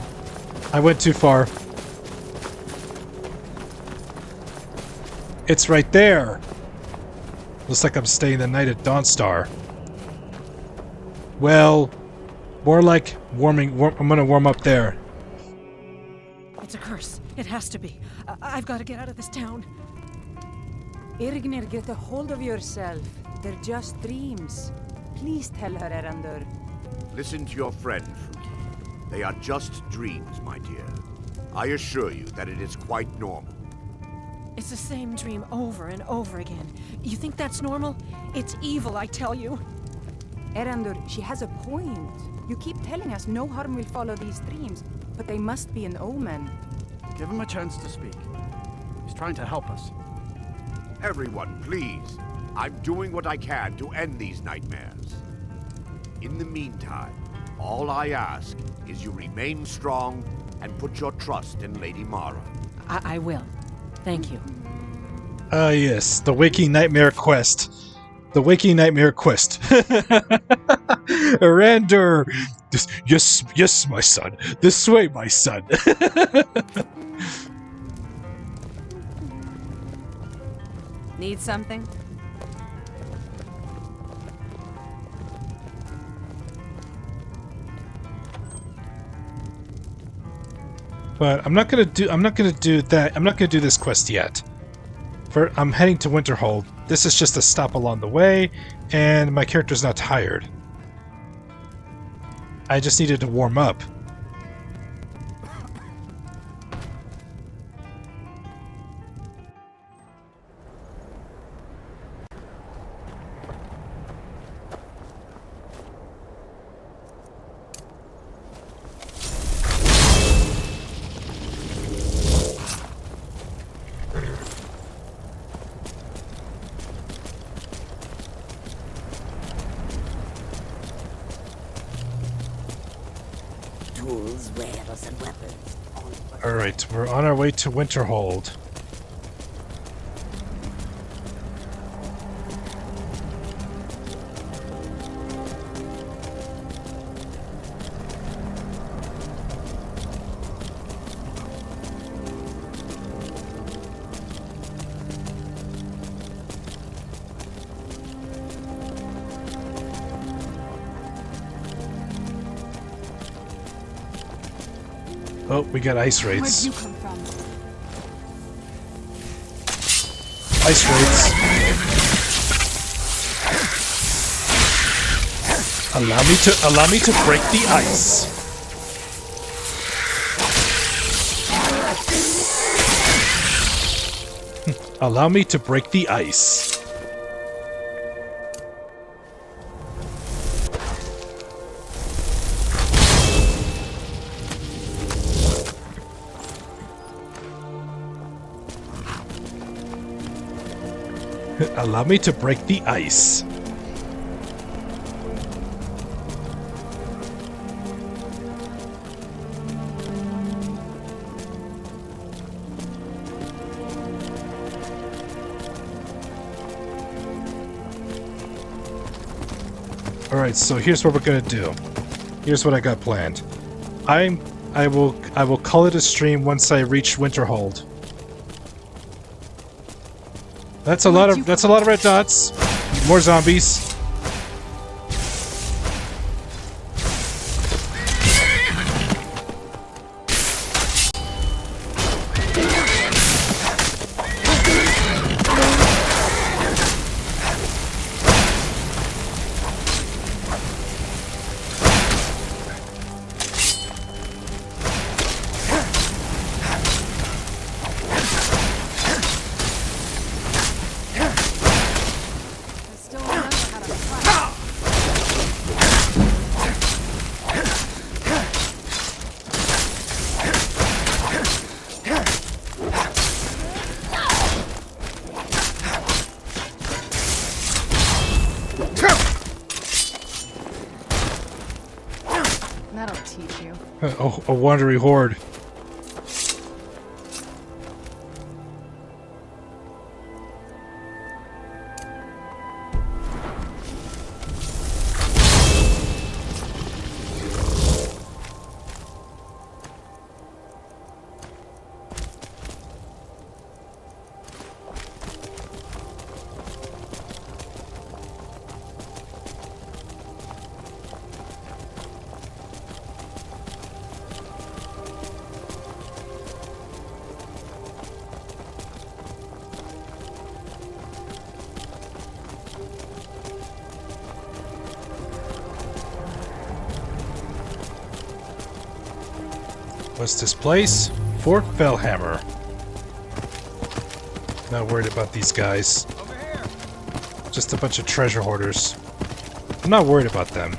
Speaker 1: It's right there. Looks like I'm staying the night at Dawnstar. Well, more like I'm gonna warm up there.
Speaker 13: It's a curse. It has to be. I've got to get out of this town. Irgnir, get a hold of yourself. They're just dreams. Please tell her, Erandur.
Speaker 14: Listen to your friend, Fruki. They are just dreams, my dear. I assure you that it is quite normal.
Speaker 13: It's the same dream over and over again. You think that's normal? It's evil, I tell you.
Speaker 15: Erandur, she has a point. You keep telling us no harm will follow these dreams, but they must be an omen.
Speaker 16: Give him a chance to speak. He's trying to help us.
Speaker 14: Everyone, please. I'm doing what I can to end these nightmares. In the meantime, all I ask is you remain strong and put your trust in Lady Mara.
Speaker 13: I will. Thank you.
Speaker 1: Ah, yes, the Waking Nightmare quest. The Waking Nightmare quest. Erandur! Yes, my son. This way, my son.
Speaker 15: Need something?
Speaker 1: But I'm not gonna do that. I'm not gonna do this quest yet. I'm heading to Winterhold. This is just a stop along the way, and my character's not tired. I just needed to warm up.
Speaker 5: Tools, wares, and weapons.
Speaker 1: Alright, we're on our way to Winterhold. Oh, we got ice raids.
Speaker 2: Where'd you come from?
Speaker 1: Ice raids. Allow me to break the ice. Allow me to break the ice. Allow me to break the ice. Alright, so here's what we're gonna do. Here's what I got planned. I will call it a stream once I reach Winterhold. That's a lot of red dots. More zombies.
Speaker 2: That'll teach you.
Speaker 1: A wandering horde. What's this place? Fort Fellhammer. Not worried about these guys. Just a bunch of treasure hoarders. I'm not worried about them.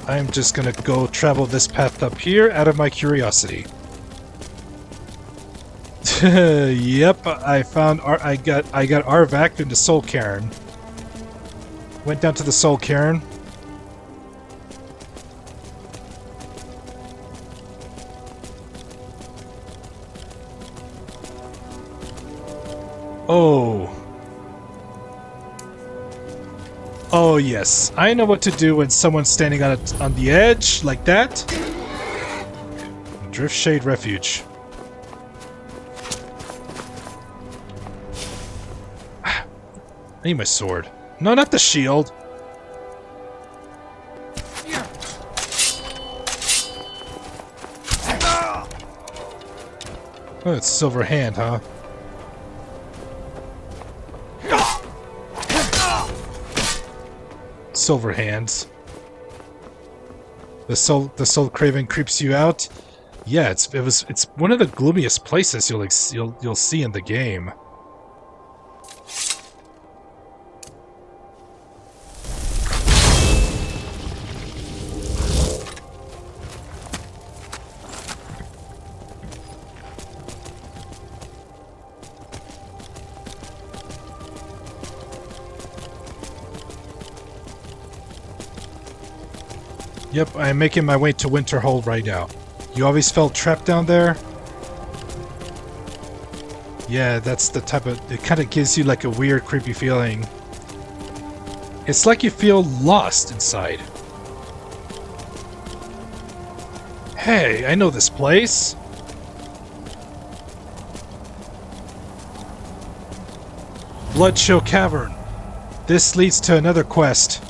Speaker 1: I'm just gonna go travel this path up here out of my curiosity. Yep, I found I got Arvac in the Soul Cairn. Went down to the Soul Cairn. Oh. Oh yes, I know what to do when someone's standing on the edge like that. Drift Shade Refuge. I need my sword. No, not the shield. Oh, it's Silver Hand, huh? Silver Hands. The soul craven creeps you out. Yeah, it's one of the gloomiest places you'll see in the game. Yep, I'm making my way to Winterhold right now. You always felt trapped down there? Yeah, that's the type of... It kind of gives you like a weird, creepy feeling. It's like you feel lost inside. Hey, I know this place. Bloodchill Cavern. This leads to another quest.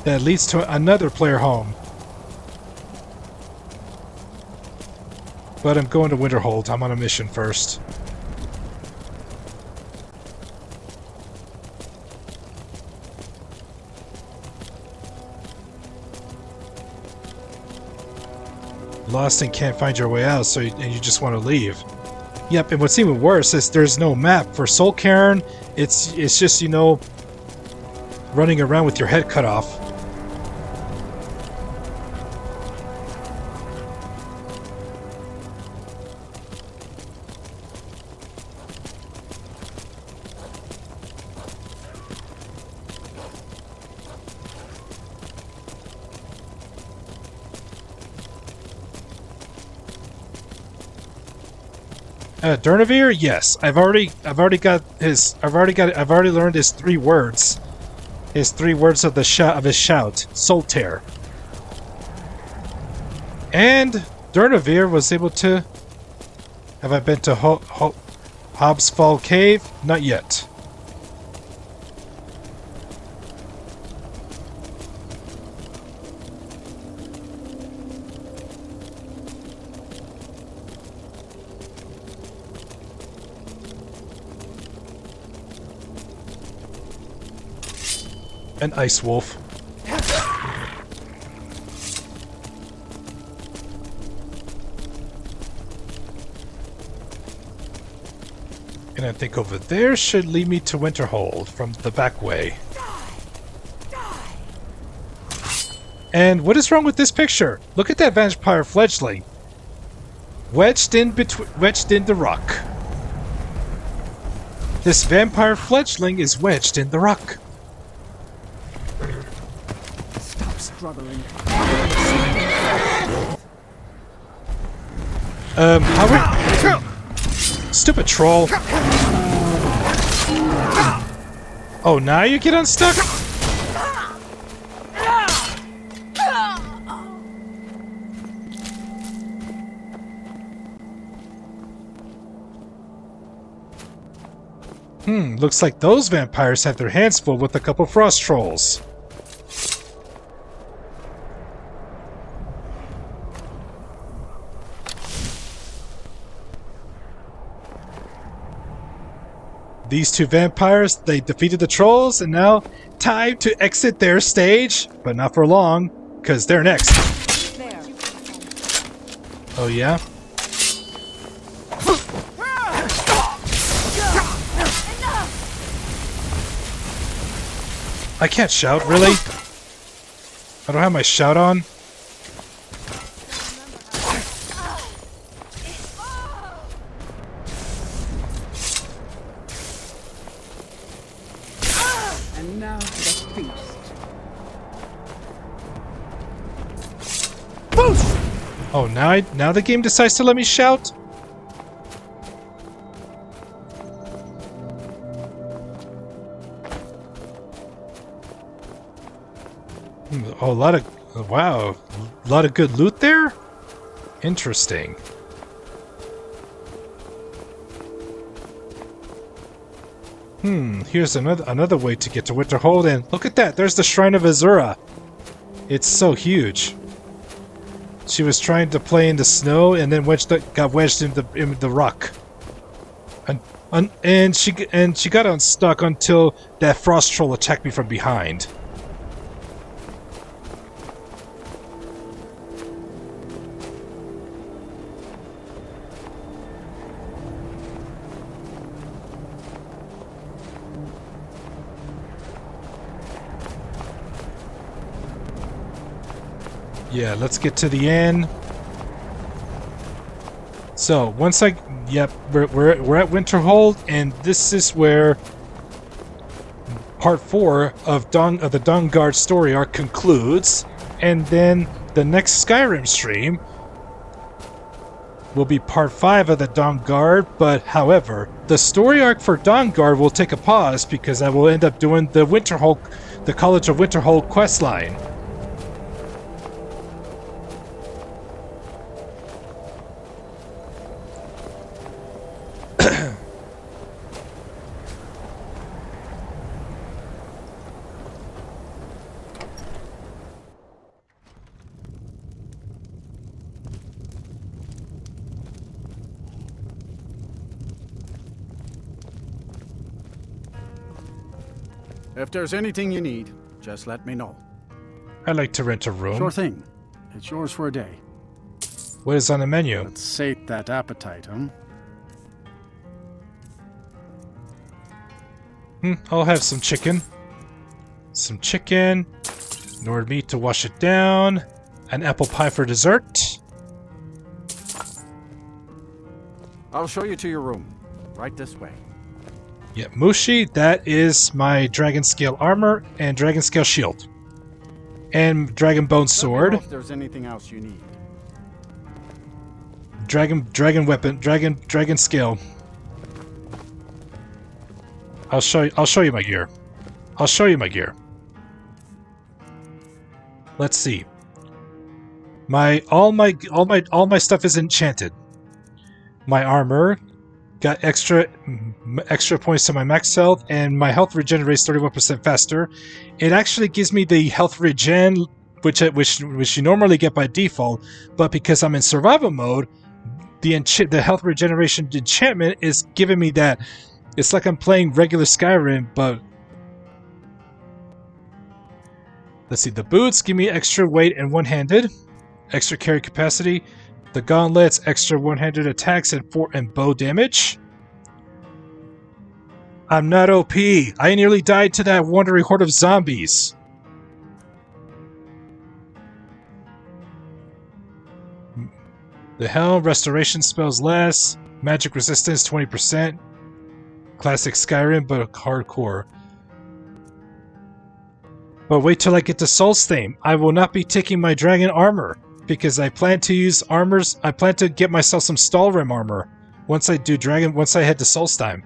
Speaker 1: That leads to another player home. But I'm going to Winterhold. I'm on a mission first. Lost and can't find your way out, and you just want to leave. Yep, and what's even worse is there's no map for Soul Cairn. It's just, you know, running around with your head cut off. Durnavir, yes. I've already learned his 3 words. His 3 words of his shout. Soul Tear. And Durnavir was able to... Have I been to Hobbs Fall Cave? Not yet. An ice wolf. And I think over there should lead me to Winterhold from the back way. And what is wrong with this picture? Look at that vampire fledgling. Wedged in the rock. This vampire fledgling is wedged in the rock.
Speaker 15: Struggling.
Speaker 1: Stupid troll. Oh, now you get unstuck? Looks like those vampires have their hands full with a couple frost trolls. these two vampires, they defeated the trolls, and now time to exit their stage, but not for long, because they're next. Oh yeah? I can't shout, really? I don't have my shout on.
Speaker 16: And now the feast.
Speaker 1: Oh, now the game decides to let me shout? Oh, a lot of... Wow. A lot of good loot there? Interesting. Here's another way to get to Winterhold, and look at that! There's the Shrine of Azura! It's so huge. She was trying to play in the snow, and then got wedged in the rock. And she got unstuck until that frost troll attacked me from behind. Yeah, let's get to the end. So once we're at Winterhold, and this is where part 4 of the Dawnguard story arc concludes, and then the next Skyrim stream will be part 5 of the Dawnguard. But however, the story arc for Dawnguard will take a pause because I will end up doing the College of Winterhold questline.
Speaker 16: If there's anything you need, just let me know.
Speaker 1: I'd like to rent a room.
Speaker 16: Sure thing. It's yours for a day.
Speaker 1: What is on the menu?
Speaker 16: Let's sate that appetite, huh?
Speaker 1: I'll have some chicken. Some chicken. Nord meat to wash it down. An apple pie for dessert.
Speaker 16: I'll show you to your room. Right this way.
Speaker 1: Yeah, Mushi, that is my dragon scale armor and dragon scale shield. And dragon bone sword.
Speaker 16: Let me know if there's anything else you need.
Speaker 1: Dragon weapon, dragon scale. I'll show you my gear. I'll show you my gear. Let's see. All my stuff is enchanted. My armor got extra points to my max health, and my health regenerates 31% faster. It actually gives me the health regen, which you normally get by default, but because I'm in survival mode, the health regeneration enchantment is giving me that. It's like I'm playing regular Skyrim, but let's see. The boots give me extra weight and one-handed, extra carry capacity. The gauntlets, extra one-handed attacks and bow damage. I'm not OP. I nearly died to that wandering horde of zombies. The helm, restoration spells less. Magic resistance 20%. Classic Skyrim, but hardcore. But wait till I get to Solstheim. I will not be taking my dragon armor, because I plan to use armors. I plan to get myself some Stalrim armor once I head to Solstheim.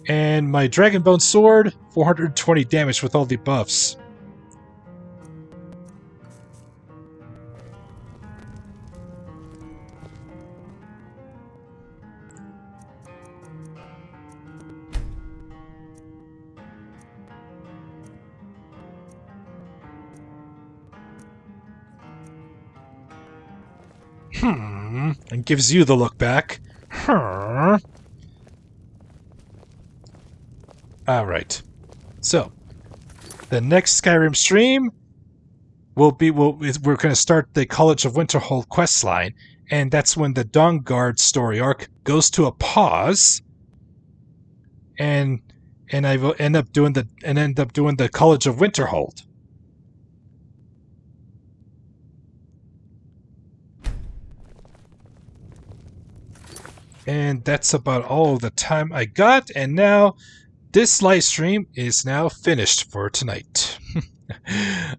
Speaker 1: And my dragon bone sword, 420 damage with all the buffs. And gives you the look back. Alright. So, the next Skyrim stream we're going to start the College of Winterhold questline, and that's when the Dawnguard story arc goes to a pause, and I will end up doing the College of Winterhold. And that's about all the time I got, and now this live stream is now finished for tonight.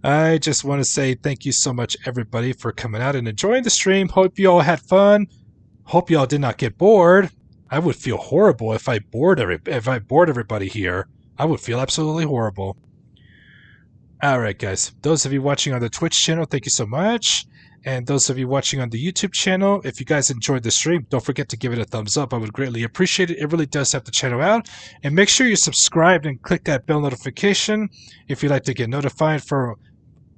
Speaker 1: I just want to say thank you so much, everybody, for coming out and enjoying the stream. Hope you all had fun. Hope you all did not get bored. I would feel horrible if I bored everybody here. I would feel absolutely horrible. Alright, guys. Those of you watching on the Twitch channel, thank you so much. And those of you watching on the YouTube channel, if you guys enjoyed the stream, don't forget to give it a thumbs up. I would greatly appreciate it. It really does help the channel out. And make sure you're subscribed and click that bell notification if you'd like to get notified for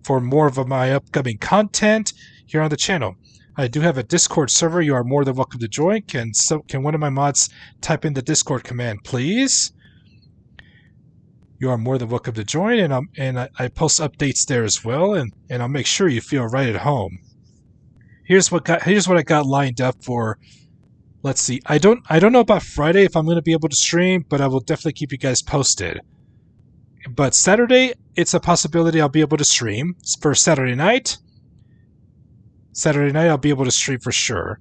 Speaker 1: more of my upcoming content here on the channel. I do have a Discord server. You are more than welcome to join. Can one of my mods type in the Discord command, please? You are more than welcome to join, and I post updates there as well, and I'll make sure you feel right at home. Here's what I got lined up for. Let's see. I don't know about Friday if I'm going to be able to stream, but I will definitely keep you guys posted. But Saturday, it's a possibility I'll be able to stream for Saturday night. Saturday night I'll be able to stream for sure.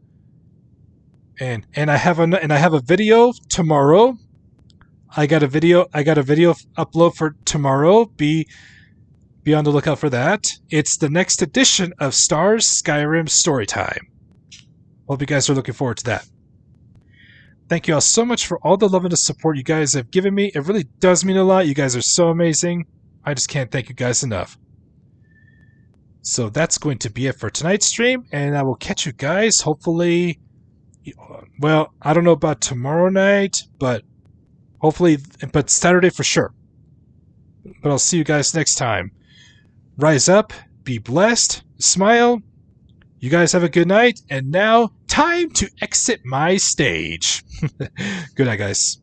Speaker 1: And I have a video tomorrow. I got a video upload for tomorrow. Be on the lookout for that. It's the next edition of Stars Skyrim Storytime. Hope you guys are looking forward to that. Thank you all so much for all the love and the support you guys have given me. It really does mean a lot. You guys are so amazing. I just can't thank you guys enough. So that's going to be it for tonight's stream, and I will catch you guys hopefully, well, I don't know about tomorrow night, but hopefully, but Saturday for sure. But I'll see you guys next time. Rise up, be blessed, smile. You guys have a good night, and now time to exit my stage. Good night, guys.